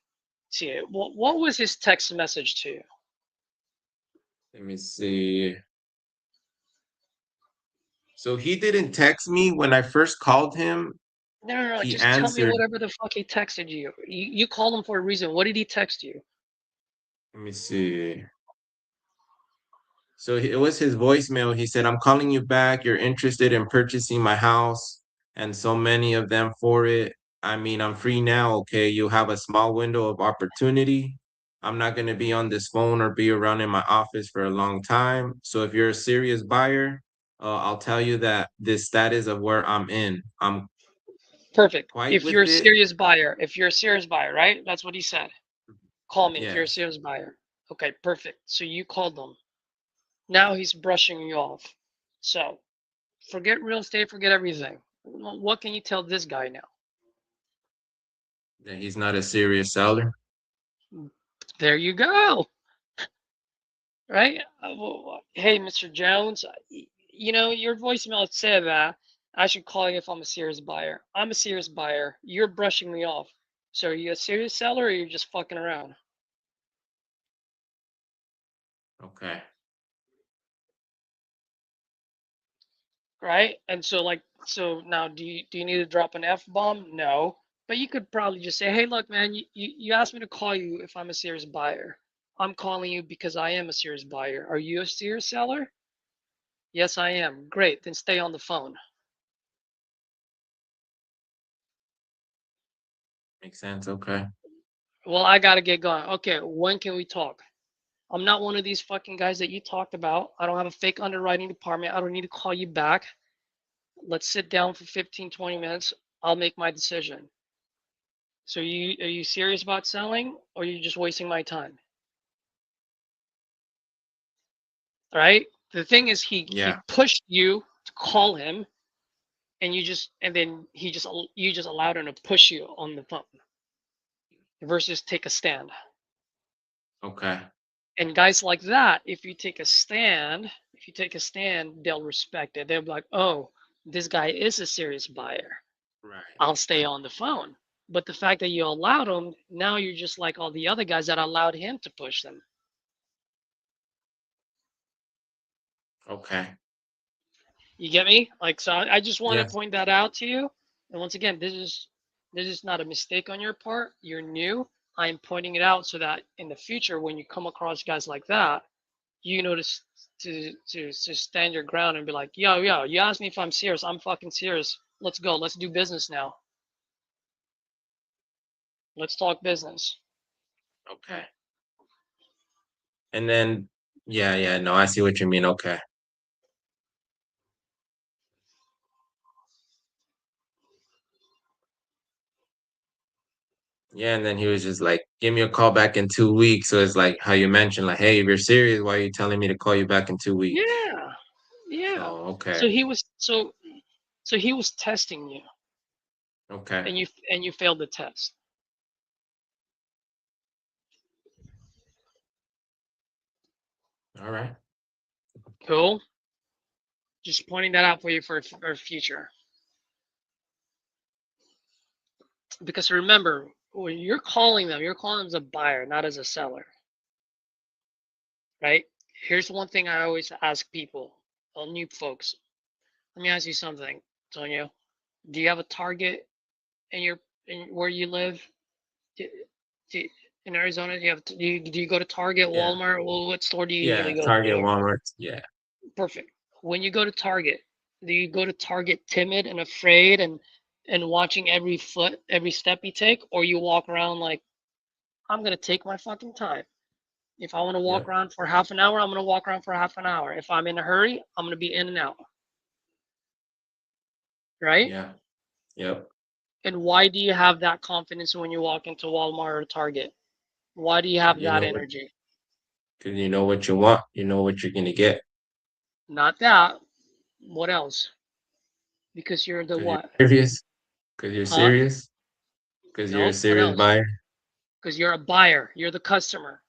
S1: see it. What was his text message to you?
S5: Let me see. So he didn't text me when I first called him.
S1: No.
S5: He
S1: Just tell me
S5: answered.
S1: whatever the fuck he texted you. You called him for a reason. What did he text you?
S5: Let me see. So it was his voicemail. He said, "I'm calling you back. You're interested in purchasing my house and so many of them for it. I mean, I'm free now, okay? You have a small window of opportunity. I'm not going to be on this phone or be around in my office for a long time. So if you're a serious buyer, I'll tell you that this status of where I'm in. I'm
S1: Perfect.
S5: quite
S1: If you're
S5: with
S1: a
S5: it."
S1: serious buyer, right? That's what he said. Call me if you're a
S5: Yes.
S1: serious buyer. Okay, perfect. So you called him. Now he's brushing you off. So forget real estate, forget everything. What can you tell this guy now?
S5: That he's not a serious seller.
S1: There you go. Right? Hey, Mr. Jones, you know, your voicemail said that I should call you if I'm a serious buyer. I'm a serious buyer. You're brushing me off. So are you a serious seller or are you just fucking around?
S5: Okay.
S1: Right? And so like so now do you need to drop an F bomb? No. But you could probably just say, hey, look, man, you asked me to call you if I'm a serious buyer. I'm calling you because I am a serious buyer. Are you a serious seller? Yes, I am. Great. Then stay on the phone.
S5: Makes sense. Okay.
S1: Well, I gotta get going. Okay, when can we talk? I'm not one of these fucking guys that you talked about. I don't have a fake underwriting department. I don't need to call you back. Let's sit down for 15, 20 minutes. I'll make my decision. So are you serious about selling or are you just wasting my time? Right? The thing is he
S5: Yeah.
S1: pushed you to call him and then you just allowed him to push you on the phone versus take a stand.
S5: Okay.
S1: And guys like that, if you take a stand, they'll respect it. They'll be like, "Oh, this guy is a serious buyer.
S5: Right.
S1: I'll stay on the phone." But the fact that you allowed him, now you're just like all the other guys that allowed him to push them.
S5: Okay.
S1: You get me? Like, so I just want to
S5: Yes.
S1: point that out to you. And once again, this is not a mistake on your part. You're new. I'm pointing it out so that in the future, when you come across guys like that, you know to stand your ground and be like, yo, you asked me if I'm serious. I'm fucking serious. Let's go. Let's do business now. Let's talk business.
S5: Okay. And then, yeah, no, I see what you mean. Okay. Yeah, and then he was just like, give me a call back in 2 weeks. So it's like how you mentioned, like, hey, if you're serious, why are you telling me to call you back in 2 weeks?
S1: Yeah,
S5: So,
S1: yeah.
S5: okay.
S1: So he was testing you,
S5: Okay.
S1: and you failed the test.
S5: All right.
S1: Cool. Just pointing that out for you for future. Because remember, when you're calling them as a buyer, not as a seller, right? Here's one thing I always ask people, new folks. Let me ask you something, Tonio. Do you have a Target in your in where you live? Do, do, in Arizona, do you go to Target,
S5: Yeah.
S1: Walmart? Well, what store do you usually
S5: Yeah.
S1: go
S5: Target,
S1: to?
S5: Walmart. Yeah.
S1: Perfect. When you go to Target, do you go to Target timid and afraid and watching every step you take, or you walk around like I'm gonna take my fucking time. If I want to walk
S5: Yep.
S1: around for half an hour, I'm gonna walk around for half an hour. If I'm in a hurry, I'm gonna be in and out. Right?
S5: Yeah. Yep.
S1: And why do you have that confidence when you walk into Walmart or Target? Why do you have
S5: You
S1: that
S5: know what,
S1: energy?
S5: because you know what you want. You know what you're gonna get.
S1: Not that. What else? Because you're the
S5: Because you're
S1: what?
S5: serious. Because you're
S1: Huh?
S5: serious. Because you're a
S1: Nope. What
S5: serious
S1: else?
S5: buyer.
S1: Because you're a buyer. You're the customer,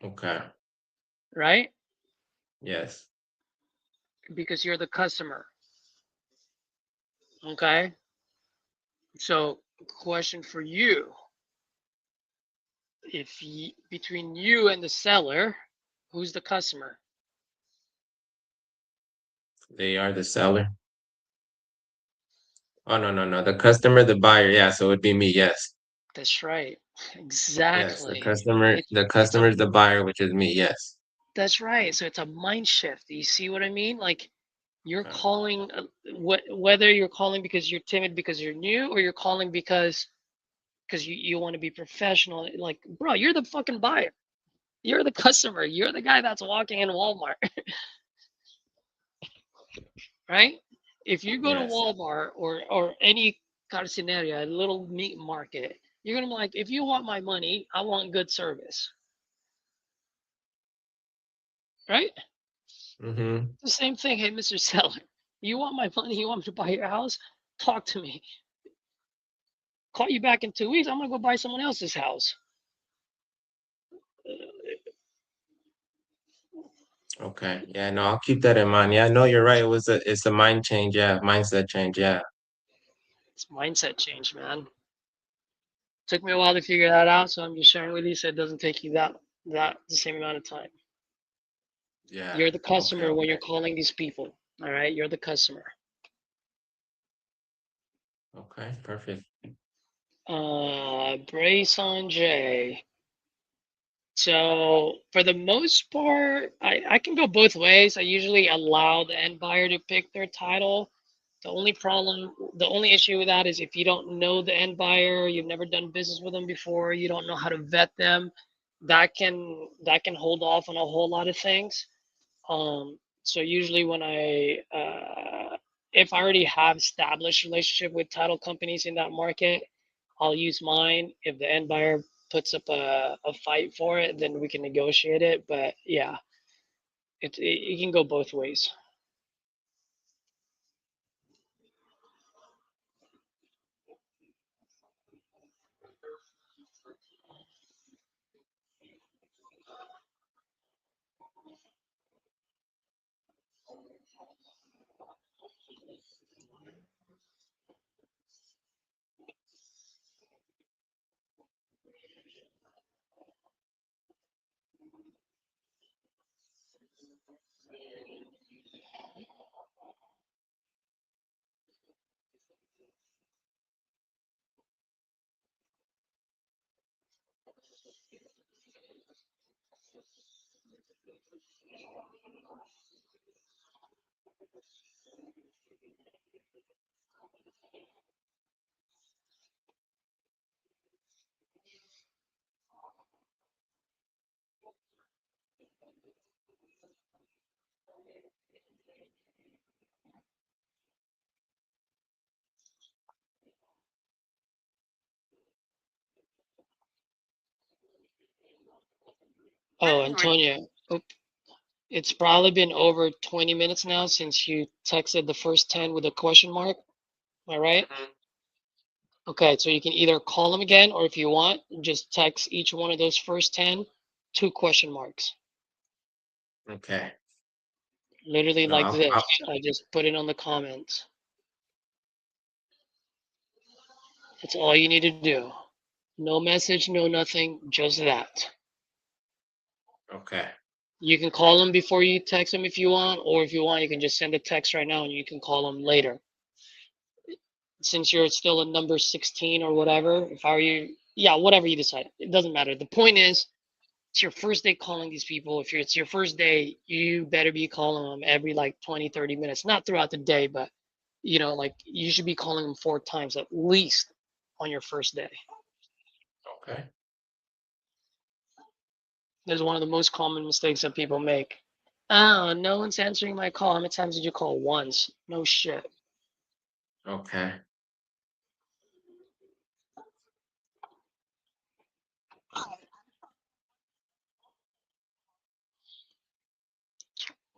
S5: Okay.
S1: right?
S5: Yes.
S1: Because you're the customer. Okay. So, question for you: if between you and the seller, who's the customer?
S5: They are the seller. Oh no. The customer, the buyer. Yeah, so it'd be me, yes.
S1: That's right.
S5: Yes, the
S1: Exactly.
S5: customer,
S1: It,
S5: the
S1: it's a
S5: customer is the buyer, which is me, yes.
S1: That's right. So it's a mind shift. You see what I mean? Like you're
S5: Okay.
S1: calling whether you're calling because you're timid because you're new, or you're calling because you want to be professional. Like, bro, you're the fucking buyer. You're the customer. You're the guy that's walking in Walmart, right? If you go to
S5: Yes.
S1: Walmart or any kind of scenario, a little meat market, you're gonna be like, if you want my money, I want good service, right?
S5: Mm-hmm.
S1: The same thing. Hey, Mr. Seller, you want my money? You want me to buy your house? Talk to me. Call you back in 2 weeks. I'm gonna go buy someone else's house.
S5: Okay. Yeah, no, I'll keep that in mind. Yeah, no, you're right. It's a mind change, yeah, mindset change, yeah.
S1: It's mindset change, man. Took me a while to figure that out, so I'm just sharing with you so it doesn't take you that the same amount of time.
S5: Yeah.
S1: You're the
S5: Okay,
S1: customer when you're
S5: okay.
S1: calling these people. All right, you're the customer.
S5: Okay, perfect.
S1: Brayson J. So for the most part, I can go both ways. I usually allow the end buyer to pick their title. The only issue with that is if you don't know the end buyer, you've never done business with them before, you don't know how to vet them, that can hold off on a whole lot of things. So usually when if I already have established relationship with title companies in that market, I'll use mine. If the end buyer puts up a fight for it, then we can negotiate it. But yeah, it can go both ways. Oh, Antonio, it's probably been over 20 minutes now since you texted the first 10 with a question mark. Am I right?
S5: Mhm.
S1: Okay, so you can either call them again, or if you want, just text each one of those first 10 two question marks.
S5: Okay.
S1: Literally
S5: No,
S1: like
S5: I'll
S1: this. I just put it on the comments. That's all you need to do. No message, no nothing, just that.
S5: okay.
S1: You can call them before you text them if you want, or if you want, you can just send a text right now and you can call them later. Since you're still a number 16 or whatever, if I were you, yeah, whatever you decide, it doesn't matter. The point is, it's your first day calling these people. If it's your first day, you better be calling them every like 20, 30 minutes, not throughout the day, but like you should be calling them 4 times at least on your first day.
S5: Okay.
S1: This is one of the most common mistakes that people make. Oh, no one's answering my call. How many times did you call? Once. No shit.
S5: Okay.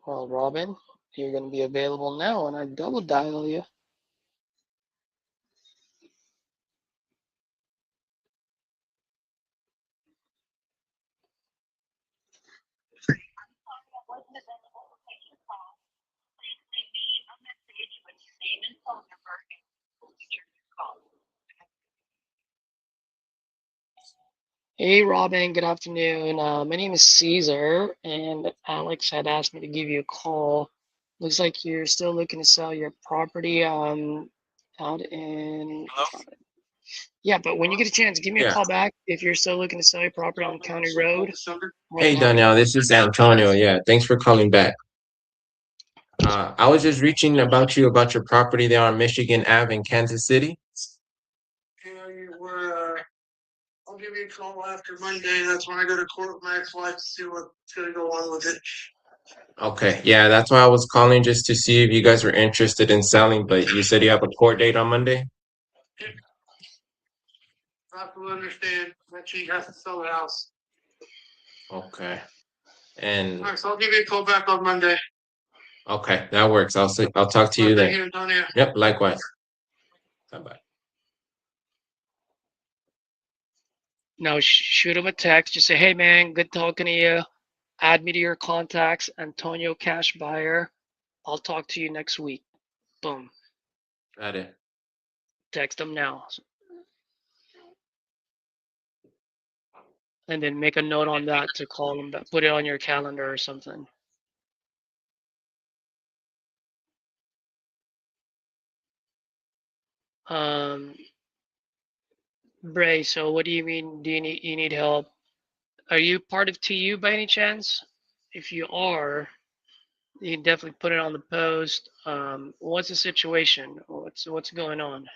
S1: Well, Robin, you're going to be available now, and I double dial you. Hey, Robin, good afternoon. My name is Caesar, and Alex had asked me to give you a call. Looks like you're still looking to sell your property out in. Yeah, but when you get a chance, give me a
S5: Yeah.
S1: call back if you're still looking to sell your property on County Road. More
S5: Hey,
S1: than happy.
S5: Danielle, this is Antonio. Yeah, thanks for calling back. I was just reaching about you about your property there on Michigan Ave in Kansas City.
S7: Yeah, I'll give you a call after Monday. That's when I go to court with my ex-wife to see what's gonna go on with it.
S5: Okay, yeah, that's why I was calling just to see if you guys were interested in selling, but you said you have a court date on Monday?
S7: I have to understand that she has to sell the house.
S5: Okay. And
S7: Alright, so I'll give you a call back on Monday.
S5: okay, that works. I'll talk to you
S7: Thank
S5: then.
S7: you, Antonio.
S5: Yep, likewise. Bye-bye.
S1: Now shoot him a text. Just say, hey, man, good talking to you. Add me to your contacts, Antonio Cash Buyer. I'll talk to you next week. Boom.
S5: Got it.
S1: Text him now. And then make a note on that to call him back. Put it on your calendar or something. Bray, so what do you mean? Do you need help? Are you part of TU by any chance? If you are, you can definitely put it on the post. What's the situation? What's going on?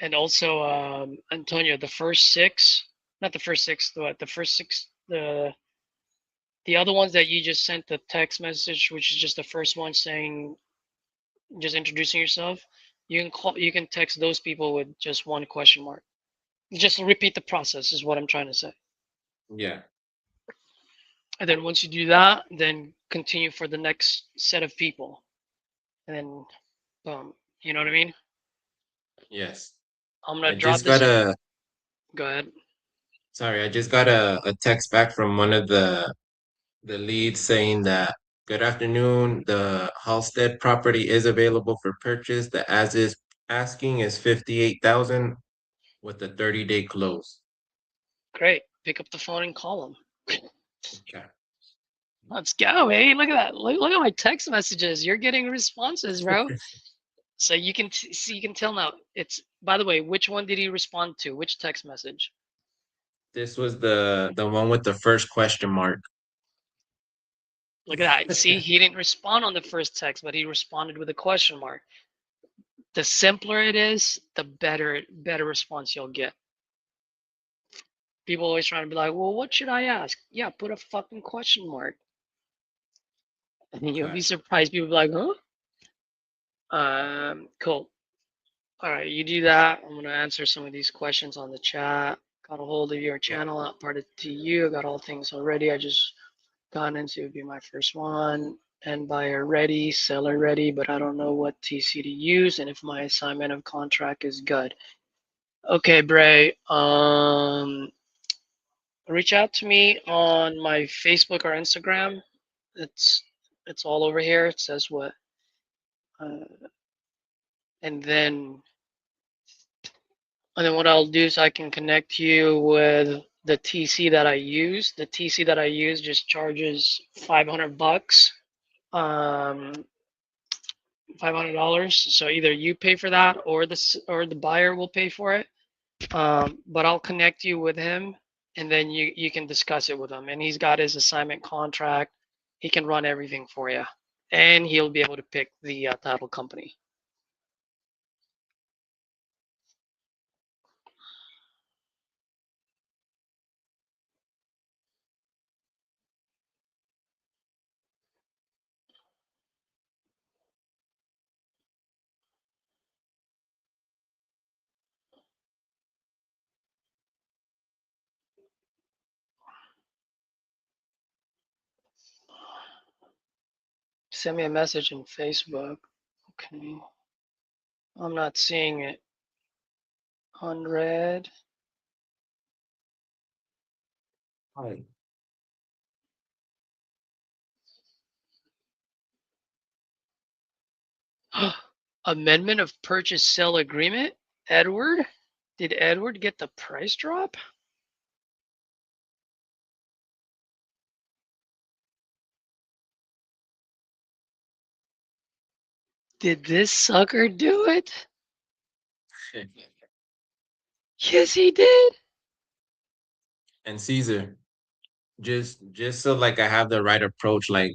S1: And also, Antonio, the first six, not the first six, the first six, the other ones that you just sent the text message, which is just the first one saying, just introducing yourself. You can text those people with just one question mark. Just repeat the process is what I'm trying to say.
S5: Yeah.
S1: And then once you do that, then continue for the next set of people. And then, you know what I mean?
S5: Yes.
S1: I'm
S5: I
S1: gonna drop
S5: just
S1: this.
S5: got a
S1: Go ahead.
S5: sorry, I just got a text back from one of the leads saying that good afternoon, the Halstead property is available for purchase. The as is asking is 58,000 with a 30-day close.
S1: Great. Pick up the phone and call them.
S5: Okay.
S1: Let's go. Hey, look at that. Look at my text messages. You're getting responses, bro. So you can see, you can tell now. It's, by the way, which one did he respond to? Which text message?
S5: This was the one with the first question mark.
S1: Look at that. See, he didn't respond on the first text, but he responded with a question mark. The simpler it is, the better response you'll get. People always trying to be like, well, what should I ask? Yeah, put a fucking question mark. And you'll be surprised. People be like, huh? Cool. All right, you do that. I'm gonna answer some of these questions on the chat. Got a hold of your channel, not part of TU. Got all things already. I just got into, be my first one. And buyer ready, seller ready, but I don't know what TC to use and if my assignment of contract is good. Okay, Bray. Reach out to me on my Facebook or Instagram. It's all over here. It says what, and then what I'll do is I can connect you with the TC that I use. The TC that I use just charges $500. $500. So either you pay for that or the buyer will pay for it. But I'll connect you with him, and then you can discuss it with him. And he's got his assignment contract. He can run everything for you, and he'll be able to pick the title company. Send me a message in Facebook. Okay. I'm not seeing it. Unread.
S5: Hi.
S1: Amendment of purchase sale agreement? Edward? Did Edward get the price drop? Did this sucker do it? Yes, he did.
S5: And Caesar, just so like I have the right approach, like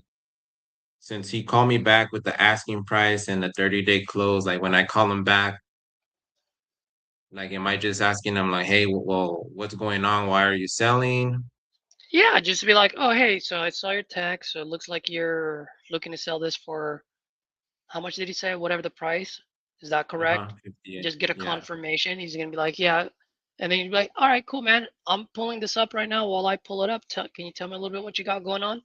S5: since he called me back with the asking price and the 30-day close, like when I call him back, like am I just asking him like, hey, well, what's going on? Why are you selling?
S1: Yeah, just to be like, oh, hey, so I saw your text. So it looks like you're looking to sell this for, how much did he say? Whatever the price. Is that correct?
S5: 58.
S1: Just get a
S5: Yeah.
S1: confirmation. He's going to be like, yeah. And then you'd be like, all right, cool, man. I'm pulling this up right now. While I pull it up, can you tell me a little bit what you got going on?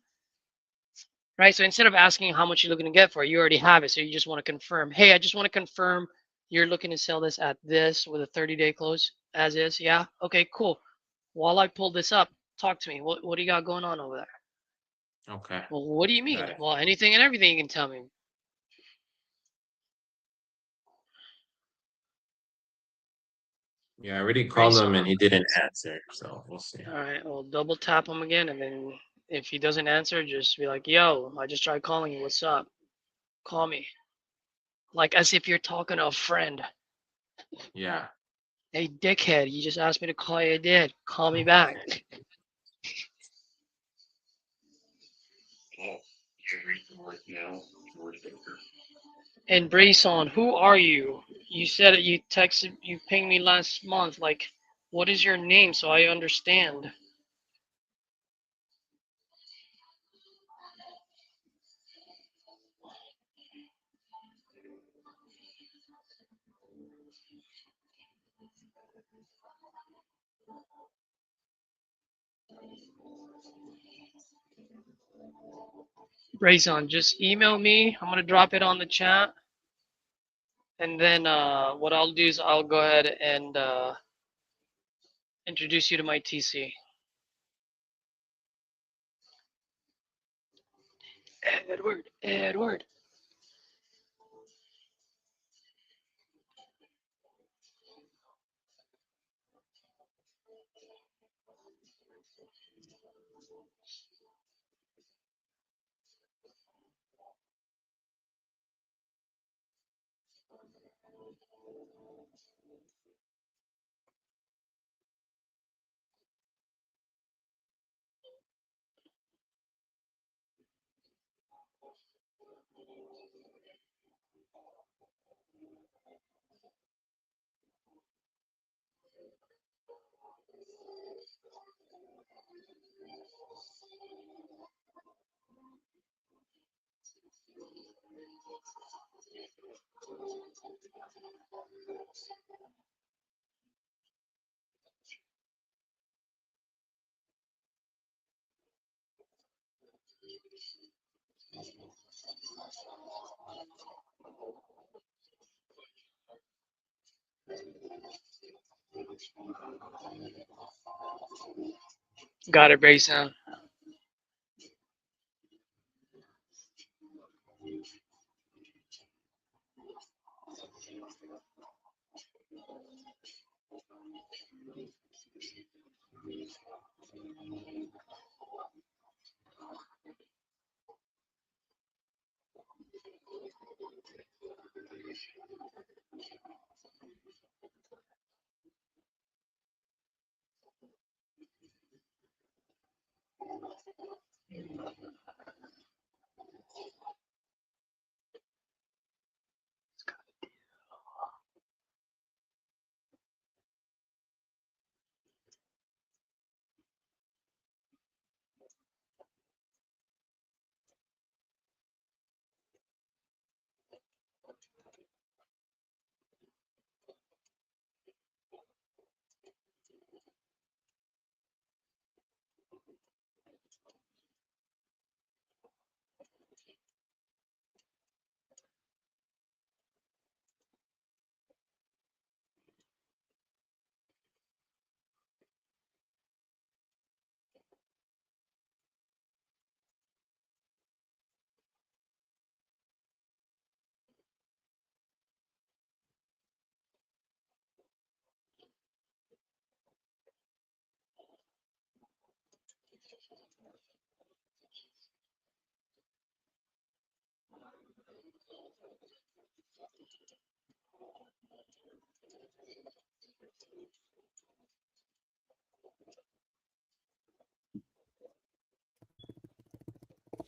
S1: Right. So instead of asking how much you're looking to get for it, you already have it. So you just want to confirm, hey, I just want to confirm you're looking to sell this at this with a 30-day close as is. Yeah. Okay, cool. While I pull this up, talk to me. What do you got going on over there?
S5: Okay.
S1: Well, what do you mean?
S5: Got it.
S1: Well, anything and everything you can tell me.
S5: Yeah, I already called him and he didn't answer, so we'll see.
S1: All right, well, double tap him again, and then if he doesn't answer, just be like, yo, I just tried calling you. What's up? Call me. Like as if you're talking to a friend.
S5: Yeah.
S1: Hey, dickhead, you just asked me to call you. I did. Call me back. And Brayson, who are you? You said it, you pinged me last month. Like, what is your name so I understand? Brayson, just email me. I'm gonna drop it on the chat. And then what I'll do is I'll go ahead and introduce you to my TC. Edward. Got it, Brayson.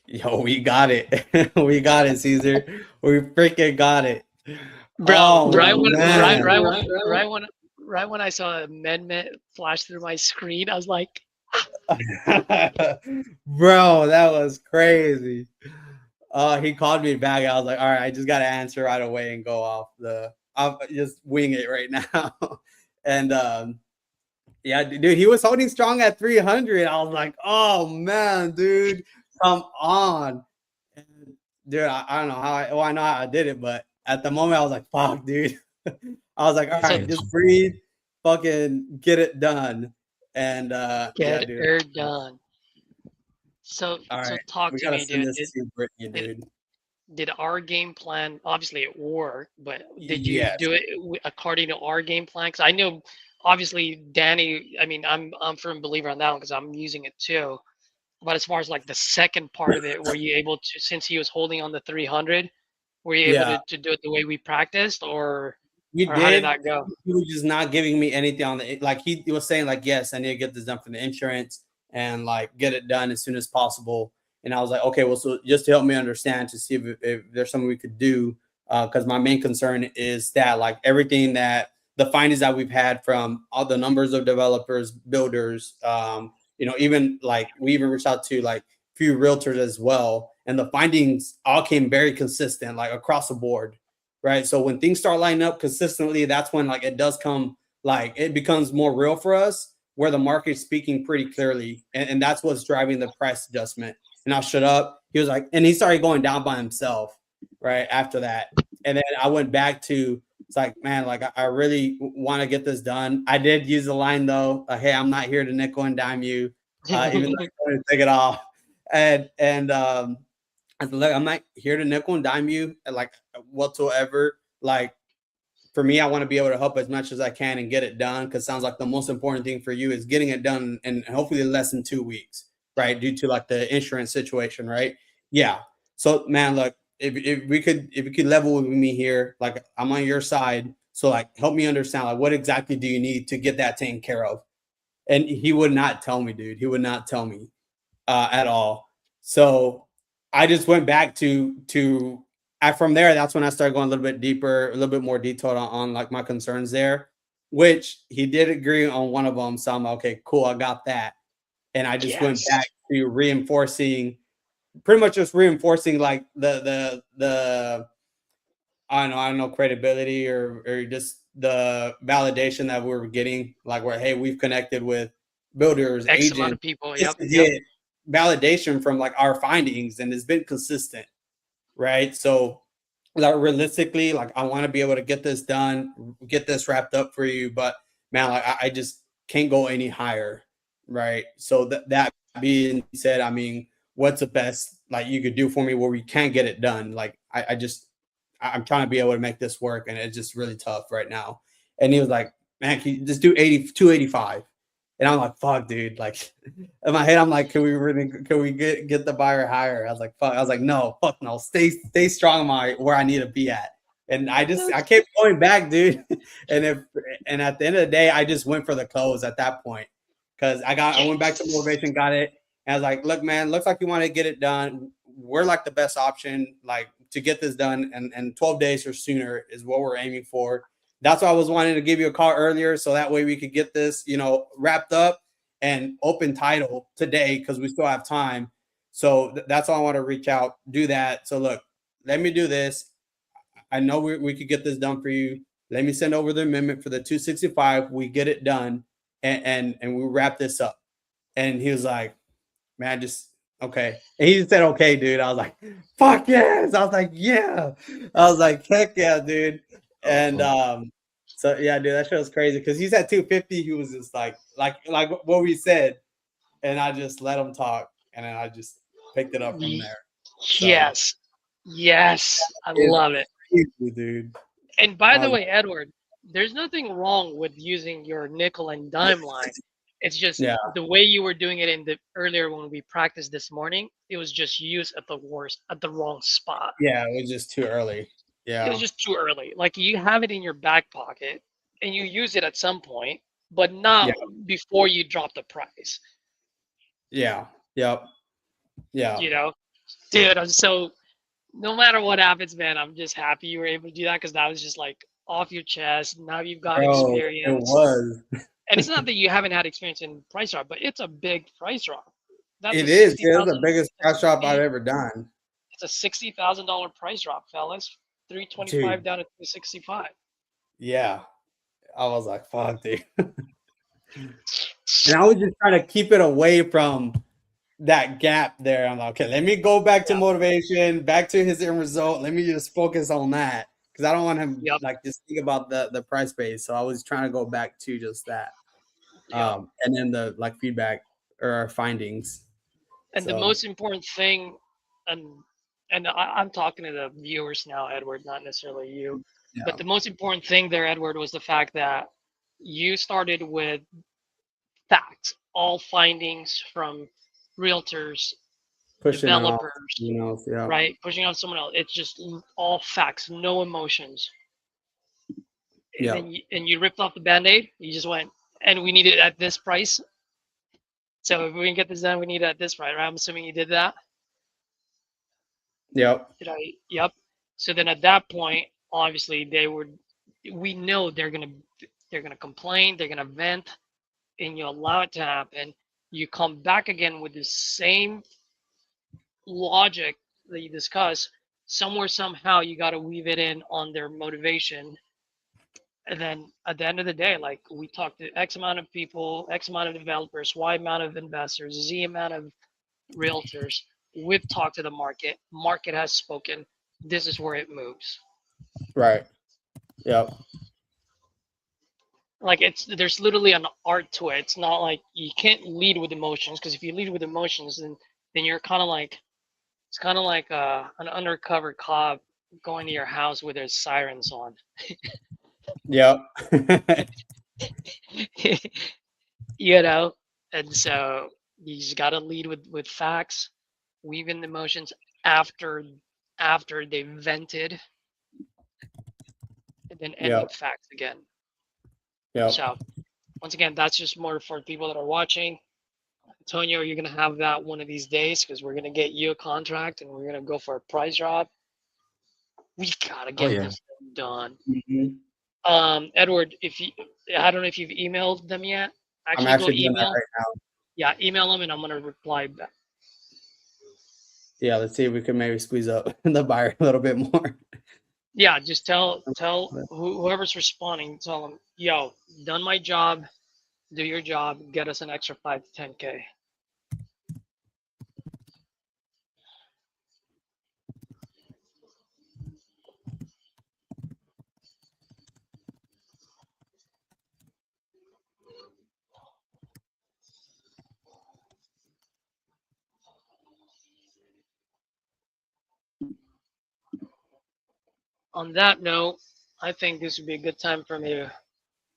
S2: Yo, we got it. We got it, Caesar. We freaking got it.
S1: Bro,
S2: Oh man.
S1: right when I saw amendment flash through my screen, I was like,
S2: Bro, that was crazy. He called me back. I was like, all right, I just got to answer right away and go off I'll just wing it right now. And yeah, dude, he was holding strong at 300. I was like, oh man, dude, come on. And, dude, I don't know how I know how I did it, but at the moment I was like, fuck, dude. I was like, all
S1: so
S2: right, just breathe, fucking get it done. And yeah,
S1: get
S2: dude.
S1: her done. So
S2: All
S1: so
S2: right,
S1: talk
S2: we
S1: to
S2: gotta
S1: me,
S2: send
S1: dude.
S2: this to Brittany,
S1: Did,
S2: dude.
S1: did our game plan, obviously it worked, but did you
S2: Yes.
S1: do it according to our game plan? Because I know obviously Danny, I mean, I'm a firm believer on that one because I'm using it too. But as far as like the second part of it, were you able to, since he was holding on the 300, were you able
S2: Yeah,
S1: to do it the way we practiced,
S2: we
S1: or how did
S2: did.
S1: that go?
S2: He was just not giving me anything on the like. He was saying like, yes, I need to get this done for the insurance and like get it done as soon as possible. And I was like, okay, well, so just to help me understand to see if there's something we could do, because my main concern is that like everything that the findings that we've had from all the numbers of developers, builders, even like we even reached out to like few realtors as well, and the findings all came very consistent, like across the board, right? So when things start lining up consistently, that's when like it does come, like it becomes more real for us, where the market's speaking pretty clearly, and that's what's driving the price adjustment. And I'll shut up. He was like, and he started going down by himself right after that. And then I went back to, it's like, man, like I really want to get this done. I did use the line though, hey, I'm not here to nickel and dime you, even though I wanted to take it off. And I said, look, I'm not here to nickel and dime you like whatsoever. Like for me, I want to be able to help as much as I can and get it done, because it sounds like the most important thing for you is getting it done and hopefully less than 2 weeks, right? Due to like the insurance situation, right? Yeah. So man, look, if we could level with me here, like I'm on your side. So like help me understand like what exactly do you need to get that taken care of? And he would not tell me, dude. He would not tell me at all. So I just went back to from there, that's when I started going a little bit deeper, a little bit more detailed on like my concerns there, which he did agree on one of them. So I'm like, okay, cool, I got that. And I just went back
S1: Yes.
S2: to pretty much just reinforcing like the I don't know, credibility or just the validation that we were getting, like where, hey, we've connected with builders,
S1: X amount
S2: agents,
S1: of people.
S2: just
S1: Yep.
S2: to
S1: Yep.
S2: get validation from like our findings, and it's been consistent, right? So like realistically, like I want to be able to get this done, get this wrapped up for you, but man, like I just can't go any higher, right? So that being said, I mean, what's the best like you could do for me where we can get it done? Like I'm trying to be able to make this work, and it's just really tough right now. And he was like, man, can you just do 285? And I'm like, fuck, dude. Like in my head, I'm like, can we get the buyer higher? I was like, fuck. I was like, no, fuck no. Stay strong where I need to be at. And I kept going back, dude. And at the end of the day, I just went for the close at that point. Cause I went back to motivation, got it. And I was like, look, man, looks like you want to get it done. We're like the best option, like to get this done, and 12 days or sooner is what we're aiming for. That's why I was wanting to give you a call earlier, so that way we could get this, wrapped up and open title today because we still have time. So that's all I want to reach out, do that. So look, let me do this. I know we could get this done for you. Let me send over the amendment for the 265. We get it done, and we wrap this up. And he was like, man, just okay. And he said, okay, dude. I was like, fuck yes. I was like, yeah. I was like, heck yeah, dude. And so yeah, dude, that shit was crazy because he's at 250. He was just like what we said, and I just let him talk, and then I just picked it up from there. So,
S1: Yes. Yes. I love it.
S2: crazy, dude.
S1: And by the way, Edward, there's nothing wrong with using your nickel and dime line. It's just
S2: Yeah.
S1: the way you were doing it earlier when we practiced this morning, it was just used at the wrong spot.
S2: Yeah, it was just too early. Yeah.
S1: It was just too early. Like you have it in your back pocket and you use it at some point, but not before you drop the price.
S2: Yeah. Yep. Yeah.
S1: Dude, so no matter what happens, man, I'm just happy you were able to do that because that was just like off your chest. Now you've got experience.
S2: It was.
S1: And it's not that you haven't had experience in price drop, but it's a big price drop.
S2: It is. It's the biggest price drop I've ever done.
S1: It's a $60,000 price drop, fellas. 325 down to 265.
S2: Yeah. I was like, fuck, dude. And I was just trying to keep it away from that gap there. I'm like, okay, let me go back to motivation, back to his end result. Let me just focus on that because I don't want him like just think about the price base. So I was trying to go back to just that, and then the like feedback or our findings.
S1: And the most important thing, and I'm talking to the viewers now, Edward, not necessarily you, but the most important thing there, Edward, was the fact that you started with facts, all findings from realtors, developers, right? Pushing off someone else. It's just all facts, no emotions.
S2: Yeah.
S1: And you ripped off the Band-Aid. You just went, and we need it at this price. So if we can get this done, we need it at this price, right? I'm assuming you did that.
S2: Yep.
S1: Yep. So then at that point, obviously we know they're gonna complain, they're gonna vent, and you allow it to happen. You come back again with the same logic that you discuss. Somewhere, somehow, you got to weave it in on their motivation. And then at the end of the day, like we talked to X amount of people, X amount of developers, Y amount of investors, Z amount of realtors. We've talked to the market. Market has spoken. This is where it moves.
S2: Right. Yep.
S1: Like there's literally an art to it. It's not like you can't lead with emotions, because if you lead with emotions, then you're kind of like, it's kind of like an undercover cop going to your house with their sirens on.
S2: Yep.
S1: And so you just got to lead with facts, weave in the emotions after they vented, and then end with facts again.
S2: Yeah.
S1: So once again, that's just more for people that are watching. Antonio, you're going to have that one of these days because we're going to get you a contract and we're going to go for a price drop. We gotta
S5: Oh
S1: get
S5: yeah.
S1: this thing done.
S2: Mhm.
S1: Edward, if you, I don't know if you've emailed them yet.
S2: I'm
S1: Actually, go
S2: actually doing that
S1: email.
S2: right now.
S1: Yeah, email them, and I'm gonna reply back.
S2: Yeah, let's see if we can maybe squeeze up the buyer a little bit more.
S1: Yeah, just tell whoever's responding, tell them, yo, done my job, do your job, get us an extra 5 to 10K. On that note, I think this would be a good time for me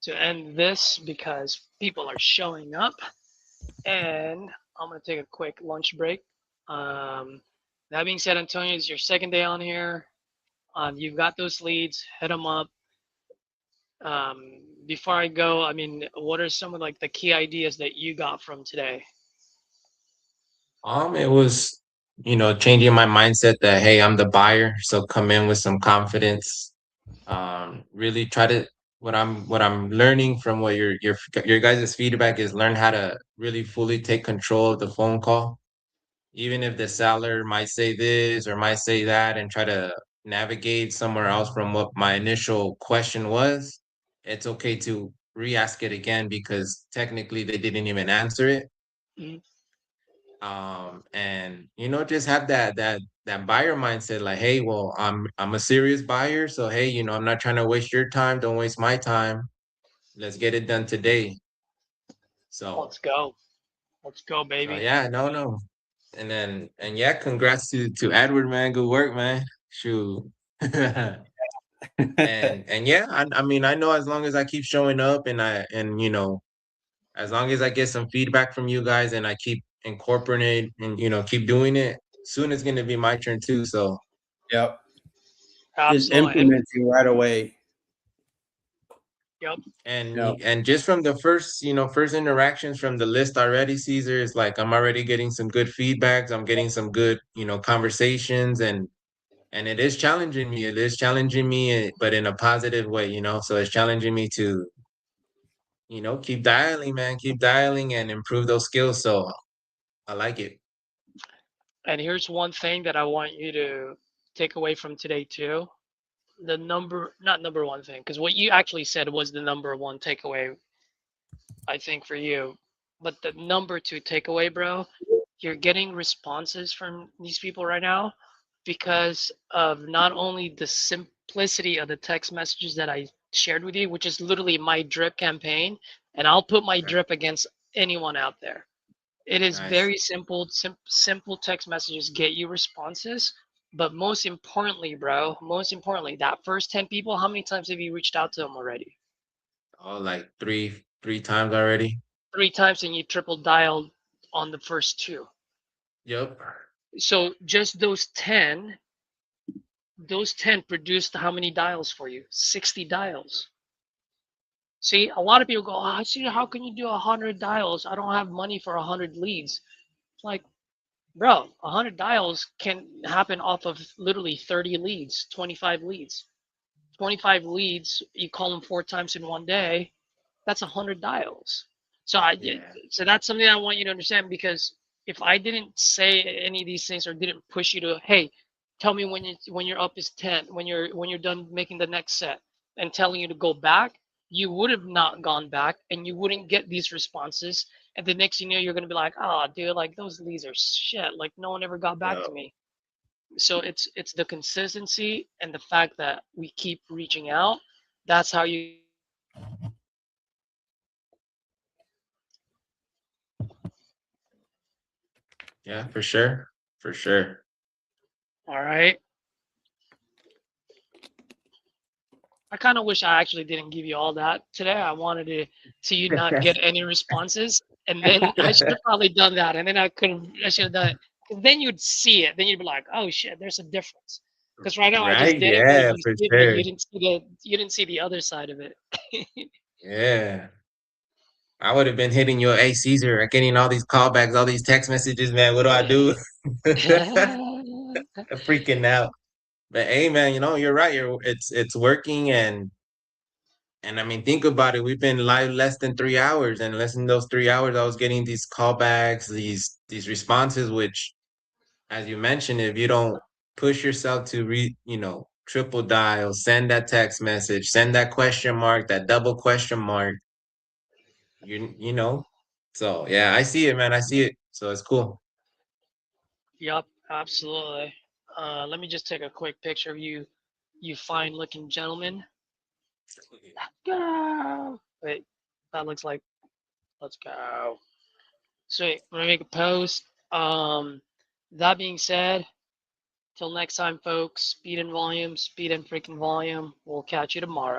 S1: to end this because people are showing up, and I'm gonna take a quick lunch break. That being said, Antonio, it's your second day on here. You've got those leads, hit them up. Before I go, I mean, what are some of like the key ideas that you got from today?
S5: It was, changing my mindset that hey, I'm the buyer, so come in with some confidence. Really try to what I'm learning from what your guys' feedback is learn how to really fully take control of the phone call. Even if the seller might say this or might say that and try to navigate somewhere else from what my initial question was, it's okay to re-ask it again because technically they didn't even answer it.
S1: Mhm.
S5: And just have that buyer mindset, like, hey, well, I'm a serious buyer, so hey, I'm not trying to waste your time, don't waste my time. Let's get it done today. So
S1: Let's go. Let's go,
S5: so
S1: baby.
S5: yeah, no. And yeah, congrats to Edward, man. Good work, man. Shoot. And yeah, I mean, I know as long as I keep showing up and as long as I get some feedback from you guys and I keep incorporating and keep doing it, soon it's gonna be my turn too. So
S2: Yep. Just
S1: Absolutely.
S2: implementing right away.
S1: Yep.
S5: and
S2: Yep.
S5: and just from the first interactions from the list already, Caesar, is like I'm already getting some good feedbacks. I'm getting some good, conversations and it is challenging me. It is challenging me, but in a positive way. So it's challenging me to, keep dialing, man, keep dialing and improve those skills. So I like it.
S1: And here's one thing that I want you to take away from today too. The not number one thing, because what you actually said was the number one takeaway, I think, for you. But the number two takeaway, bro, you're getting responses from these people right now because of not only the simplicity of the text messages that I shared with you, which is literally my drip campaign, and I'll put my
S5: Right.
S1: drip against anyone out there. It is
S5: Nice.
S1: very simple. Simple text messages get you responses. But most importantly, bro, most importantly, that first 10 people, how many times have you reached out to them already?
S5: Oh, like three times already.
S1: 3 times, and you triple dialed on the first two.
S5: Yep.
S1: So just those 10 produced how many dials for you? 60 dials. See, a lot of people go, oh, see, how can you do 100 dials? I don't have money for 100 leads. It's like, bro, 100 dials can happen off of literally 30 leads, 25 leads. 25 leads, you call them 4 times in one day, that's 100 dials. So
S5: Yeah.
S1: so that's something I want you to understand, because if I didn't say any of these things or didn't push you to, hey, tell me when you're up is 10, when you're done making the next set, and telling you to go back, you would have not gone back and you wouldn't get these responses. And the next thing you know, you're gonna be like, oh, dude, like those leads are shit. Like no one ever got back to
S5: Yep.
S1: me. So it's the consistency and the fact that we keep reaching out. That's how you.
S5: Yeah, for sure. For sure.
S1: All right. I kind of wish I actually didn't give you all that today. I wanted to see you not get any responses, and then I should have probably done that, and then I should have done it. 'Cause then you'd see it. Then you'd be like, "Oh shit, there's a difference." Because right now I just
S5: Right?
S1: did it, but
S5: Yeah, for sure.
S1: you didn't see the other side of it.
S5: Yeah. I would have been hitting your, hey Caesar, getting all these callbacks, all these text messages, man. What do I do? Freaking out. But hey, man, you're right. It's working, and I mean, think about it. We've been live less than 3 hours, and less than those 3 hours, I was getting these callbacks, these responses. Which, as you mentioned, if you don't push yourself to triple dial, send that text message, send that question mark, that double question mark, you know. So yeah, I see it, man. I see it. So it's cool.
S1: Yep, absolutely. Let me just take a quick picture of you, you fine-looking gentleman. Go. Wait, that looks like. Let's go. Sweet. I'm gonna make a post. That being said, till next time, folks. Speed and volume. Speed and freaking volume. We'll catch you tomorrow.